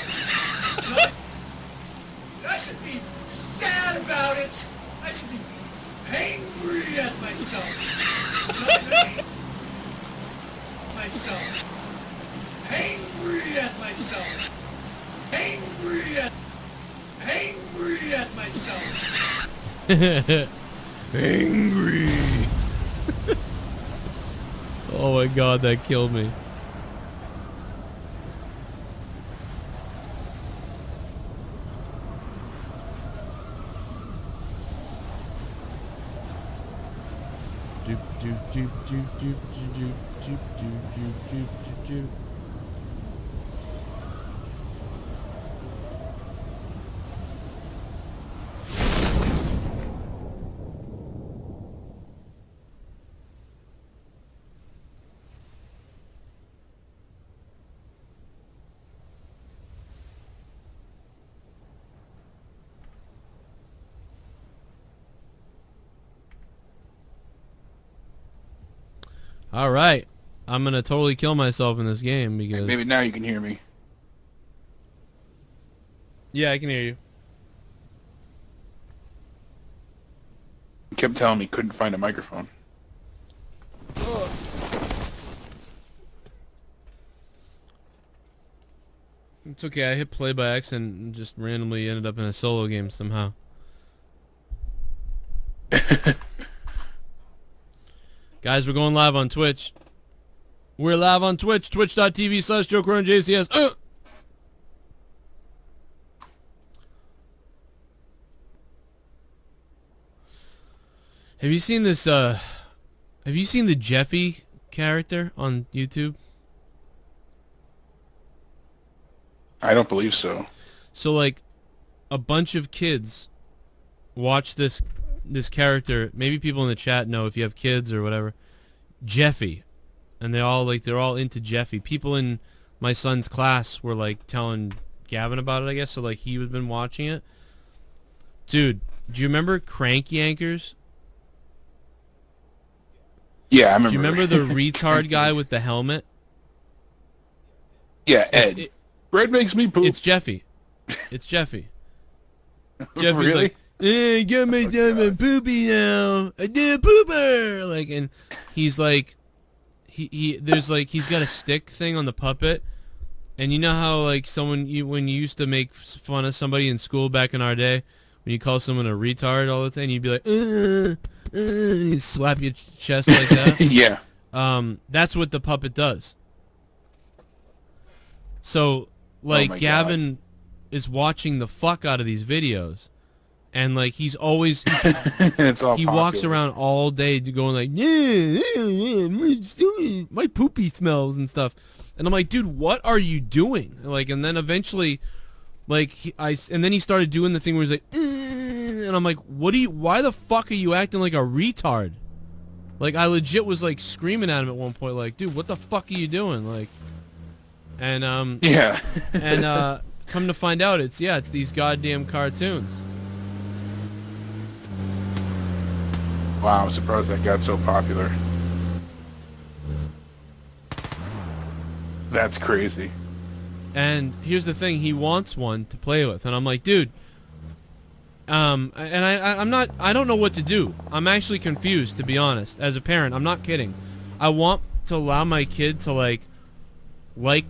I should be sad about it. I should be angry at myself. Angry at myself. Angry at myself. Angry. Oh my god, that killed me. All right, I'm gonna totally kill myself in this game because maybe now you can hear me. Yeah, I can hear you. He kept telling me he couldn't find a microphone. It's okay. I hit play by accident and just randomly ended up in a solo game somehow. Guys, we're going live on Twitch. We're live on Twitch. Twitch.tv/Joe Cronin JCS. Have you seen this, have you seen the Jeffy character on YouTube? I don't believe so. So, like, a bunch of kids watch this character. Maybe people in the chat know if you have kids or whatever. Jeffy. And they're all into Jeffy. People in my son's class were, like, telling Gavin about it, I guess. So, like, he had been watching it. Dude, do you remember Crank Yankers? Yeah, I remember. Do you remember the retard guy with the helmet? Yeah, Ed. Bread makes me poop. It's Jeffy. It's Jeffy. Jeffy's Really? like, hey, get my damn poopy now. I did a pooper. Like, and he's like, there's like, he's got a stick thing on the puppet. And you know how, like, when you used to make fun of somebody in school back in our day, when you call someone a retard all the time, you'd be like, you'd slap your chest like that. Yeah. That's what the puppet does. So, like, Gavin is watching the fuck out of these videos, and like he's always it's all he popular. walks around all day going like, yeah, my poopy smells and stuff, and I'm like, dude, what are you doing? Like, and then eventually, like, and then he started doing the thing where he's like, and I'm like, why the fuck are you acting like a retard? Like, I legit was like screaming at him at one point, like, dude, what the fuck are you doing? Like, and yeah, and come to find out, it's these goddamn cartoons. Wow, I'm surprised that got so popular. That's crazy. And here's the thing, he wants one to play with, and I'm like, dude, and I don't know what to do. I'm actually confused, to be honest. As a parent, I'm not kidding. I want to allow my kid to like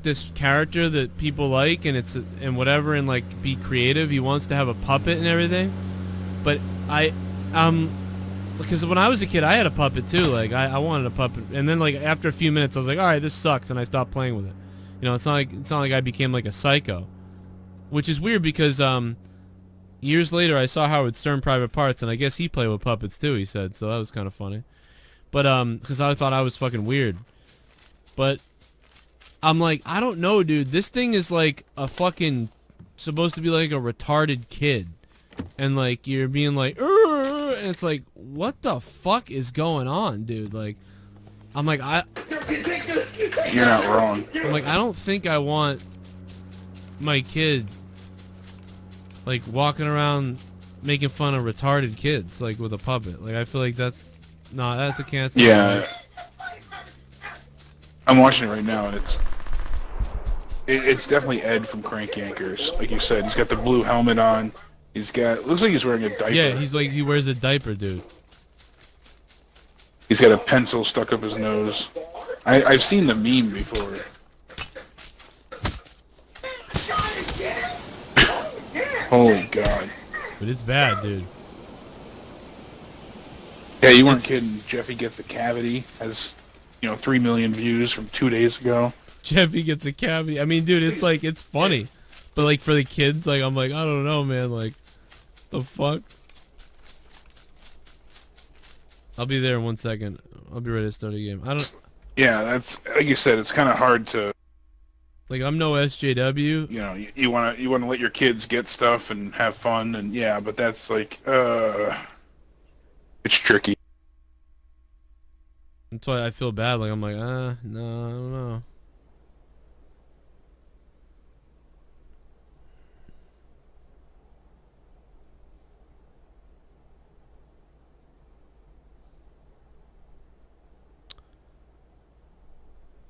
this character that people like, and whatever, and like be creative. He wants to have a puppet and everything, but because when I was a kid, I had a puppet too. Like I wanted a puppet, and then like after a few minutes, I was like, all right, this sucks, and I stopped playing with it. You know, it's not like I became like a psycho, which is weird because years later I saw Howard Stern Private Parts, and I guess he played with puppets too. He said, so that was kind of funny, but because I thought I was fucking weird, but I'm like, I don't know, dude. This thing is like a fucking supposed to be like a retarded kid, and like you're being like, and it's like, what the fuck is going on, dude? Like, I'm like, you're not wrong. I'm like, I don't think I want my kid like walking around making fun of retarded kids like with a puppet. Like, I feel like that's a cancer. Yeah. I'm watching it right now, and it's definitely Ed from Crank Yankers. Like you said, he's got the blue helmet on. Looks like he's wearing a diaper. Yeah, he wears a diaper, dude. He's got a pencil stuck up his nose. I've seen the meme before. Holy God. But it's bad, dude. Yeah, you weren't kidding. Jeffy gets a cavity, has 3 million views from 2 days ago. Jeffy gets a cavity. I mean, dude, it's like, it's funny. But like for the kids, like, I'm like, I don't know, man. Like, the fuck? I'll be there in 1 second. I'll be ready to start a game. I don't. Yeah, that's like you said. It's kind of hard to. Like, I'm no SJW. You know, you want to let your kids get stuff and have fun, and yeah, but that's like, it's tricky. That's why I feel bad. Like, I'm like, no, I don't know.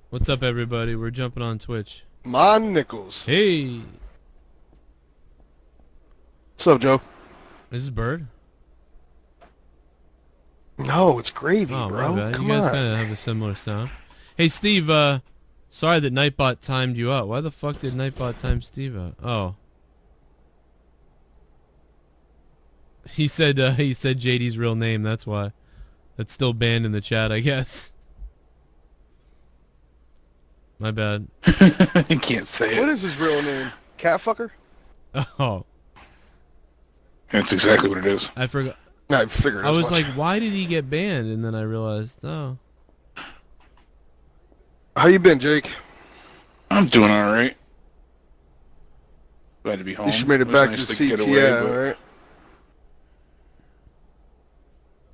What's up, everybody? We're jumping on Twitch. Mon Nichols. Hey. What's up, Joe? This is Bird? No, it's Gravy, oh, bro. My bad. Come you guys on. kind of have a similar sound. Hey, Steve, sorry that Nightbot timed you out. Why the fuck did Nightbot time Steve out? Oh. He said JD's real name, that's why. That's still banned in the chat, I guess. My bad. I can't say it. What is his real name? Catfucker? Oh. That's exactly what it is. I forgot. I figured I as was much. like, why did he get banned? And then I realized, oh. How you been, Jake? I'm doing all right. Glad to be home. You should made it back to CTN, right?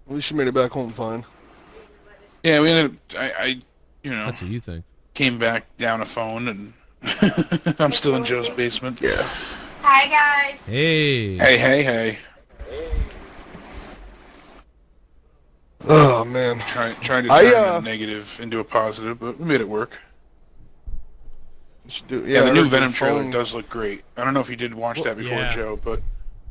At least you made it back home fine. Yeah, we ended up, I you know. That's what you think. Came back down a phone, and I'm still in Joe's basement. Yeah. Hi, guys. Hey. Hey. Oh, man. Trying to turn a negative into a positive, but we made it work. Yeah, the new Venom trailer does look great. I don't know if you did watch that before, Joe, but a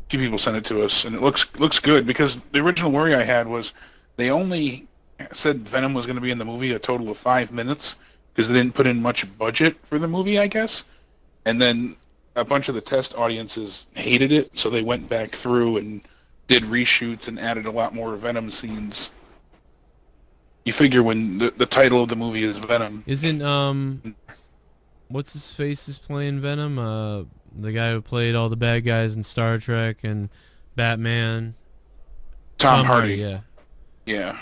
few people sent it to us, and it looks good, because the original worry I had was they only said Venom was going to be in the movie a total of 5 minutes, because they didn't put in much budget for the movie, I guess. And then a bunch of the test audiences hated it, so they went back through and did reshoots and added a lot more Venom scenes. You figure when the title of the movie is Venom. Isn't, what's his face is playing Venom? The guy who played all the bad guys in Star Trek and Batman. Tom Hardy. Yeah. Yeah.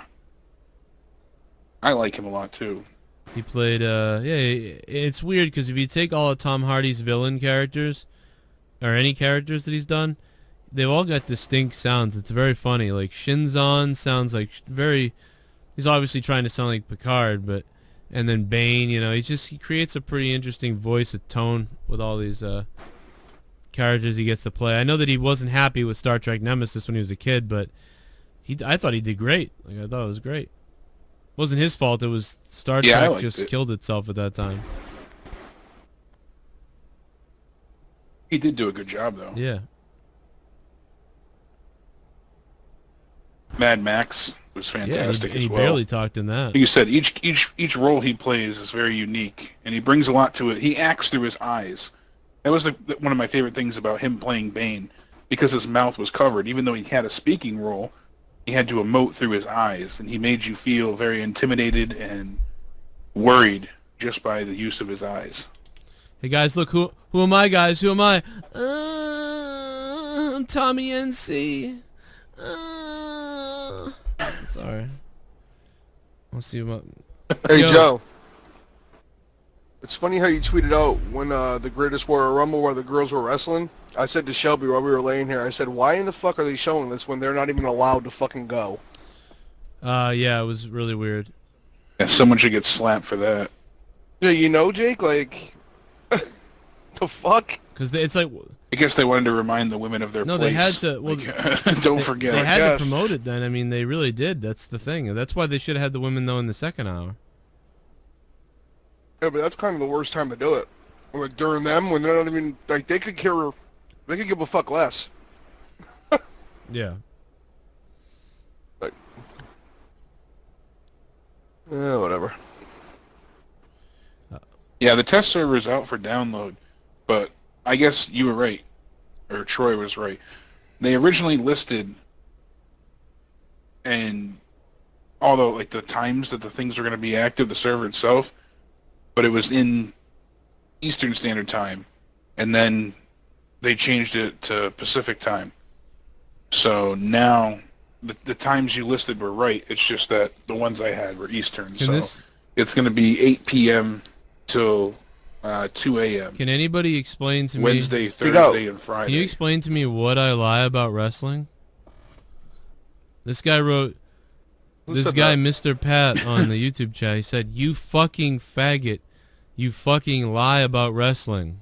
I like him a lot, too. He played, it's weird because if you take all of Tom Hardy's villain characters, or any characters that he's done, they've all got distinct sounds. It's very funny. Like, Shinzon sounds like he's obviously trying to sound like Picard, and then Bane, you know, he creates a pretty interesting voice, a tone with all these, characters he gets to play. I know that he wasn't happy with Star Trek Nemesis when he was a kid, but I thought he did great. Like, I thought it was great. It wasn't his fault. It was Star Trek just killed itself at that time. He did do a good job, though. Yeah. Mad Max was fantastic as well. He barely talked in that. Like you said, each role he plays is very unique, and he brings a lot to it. He acts through his eyes. That was one of my favorite things about him playing Bane, because his mouth was covered. Even though he had a speaking role, he had to emote through his eyes, and he made you feel very intimidated and worried just by the use of his eyes. Hey guys, look, who am I, guys? Who am I? I'm Tommy NC. Sorry. I'll see you. Hey, Joe. It's funny how you tweeted out when the Greatest Royal Rumble where the girls were wrestling. I said to Shelby while we were laying here, I said, why in the fuck are they showing this when they're not even allowed to fucking go? Yeah, it was really weird. Yeah, someone should get slapped for that. Yeah, you know, Jake, like, the fuck? Because it's like... I guess they wanted to remind the women of their place. No, they had to... Well, don't forget. They had to promote it then. I mean, they really did. That's the thing. That's why they should have had the women, though, in the second hour. Yeah, but that's kind of the worst time to do it. Like, during them, when they're not even... Like, they could care... They could give a fuck less. Yeah. Like... Yeah, whatever. Yeah, the test server is out for download, but I guess you were right, or Troy was right. They originally listed, and although like the times that the things were going to be active, the server itself, but it was in Eastern Standard Time, and then they changed it to Pacific Time. So now the times you listed were right. It's just that the ones I had were Eastern. Can So this- it's going to be 8 p.m. till 2 a.m. Can anybody explain to me Wednesday, Thursday, and Friday. Can you explain to me what I lie about wrestling? This guy wrote. This guy, Mr. Pat, on the YouTube chat, he said, "You fucking faggot, you fucking lie about wrestling."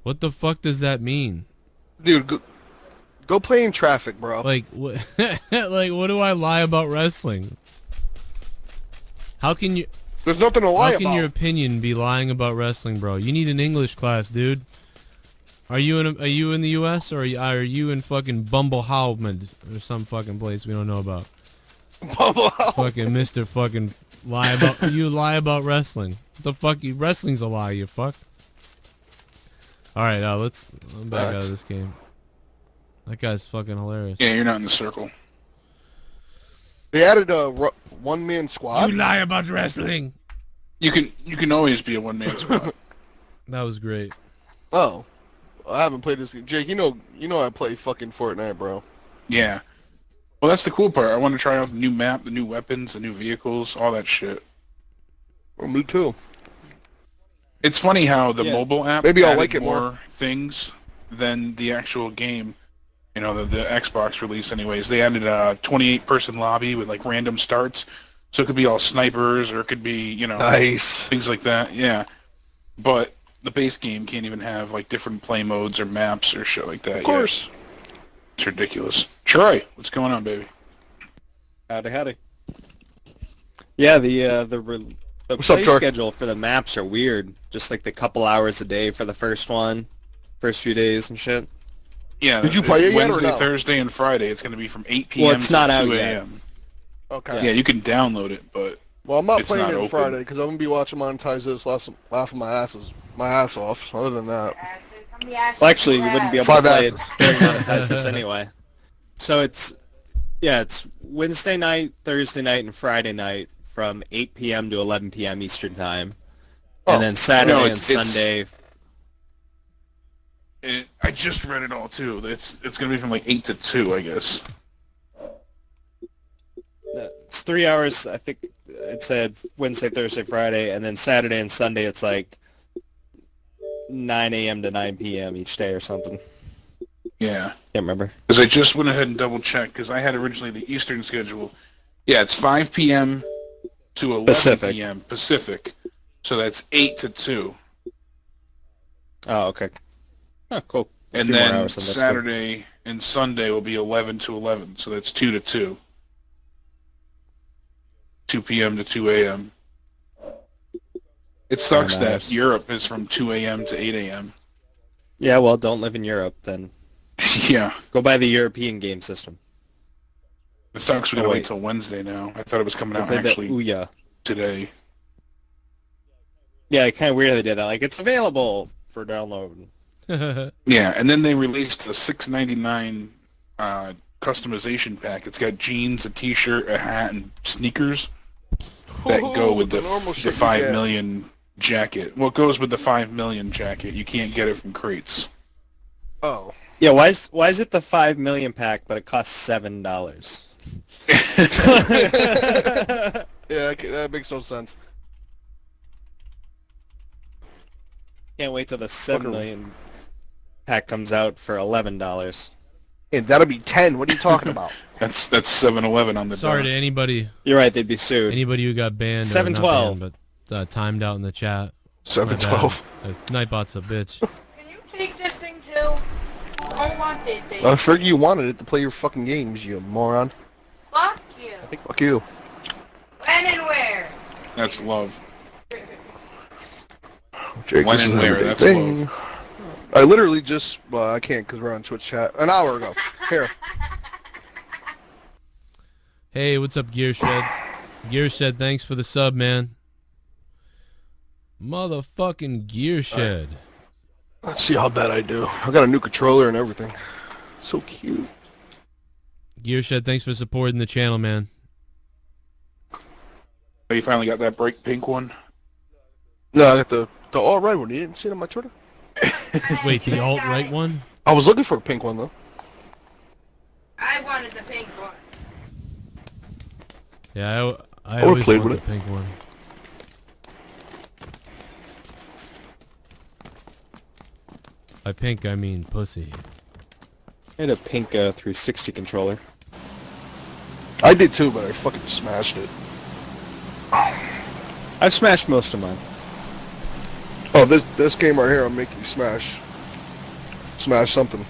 What the fuck does that mean? Dude, go play in traffic, bro. Like, what? Like, what do I lie about wrestling? How can you? There's nothing to lie How can about. your opinion be lying about wrestling, bro? You need an English class, dude. Are you in the U.S. or are you in fucking Bumblehound or some fucking place we don't know about? Fucking Mr. Fucking lie about you lie about wrestling. What the fuck? Wrestling's a lie, you fuck. All right, I'm back out of this game. That guy's fucking hilarious. Yeah, you're not in the circle. They added a one-man squad. You lie about wrestling. You can always be a one-man squad. That was great. Oh, I haven't played this game. Jake, you know I play fucking Fortnite, bro. Yeah. Well, that's the cool part. I want to try out the new map, the new weapons, the new vehicles, all that shit. Well, me too. It's funny how the mobile app Maybe I'll added like it more things than the actual game. You know, the Xbox release anyways. They added a 28-person lobby with, like, random starts. So it could be all snipers or it could be, you know, nice things like that. Yeah. But the base game can't even have, like, different play modes or maps or shit like that. Of course. Yet. It's ridiculous. Troy, what's going on, baby? Howdy. Yeah, the play schedule for the maps are weird. Just like the couple hours a day for the first few days and shit. Yeah. Did you play it yet or Wednesday, no? Thursday, and Friday. It's going to be from 8 p.m. Well, it's to not 2 out yet. a.m. Okay. Yeah, you can download it, but well, I'm not it's playing not it open. Friday because I'm gonna be watching Monetize this, laughing my ass off. Other than that, Well, actually, you wouldn't be able to play it during monetize this anyway. So it's Wednesday night, Thursday night, and Friday night from 8 p.m. to 11 p.m. Eastern time, and then Saturday and Sunday. I just read it all too. It's going to be from like 8 to 2, I guess. It's 3 hours. I think it said Wednesday, Thursday, Friday, and then Saturday and Sunday. It's like 9 a.m. to 9 p.m. each day or something. Yeah. Can't remember. Because I just went ahead and double-checked, because I had originally the Eastern schedule. Yeah, it's 5 p.m. to 11 p.m. Pacific. So that's 8 to 2. Oh, okay. Oh, cool. And then Saturday and Sunday will be 11 to 11. So that's 2 to 2. 2 p.m. to 2 a.m. It sucks that Europe is from 2 a.m. to 8 a.m. Yeah, well, don't live in Europe, then. Yeah. Go by the European game system. It sucks we gotta wait till Wednesday now. I thought it was coming out actually today. Yeah, it's kind of weird they did that. Like, it's available for download. Yeah, and then they released a $6.99 customization pack. It's got jeans, a t-shirt, a hat, and sneakers that go with the 5 million jacket. Well, it goes with the 5 million jacket. You can't get it from crates. Oh. Yeah, why is it the 5 million pack, but it costs $7? Yeah, that makes no sense. Can't wait till the 7 million pack comes out for $11. And that'll be 10. What are you talking about? That's 7-Eleven on the Sorry to anybody. You're right, they'd be sued. Anybody who got banned. 712. But timed out in the chat. 712. Nightbot's a bitch. Can you take this thing too? I want it, Dave. I figured you wanted it to play your fucking games, you moron. Fuck you. Fuck you. When and where? That's love. Jake, When this and is where, a big that's thing. love. I literally just, well, I can't because we're on Twitch chat. An hour ago. Here. Hey, what's up, Gear Shed? Gear Shed, thanks for the sub, man. Motherfucking Gear Shed. Let's see how bad I do. I got a new controller and everything. So cute. Gear Shed, thanks for supporting the channel, man. Oh, you finally got that bright pink one? No, I got the alt-right one. You didn't see it on my Twitter? Wait, the alt-right one? I was looking for a pink one, though. I wanted the pink one. Yeah, I always played want with the pink one. By pink, I mean pussy. I had a pink 360 controller. I did too, but I fucking smashed it. I've smashed most of mine. Oh, this game right here, I'm making smash something.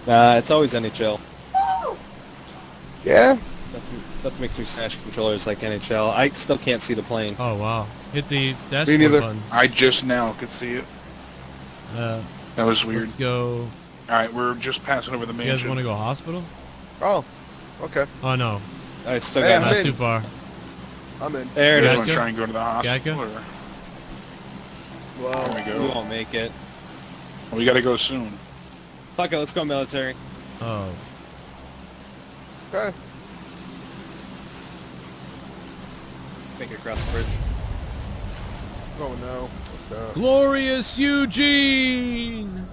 It's always NHL. Yeah. Nothing makes me smash controllers like NHL. I still can't see the plane. Oh wow! Hit the Me dashboard neither. button. I just now could see it. That was weird. Let's go. Alright, we're just passing over the You mansion. guys want to go hospital? Oh, okay. Oh no, I still Hey, got I'm that's in. too far. I'm in. There it You is. guys want to try and go to the hospital? Gacka? Or? Well, There we We go. won't make it. We gotta go soon. Fuck it, let's go military. Oh, okay. Make it across the bridge. Oh no. Okay. glorious Eugene!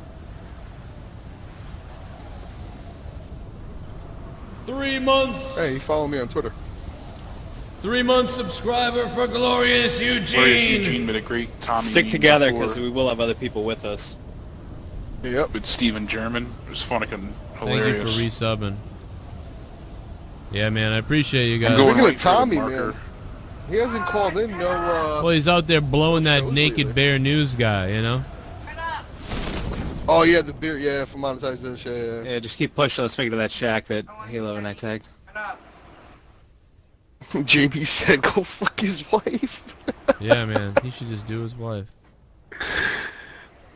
3 months. Hey, you follow me on Twitter. 3-month subscriber for glorious Eugene. Glorious Eugene with a great Tommy. Stick meme together before because we will have other people with us. Yep. with Steven German. It was fucking Thank you hilarious. for resubbing. Yeah, man, I appreciate you guys. I'm going Speaking right of for the Tommy, marker. man, he hasn't called in. No. Well, he's out there blowing that shows naked lately. bear news guy, you know? Oh yeah, the beer. Yeah, for monetization. Yeah. Yeah, just keep pushing. Let's make it to that shack that Halo and I tagged. JB said, "Go fuck his wife." Yeah, man, he should just do his wife.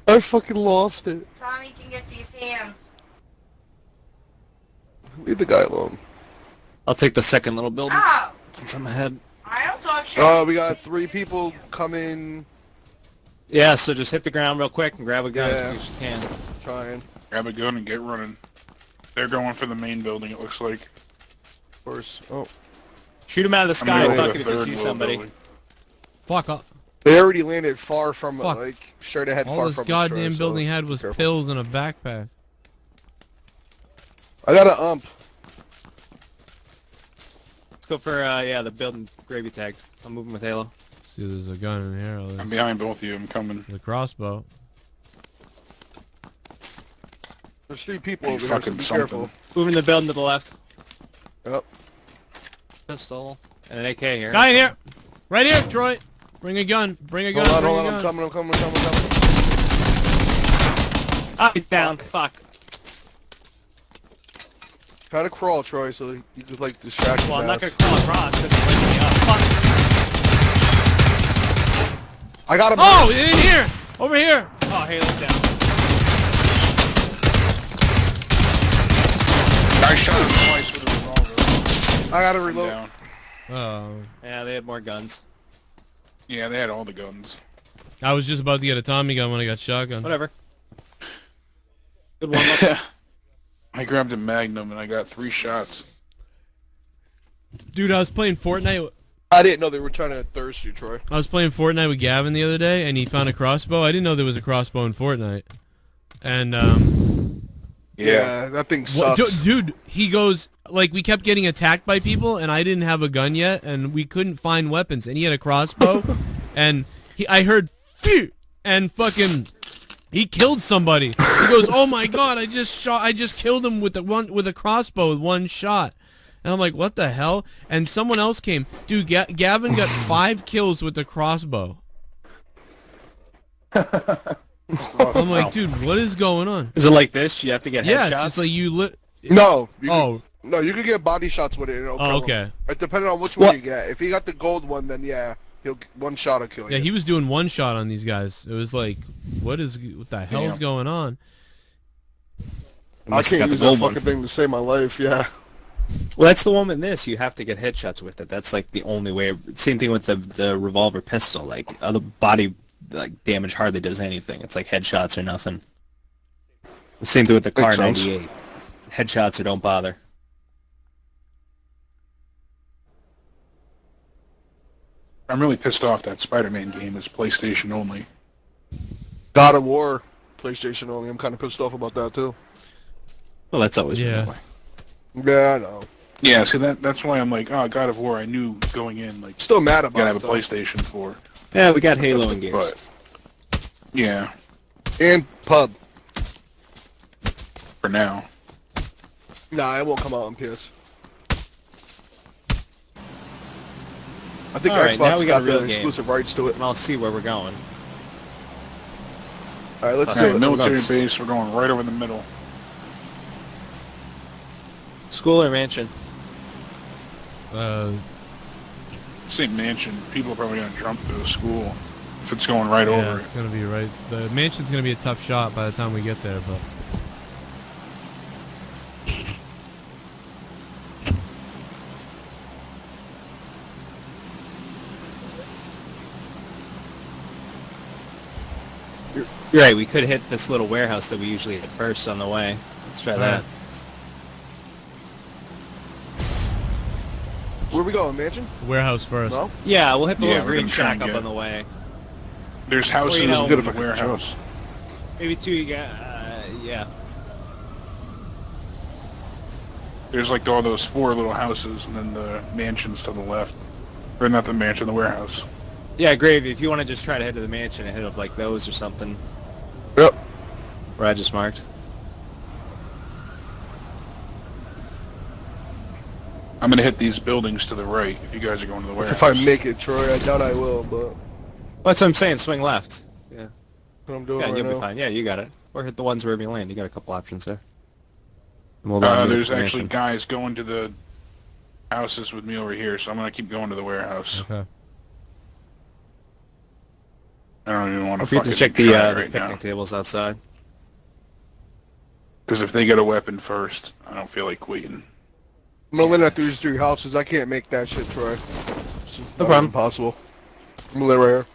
I fucking lost it. Tommy can get these hams. Leave the guy alone. I'll take the second little building Ow! since I'm ahead. I don't talk shit. We got 3 people coming. Yeah, so just hit the ground real quick and grab a gun Yeah. as quick as you can. Trying. Grab a gun and get running. They're going for the main building, it looks like. Of course. Oh. Shoot him out of the I'm sky, gonna go fuck to it the if you third see little somebody. building. Fuck off. They already landed far from Fuck. like straight ahead. All far this from goddamn us, so building had be was careful. pills in a backpack. I got a ump. Let's go for, yeah, the building gravy tag. I'm moving with Halo. See, there's a gun in here. I'm behind both of you, I'm coming. The crossbow. There's 3 people Hey, over there, so fucking be something. careful. Moving the building to the left. Yep. Pistol. And an AK here. Guy in here! Right here, Troy! Bring a gun. Bring a gun. Hold on, bring hold a on. I'm gun. coming. I'm coming. I'm coming. I'm coming. Ah, he's down. Fuck. Try to crawl, Troy, so you could like distract his Well, I'm not ass. gonna crawl across because he wakes me up. Fuck. I got him. Oh, in here! Over here! Oh, Halo's down. I shot him twice with a revolver. I gotta I'm reload. down. Oh. Yeah, they had more guns. Yeah, they had all the guns. I was just about to get a Tommy gun when I got shotgun. Whatever. Good warm up. I grabbed a Magnum and I got 3 shots. Dude, I was playing Fortnite. I didn't know they were trying to thirst you, Troy. I was playing Fortnite with Gavin the other day, and he found a crossbow. I didn't know there was a crossbow in Fortnite. And, Yeah, that thing What, sucks. dude, he goes, like, we kept getting attacked by people, and I didn't have a gun yet, and we couldn't find weapons, and he had a crossbow, and I heard, phew, and fucking, he killed somebody. He goes, oh my god, I just killed him with a crossbow with 1 shot. And I'm like, what the hell? And someone else came. Dude, Gavin got 5 kills with the crossbow. I'm like, dude, what is going on? Is it like this? You have to get Yeah, headshots? it's just like you No. Oh. You could get body shots with it. And it'll Oh, kill okay. him. It depending on which one you get. If you got the gold one, then yeah, he'll 1 shot will kill you. Yeah, he was doing 1 shot on these guys. It was like, what the hell is going on? I can't use that fucking thing to save my life. Yeah. Well, that's the one in this. You have to get headshots with it. That's like the only way. Same thing with the revolver pistol. Like other body damage hardly does anything. It's like headshots or nothing. Same thing with the Car 98. Headshots or don't bother. I'm really pissed off that Spider-Man game is PlayStation only. God of War, PlayStation only. I'm kind of pissed off about that too. Well, that's always been that way. Yeah, I know. Yeah, see that's why I'm like, oh, God of War. I knew going in, like, still mad about gotta it. have a though. PlayStation 4. Yeah, we got Halo and Gears. But yeah, And pub. for now. Nah, it won't come out on PS. I think All right, now Xbox we got got a real the game. exclusive rights to it. And I'll see where we're going. All right, let's All do right, it. military Let's- base. We're going right over the middle. School or mansion? Say mansion. People are probably gonna jump to the school if it's going right Yeah, over it. it's gonna be right. The mansion's gonna be a tough shot by the time we get there, but. You're right, we could hit this little warehouse that we usually hit first on the way. Let's try that. Where we going, mansion? Warehouse first. No? Yeah, we'll hit the Yeah, little we're green gonna try shack and up get- on the way. There's houses Well, you know, in good the if I could warehouse. Maybe two, yeah. There's like all those 4 little houses, and then the mansions to the left. Or not the mansion, the warehouse. Yeah, Gravy, if you want to just try to head to the mansion and hit up like those or something. Yep. Where I just marked. I'm gonna hit these buildings to the right if you guys are going to the warehouse. If I make it, Troy, I doubt I will, but Well, that's what I'm saying, swing left. Yeah. that's what I'm doing Yeah, right you'll be now. fine. Yeah, you got it. Or hit the ones wherever you land. You got a couple options there. And we'll land There's the actually mansion. guys going to the houses with me over here, so I'm gonna keep going to the warehouse. Okay. I don't even want Don't to forget fucking to check try the it right picnic now. tables outside. Because if they get a weapon first, I don't feel like quitting. I'm gonna land at these 3 houses. I can't make that shit, Troy. It's No problem. Impossible. I'm gonna land right here.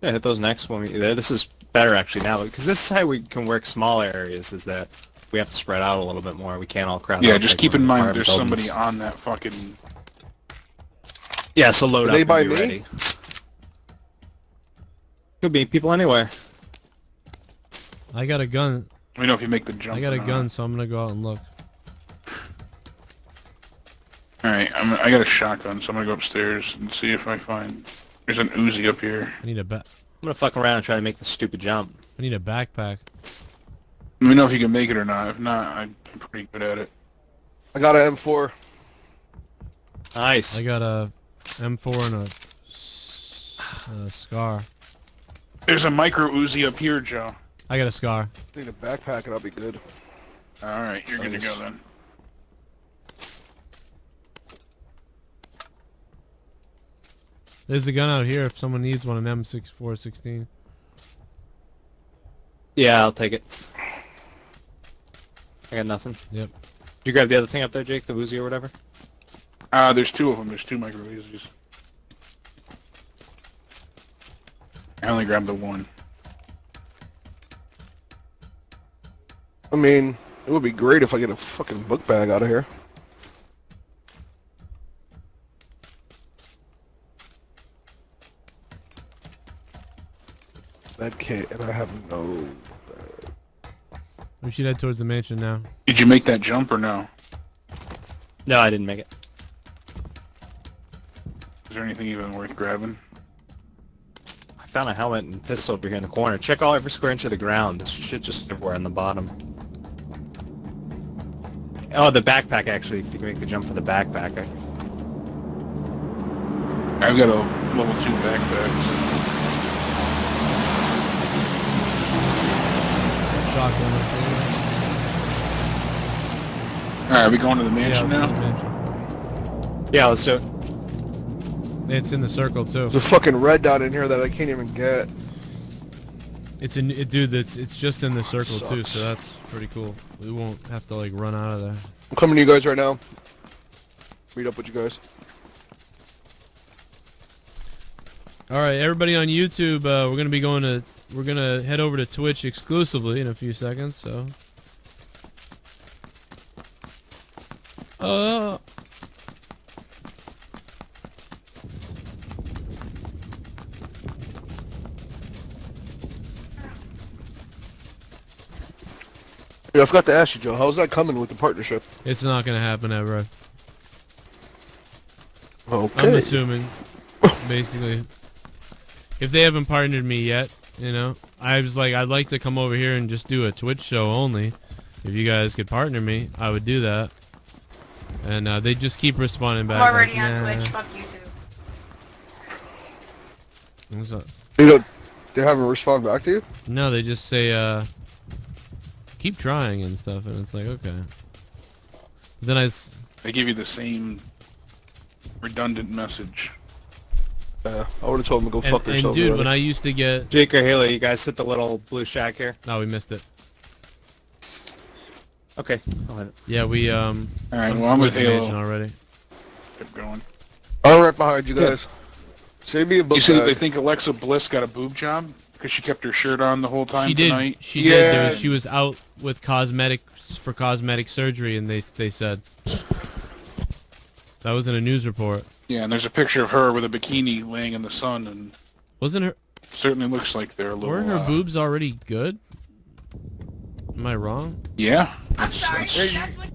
Yeah, hit those next when we there. This is better actually now because this is how we can work small areas. Is that we have to spread out a little bit more. We can't all crowd. Yeah, up just like keep one in of the mind apartment there's somebody buildings. on that fucking... Yeah, so load Are up they and by be me? ready. Could be people anywhere. I got a gun. Let me know if you make the jump. I got a or not. gun, so I'm gonna go out and look. Alright, I got a shotgun, so I'm gonna go upstairs and see if I find... There's an Uzi up here. I need a I'm gonna fuck around and try to make the stupid jump. I need a backpack. Let me know if you can make it or not. If not, I'm pretty good at it. I got an M4. Nice. I got a M4 and a SCAR. There's a micro Uzi up here, Joe. I got a SCAR. I need a backpack and I'll be good. Alright, you're good to go then. There's a gun out here if someone needs one, an M416. Yeah, I'll take it. I got nothing. Yep. Did you grab the other thing up there, Jake? The Uzi or whatever? There's 2 of them. There's 2 micro Uzis. I only grabbed the 1. I mean, it would be great if I get a fucking book bag out of here. That kit, and I have no... We should head towards the mansion now. Did you make that jump or no? No, I didn't make it. Is there anything even worth grabbing? I found a helmet and pistol over here in the corner. Check all every square inch of the ground. This shit just everywhere on the bottom. Oh, the backpack actually. If you can make the jump for the backpack. I've got a level 2 backpack. Shotgun. Alright, we going to the mansion Yeah, now? Yeah, let's do it. It's in the circle too. There's a fucking red dot in here that I can't even get. It's in, dude. It's just in the circle too, Sucks. so that's pretty cool. We won't have to like run out of there. I'm coming to you guys right now. Meet up with you guys. All right, everybody on YouTube, we're gonna head over to Twitch exclusively in a few seconds. So. Yeah, I forgot to ask you, Joe. How's that coming with the partnership? It's not gonna happen ever. Okay. I'm assuming, basically. If they haven't partnered me yet, you know, I was like, I'd like to come over here and just do a Twitch show only. If you guys could partner me, I would do that. And they just keep responding back. I'm already like, on nah. Twitch. Fuck you too. What's up? They haven't responded back to you? No, they just say, keep trying and stuff, and it's like, okay. Then they give you the same redundant message. I would have told them to go fuck themselves. And dude, already. when I used to get... Jake or Haley, you guys hit the little blue shack here? No, we missed it. Okay. I'll hit it. Yeah, we, Alright, well, I'm with Halo. Already. Keep going. I'm right behind you guys. Save me a book. You said they think Alexa Bliss got a boob job? Because she kept her shirt on the whole time She did. tonight? She did. She was out with cosmetics for cosmetic surgery, and they said that was in a news report. Yeah, and there's a picture of her with a bikini laying in the sun, and wasn't her? Certainly looks like they're a little. Weren't her boobs already good? Am I wrong? Yeah. I'm sorry. That's what...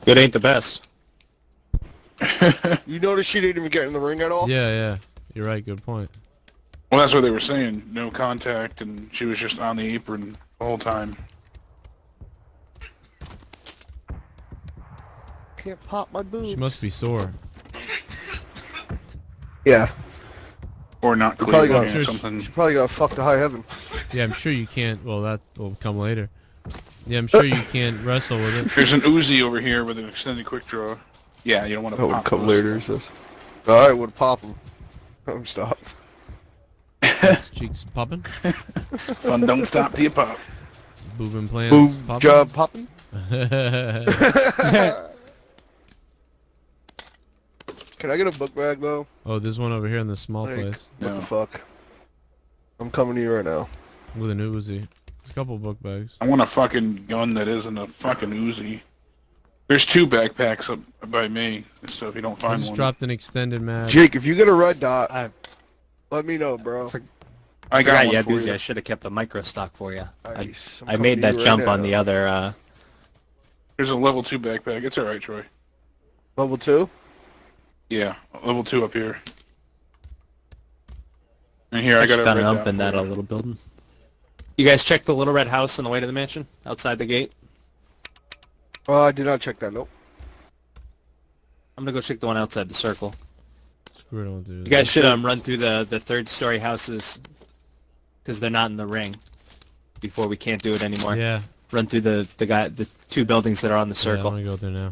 Good ain't the best. You notice she didn't even get in the ring at all? Yeah. You're right. Good point. Well, that's what they were saying. No contact, and she was just on the apron the whole time. Can't pop my boobs. She must be sore. Yeah. Or not She probably clear. got something. She probably got fucked to high heaven. Yeah, I'm sure you can't. Well, that will come later. Yeah, I'm sure you can't wrestle with it. There's an Uzi over here with an extended quick draw. Yeah, you don't want to That pop would come those. later, sis. Alright, would pop them. Stop. Cheeks popping. Fun don't stop till you pop. Boob implants Boob popping. job popping. Can I get a book bag though? Oh, there's one over here in the small Like, place. What the fuck? I'm coming to you right now. With an Uzi. There's a couple book bags. I want a fucking gun that isn't a fucking Uzi. There's 2 backpacks up by me, so if you don't I find just one. dropped an extended mag. Jake, if you get a red dot, let me know, bro. I got one you had for Uzi. you. I should have kept the micro stock for you. Nice. I made that jump on the other. There's a level 2 backpack. It's alright, Troy. Level 2? Yeah, level 2 up here. And here, I got just a found red an dot ump in for that you. little building. You guys checked the little red house on the way to the mansion outside the gate? Oh, I did not check that. Nope. I'm gonna go check the one outside the circle. Screw it, I'll do You guys should run through the 3rd-story houses because they're not in the ring before we can't do it anymore. Yeah. Run through the 2 buildings that are on the Yeah, circle. I'm gonna go there now.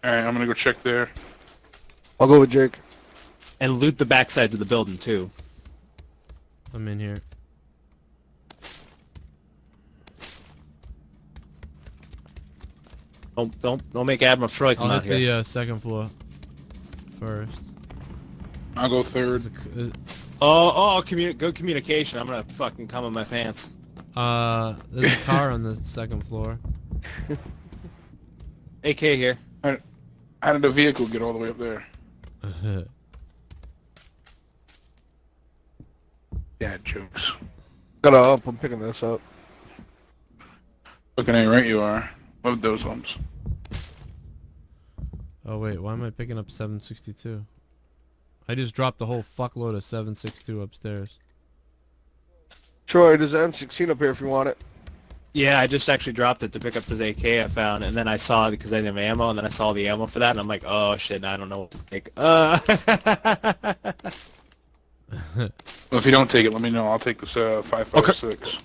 Alright, I'm gonna go check there. I'll go with Jake. And loot the backsides of the building too. I'm in here. Don't make Admiral Troy come I'll out hit here. the 2nd floor first. I'll go 3rd. Good communication. I'm gonna fucking come in my pants. There's a car on the 2nd floor. AK here. How did the vehicle get all the way up there? Dad jokes. Got a up. I'm picking this up. Looking at you right you are. Love those lumps. Oh wait, why am I picking up 762? I just dropped a whole fuckload of 762 upstairs. Troy, there's an M16 up here if you want it. Yeah, I just actually dropped it to pick up this AK I found, and then I saw it because I didn't have ammo, and then I saw the ammo for that, and I'm like, oh shit, I don't know what to take. Well, if you don't take it, let me know. I'll take this 5.56.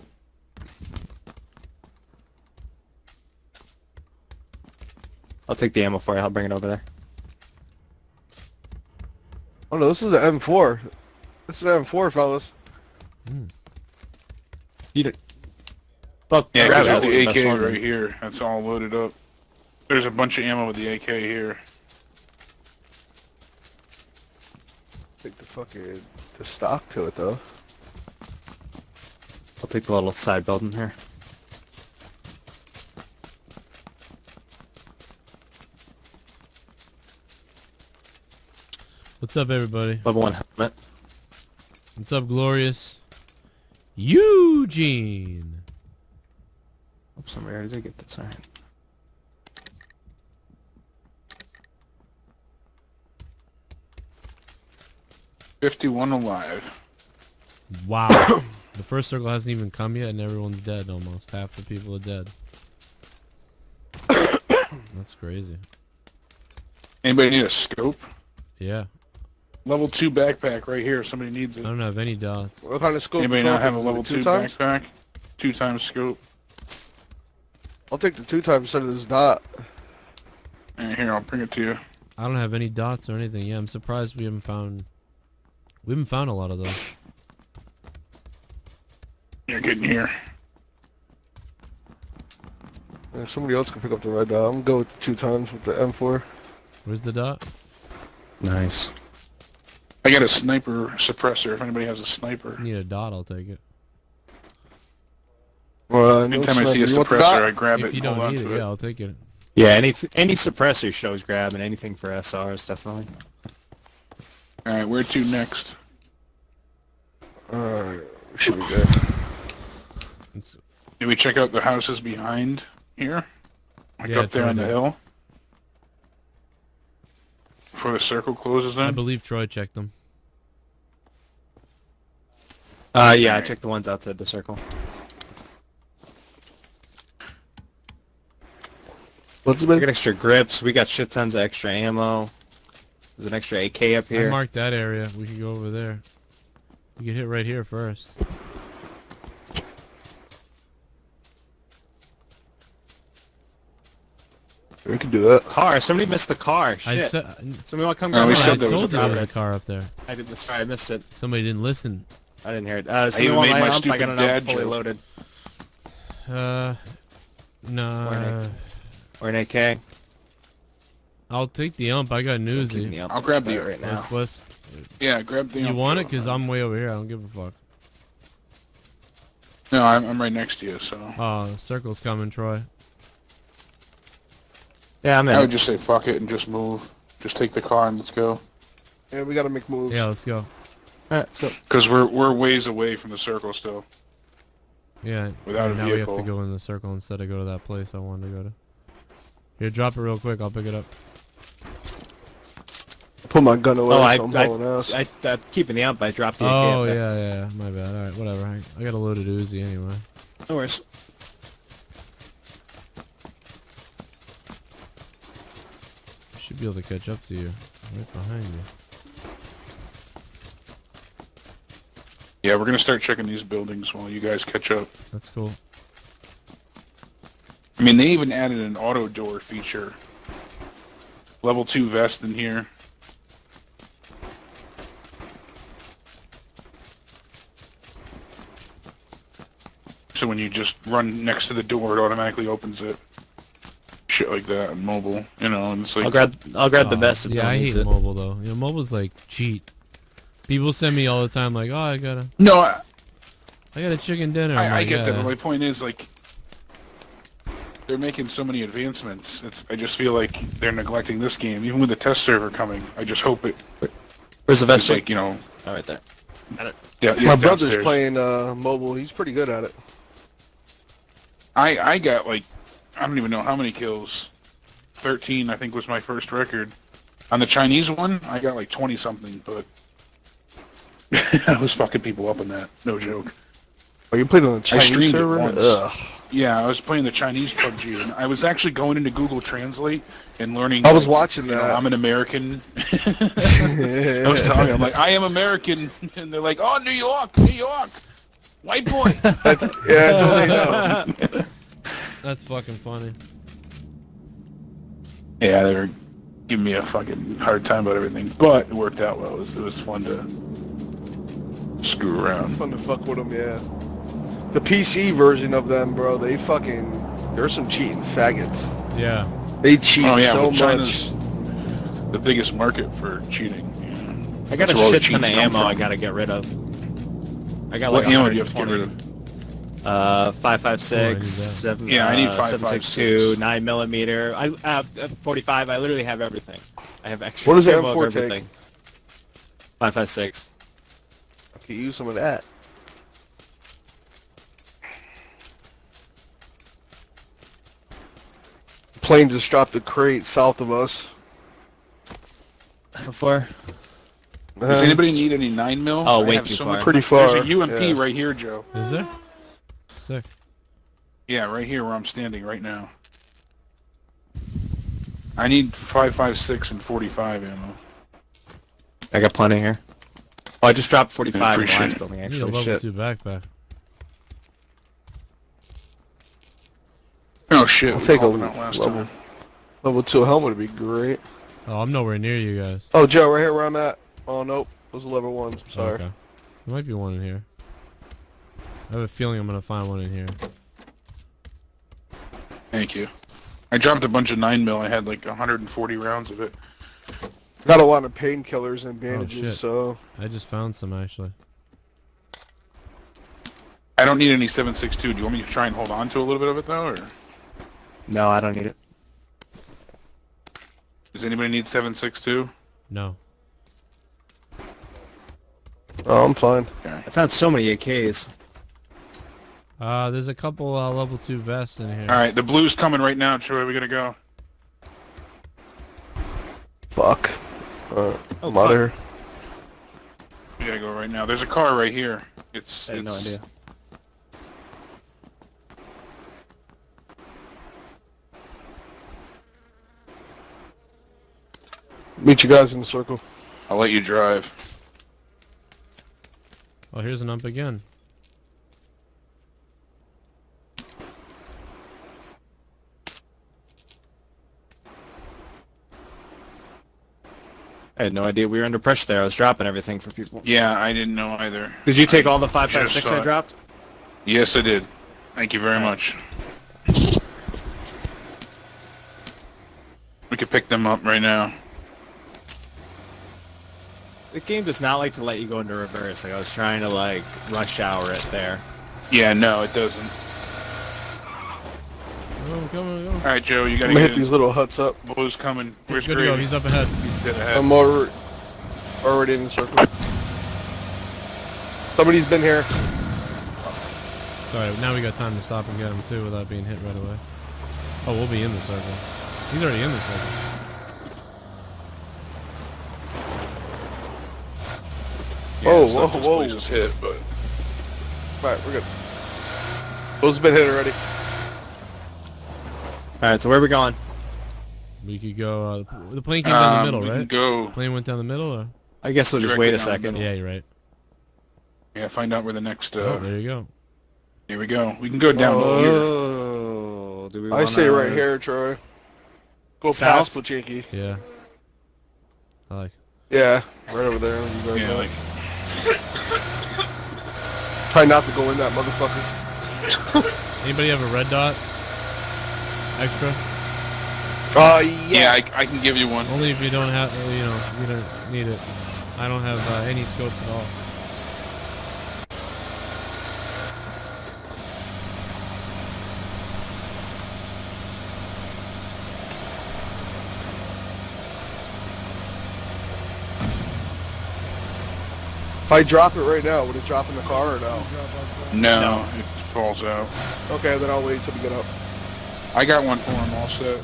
I'll take the ammo for you. I'll bring it over there. Oh no, this is an M4. This is an M4, fellas. You did. Well, Yeah, grab because it. the That's AK one right then. here. That's all loaded up. There's a bunch of ammo with the AK here. Take the fucking the stock to it though. I'll take the little side building here. What's up, everybody? Level 1 helmet. What's up, Glorious? Eugene. Hope somebody already did get this. All right. $51 alive. Wow. The first circle hasn't even come yet, and everyone's dead almost. Half the people are dead. That's crazy. Anybody need a scope? Yeah. Level 2 backpack right here. If somebody needs it. I don't have any dots. What kind of scope? Anybody not have a is it, level 2 backpack? 2 times scope. I'll take the 2 times instead of this dot. And here, I'll bring it to you. I don't have any dots or anything. Yeah, I'm surprised we haven't found a lot of those. You're getting here. Yeah, somebody else can pick up the red dot. I'm gonna go with the 2 times with the M4. Where's the dot? Nice. I got a sniper suppressor. If anybody has a sniper. Need a dot? I'll take it. Well, anytime I see a suppressor, I grab it. If you and hold don't on need to it, yeah, I'll take it. Yeah, any suppressor shows grab, and anything for SRs definitely. All right, where to next? Alright, should be good. Did we check out the houses behind here? Like Yeah, up there on the Troy hill? Before the circle closes in? I believe Troy checked them. Yeah, I checked the ones outside the circle. What's We got extra grips. We got shit tons of extra ammo. There's an extra AK up here. I marked that area. We can go over there. You get hit right here first. We can do that. Car. Somebody missed the car. Shit. Somebody want to come grab we it? said I there was told a you there was car. a car up there. I didn't. Sorry, I missed it. Somebody didn't listen. I didn't hear it. even Somebody want made my my ump? I got stupid an dad ump fully joke. loaded. Nah. Or an AK. I'll take the ump. I got Keep newsy. the ump I'll grab the right now. Yeah, grab the You ump. want it? Because I'm way over here. I don't give a fuck. No, I'm right next to you, so. Oh, circle's coming, Troy. Yeah, I'm in. I would just say fuck it and just move. Just take the car and let's go. Yeah, we gotta make moves. Yeah, let's go. Alright, let's go. Because we're ways away from the circle still. Yeah. Without a now we have to vehicle. go in the circle instead of go to that place I wanted to go to. Here, drop it real quick. I'll pick it up. Put my gun away. Oh, so I'm hauling ass. I'm keeping the ump. I dropped the AK Oh, up there. yeah. My bad. Alright, whatever. I got a loaded Uzi anyway. No worries. Should be able to catch up to you. Right behind you. Yeah, we're going to start checking these buildings while you guys catch up. That's cool. I mean, they even added an auto door feature. Level 2 vest in here. So when you just run next to the door, it automatically opens it. Shit like that on mobile, you know, and it's like... I'll grab the vest if Yeah, no one I needs hate it. mobile though. You know, mobile's like cheat. People send me all the time like, oh, I got a chicken dinner. I'm I like, get that, yeah. but my point is, like, they're making so many advancements. I just feel like they're neglecting this game. Even with the test server coming, I just hope it... Where's the vest? It's like, you know... Oh, right there. Got it. Yeah, My brother's downstairs. playing mobile. He's pretty good at it. I got, like, I don't even know how many kills. 13, I think, was my first record. On the Chinese one, I got, like, 20-something, but... I was fucking people up in that. No joke. Oh, you played on the I Chinese streamed server? it once. Ugh. Yeah, I was playing the Chinese PUBG, and I was actually going into Google Translate and learning... I was like, watching you know, that. I'm an American. I was telling them, I'm like, I am American. And they're like, oh, New York, white boy. Yeah, I totally know. That's fucking funny. Yeah, they were giving me a fucking hard time about everything, but it worked out well. It was fun to screw around. Fun to fuck with them, yeah. The PC version of them, bro, there's some cheating faggots. Yeah. They cheat Oh yeah, so well, much. China's the biggest market for cheating. I got That's a where all the shit ton of cheats come ammo from. I gotta get rid of. I got What like ammo do you have to get 120. rid of? 5.56, Oh, I need that. Yeah, I need 7.62, 5.56. 9mm, 45. I literally have everything. I have extra What does the ammo of M4 take? everything. 5.56. Could use some of that. Plane just dropped a crate south of us. How far? Does anybody need any 9mm? Oh, I way have too so far. much- Pretty far. There's a UMP yeah. right here, Joe. Is there? Sick. Yeah, right here where I'm standing right now. I need 5.56 and 45 ammo. I got plenty here. Oh, I just dropped 45 in the appreciate last it. building, I need a actually. level Shit. 2 backpack. Oh shit! I'll we take a called them out last level, time. level 2 helmet would be great. Oh, I'm nowhere near you guys. Oh, Joe, right here where I'm at. Oh, nope. Those are level 1s. I'm sorry. Okay. There might be one in here. I have a feeling I'm gonna find one in here. Thank you. I dropped a bunch of 9mm. I had like 140 rounds of it. Got a lot of painkillers and bandages, shit. so... I just found some actually. I don't need any 7.62. Do you want me to try and hold on to a little bit of it though, or No, I don't need it. does anybody need 7.62? No. Oh, I'm fine. I found so many AKs. There's a couple level 2 vests in here. All right, the blue's coming right now. Troy, we gotta go. Fuck. Oh, I'm out of here. We gotta go right now. There's a car right here. I had no idea. Meet you guys in the circle. I'll let you drive. Oh, here's an ump again. I had no idea we were under pressure there. I was dropping everything for people. Yeah, I didn't know either. Did you take all the just 5.56 saw I it. dropped? Yes, I did. Thank you very much. We could pick them up right now. The game does not like to let you go into reverse. Like I was trying to like rush hour it there. Yeah, no, it doesn't. Oh, come on, go. All right, Joe, you I'm gotta gonna get hit these little huts up. Blue's coming. Where's Good to go. Gravy? He's up ahead. He's dead ahead. I'm already in the circle. Somebody's been here. Sorry, now we got time to stop and get him too without being hit right away. Oh, we'll be in the circle. He's already in the circle. Whoa, Yeah, whoa, this whoa. place is hit, but Alright, we're good. Those have been hit already. Alright, so where are we going? We could go. The plane came down the middle, we can right? go. The plane went down the middle, or? I guess we'll just Directly wait a down the second. middle. Yeah, you're right. Yeah, find out where the next. Oh, there you go. Here we go. We can go down here. Oh, do we I say wanna- right here, Troy. Go South? past Pachinki. Yeah. I like. Yeah, right over there. You guys Yeah, know. like Try not to go in that motherfucker. Anybody have a red dot? Extra? Yeah. I can give you one. Only if you don't have, you don't need it. I don't have any scopes at all. If I drop it right now, would it drop in the car or no? No, it falls out. Okay, then I'll wait till we get up. I got one for him all set.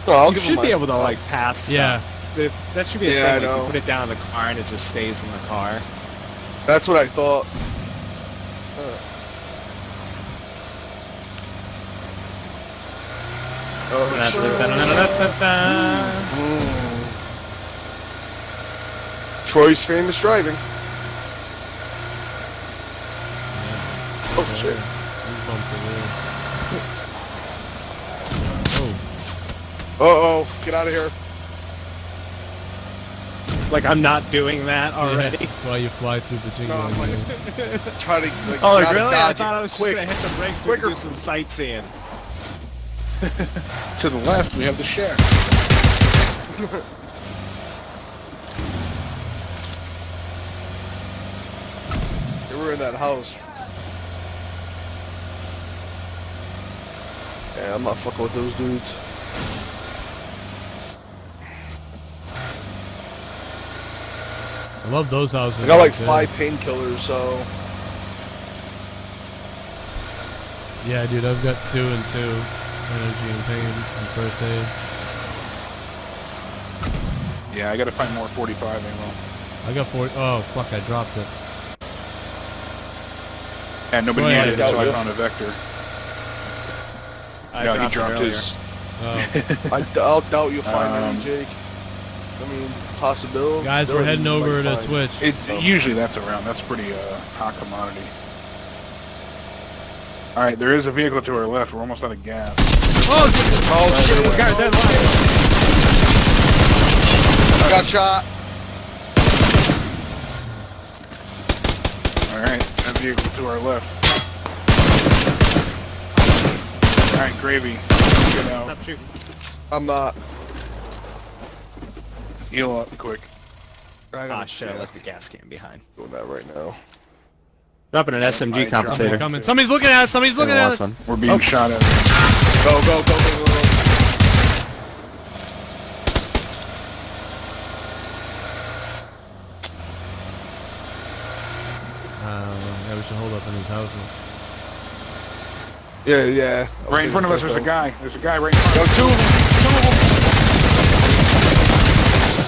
No, I'll You give him should my- be able to like pass. Yeah. That should be a Yeah, I thing. Like, know. you put it down in the car and it just stays in the car. That's what I thought. Oh, shit. Troy's famous driving. Oh shit. Uh-oh, get out of here. Like I'm not doing that already. Yeah, that's why you fly through the No, I'm jingle. like, try to like, Oh, try to really? I dodge thought it. I was Quick. just gonna hit the brakes so we could do some sightseeing. To the left, we have the shack. They were in that house. Yeah, I'm not fucking with those dudes. I love those houses. I got like there. 5 painkillers, so. Yeah, dude, I've got 2 and 2 energy and pain and first aid. Yeah, I gotta find more 45 ammo. I got 40. Oh fuck! I dropped it. And nobody Go needed it ahead. until I found a vector. I Yeah, he dropped dropped it his. I'll doubt you'll find any, Jake. I mean, possibility. Guys, we're heading over to Twitch. Usually that's around. That's pretty hot commodity. All right, there is a vehicle to our left. We're almost out of gas. Oh shit! We got that line. I got shot. All right, that vehicle to our left. All right, gravy. Get out. Stop shooting. I'm not. Heal up quick. Ah, shit, I left the gas can behind. Doing that right now. Dropping an SMG compensator. Coming. Somebody's looking at us. Somebody's looking at us. We're being shot at. Go, go, go, go, go, go. Yeah, we should hold up in these houses. Yeah, yeah. Right in front of us, there's a guy. There's a guy right in front of us. Two of them.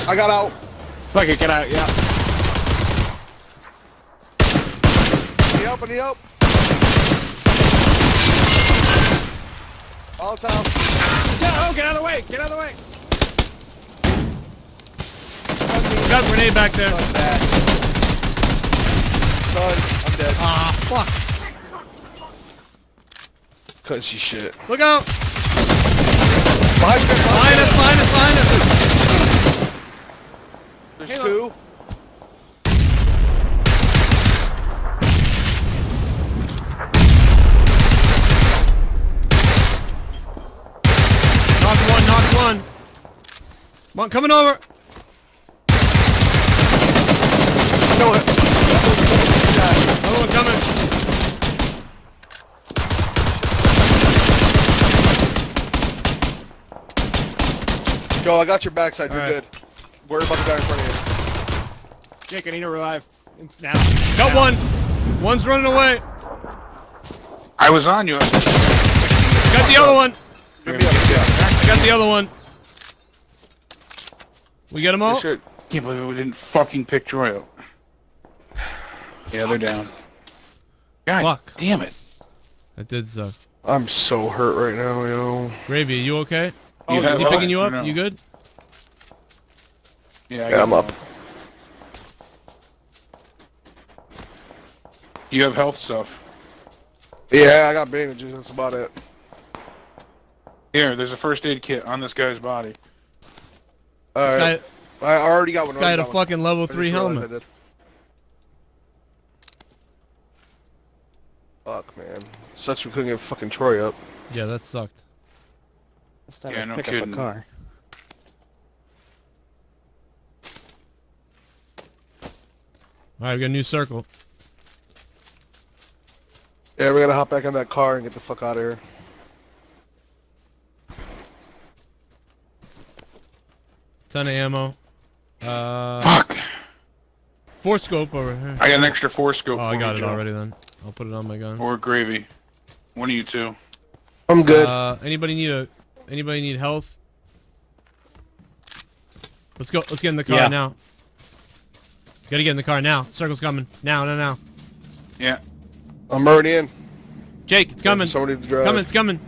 I got out. Fuck it, get out, yeah. Need help, I need help. All time. No, get out of the way, get out of the way. Got a grenade back there. Son, I'm dead. Ah, fuck. Cut she shit. Look out. Behind us, behind us, behind us. There's 2. Knocked one, knocked one. Come on, coming over. Kill it. Another one coming. Joe, I got your backside. You're All right. good. Worry about the guy in front of you. Jake, I need to revive. Now. Got Now. one. One's running away. I was on you. Got the other one. I got the other one. We get them all? Shit. Can't believe we didn't fucking pick Troy up. Yeah, they're down. God Fuck. damn it. That did suck. I'm so hurt right now, yo. Gravy, you okay? You Is have he health picking you or up? no? You good? Yeah, Yeah, I'm up. You have health stuff. Yeah, I got bandages. That's about it. Here, there's a first aid kit on this guy's body. Alright. I already got one. This guy had a fucking level 3 helmet. Fuck, man. Sucks we couldn't get fucking Troy up. Yeah, that sucked. Let's time Yeah, to no pick kidding. up a car. Alright, we got a new circle. Yeah, we gotta hop back in that car and get the fuck out of here. Ton of ammo. Fuck! 4 scope over here. I got an extra 4 scope. Oh, I for got you, it Joe. already then. I'll put it on my gun. Or gravy. One of you two. I'm good. Anybody need health? Let's go. Let's get in the car Yeah. now. Gotta get in the car now. Circle's coming. Now. Yeah. I'm already in. Jake, it's coming. Somebody to drive. It's coming.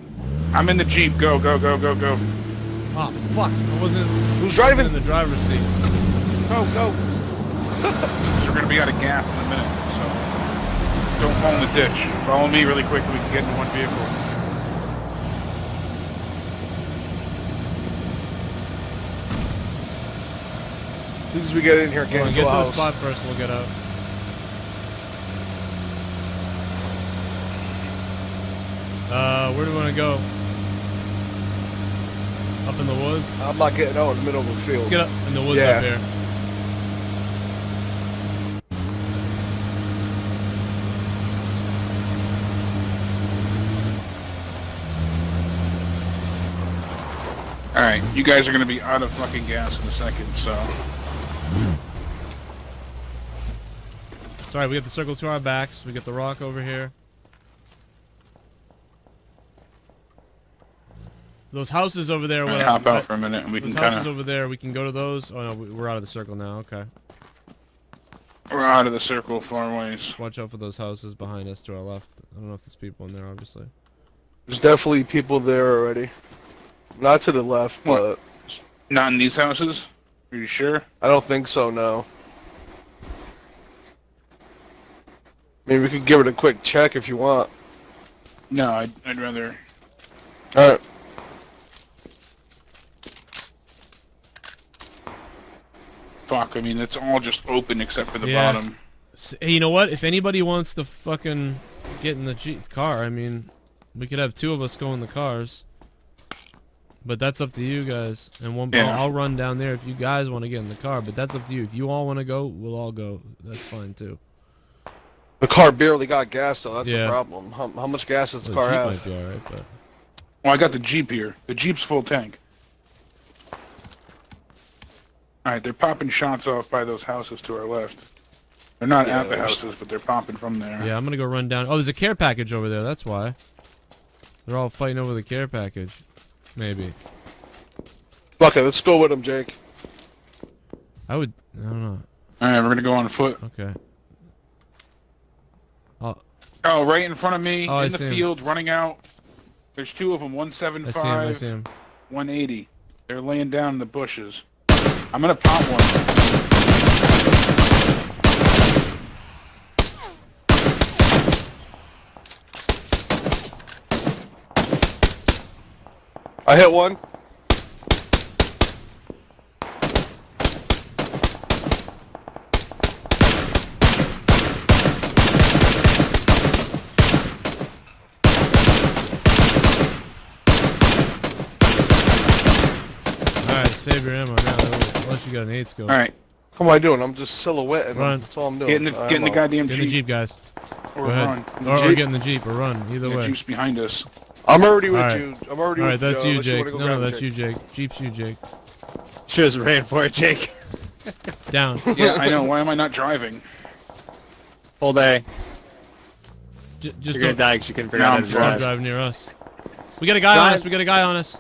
I'm in the Jeep. Go, go, go, go, go. Oh, fuck. I wasn't Who's driving? in the driver's seat. Go, go. We're going to be out of gas in a minute, so don't fall in the ditch. Follow me really quick. We can get in one vehicle. As soon as we get in here, get Hold on, into get the to the house. spot first, we'll get out. Where do we want to go? Up in the woods? I'm not getting out in the middle of the field. Let's get up in the woods Yeah. up here. Alright, you guys are going to be out of fucking gas in a second, so... All right, we got the circle to our backs. We got the rock over here. Those houses over there. Right, hop out for a minute, and we can kind houses of over there. We can go to those. Oh no, we're out of the circle now. Okay. We're out of the circle, far ways. Watch out for those houses behind us to our left. I don't know if there's people in there, obviously. There's definitely people there already. Not to the left, but... Not in these houses? Are you sure? I don't think so, no. I mean, we could give it a quick check if you want. No, I'd rather... Alright. Fuck, I mean, it's all just open except for the bottom. Hey, you know what? If anybody wants to fucking get in the car, I mean, we could have two of us go in the cars. But that's up to you guys. And I'll run down there if you guys want to get in the car. But that's up to you. If you all want to go, we'll all go. That's fine, too. The car barely got gas, though. That's the problem. How much gas does the car have? Might be all right, but... Well, I got the Jeep here. The Jeep's full tank. Alright, they're popping shots off by those houses to our left. They're not at the houses, but they're popping from there. Yeah, I'm gonna go run down. Oh, there's a care package over there. That's why. They're all fighting over the care package. Maybe. Fuck it, let's go with them, Jake. I don't know. Alright, we're gonna go on foot. Okay. Oh, right in front of me, in the field, him. running out. There's two of them, 175, I see him. 180. They're laying down in the bushes. I'm gonna pop one. I hit one. Alright, save your ammo now, unless you got an 8 scope. Alright. What am I doing? I'm just silhouetting. Run. That's all I'm doing. Get in the goddamn Jeep. Jeep. Get in the Jeep, guys. Or Go ahead. run. Or get in the Jeep, or run. Either way. The Jeep's behind us. I'm already with Alright. you. I'm already Alright, with that's Joe. you, Unless Jake. wanna go No, grab that's Jake. you, Jake. Jeep's you, Jake. Sure was ran for it, Jake. Down. Yeah, I know. Why am I not driving? Whole day. Just You're gonna die because you couldn't figure out how to drive. Drive near us. We got a guy on us. We got a guy on us.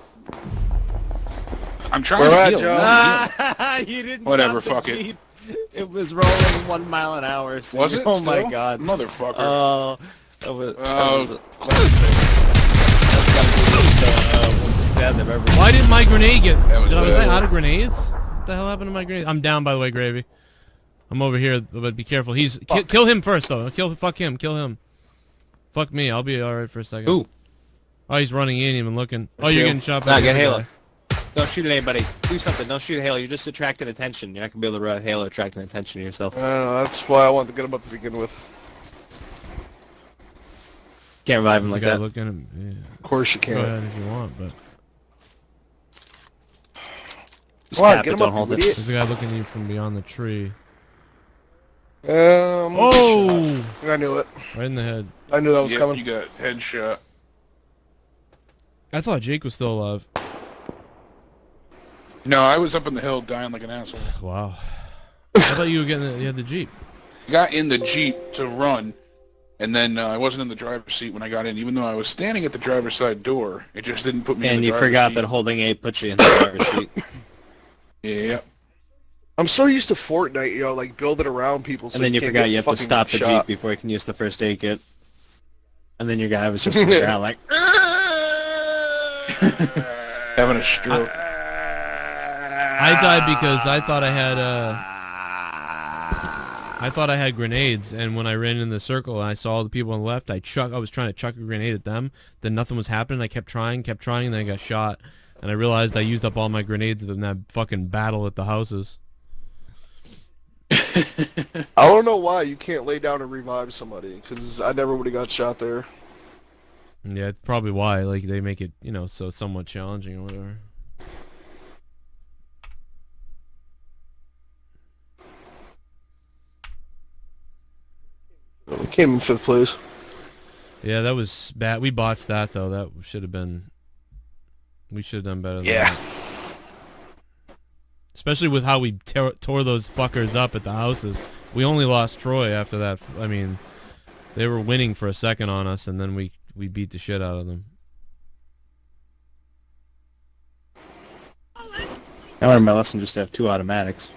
I'm trying Where to at, heal. Joe? You didn't. Whatever, stop fuck the it. Jeep. It was rolling 1 mile an hour. So Was it? Oh my still? god. Motherfucker. Oh. That was. Why didn't my grenade get... was Was bad. I out of grenades? What the hell happened to my grenades? I'm down, by the way, Gravy. I'm over here, but be careful. Kill him first, though. Fuck him. Kill him. Fuck me. I'll be alright for a second. Ooh. Oh, he's running. He ain't even looking. Oh, you're getting shot by Nah, the get other Halo. guy. Don't shoot at anybody. Do something. Don't shoot at Halo. You're just attracting attention. You're not going to be able to run Halo attracting attention to yourself. I don't know. That's why I wanted to get him up to begin with. Can't revive him There's like a guy that. looking at him. Yeah. Of course you can. Go ahead if you want, but... Just Come on, tap get it, him don't up, hold you it. idiot. There's a guy looking at you from beyond the tree. Oh! I knew it. Right in the head. I knew that was Yep, coming. you got headshot. I thought Jake was still alive. No, I was up on the hill dying like an asshole. Wow. I thought you were getting you had the Jeep. I got in the Jeep to run, and then I wasn't in the driver's seat when I got in. Even though I was standing at the driver's side door, it just didn't put me in And the you driver's forgot seat. that holding A puts you in the driver's seat. Yeah. I'm so used to Fortnite, you know, like building around people. So And then you can't forgot get you have to fucking stop the shot. Jeep before you can use the first aid kit. And then your guy was just on the ground like... Having a stroke. I died because I thought I had grenades, and when I ran in the circle and I saw the people on the left, I was trying to chuck a grenade at them. Then nothing was happening. I kept trying, and then I got shot. And I realized I used up all my grenades in that fucking battle at the houses. I don't know why you can't lay down and revive somebody, because I never would have got shot there. Yeah, it's probably why. Like, they make it, you know, so somewhat challenging or whatever. We came in 5th place. Yeah, that was bad. We botched that, though. That should have been... We should have done better than Yeah. that. Especially with how we tore those fuckers up at the houses. We only lost Troy after that. I mean, they were winning for a second on us, and then we beat the shit out of them. I learned my lesson just to have 2 automatics.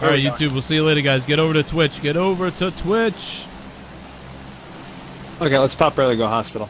All right, YouTube. We'll see you later, guys. Get over to Twitch. Get over to Twitch. Okay, let's pop early. Go hospital.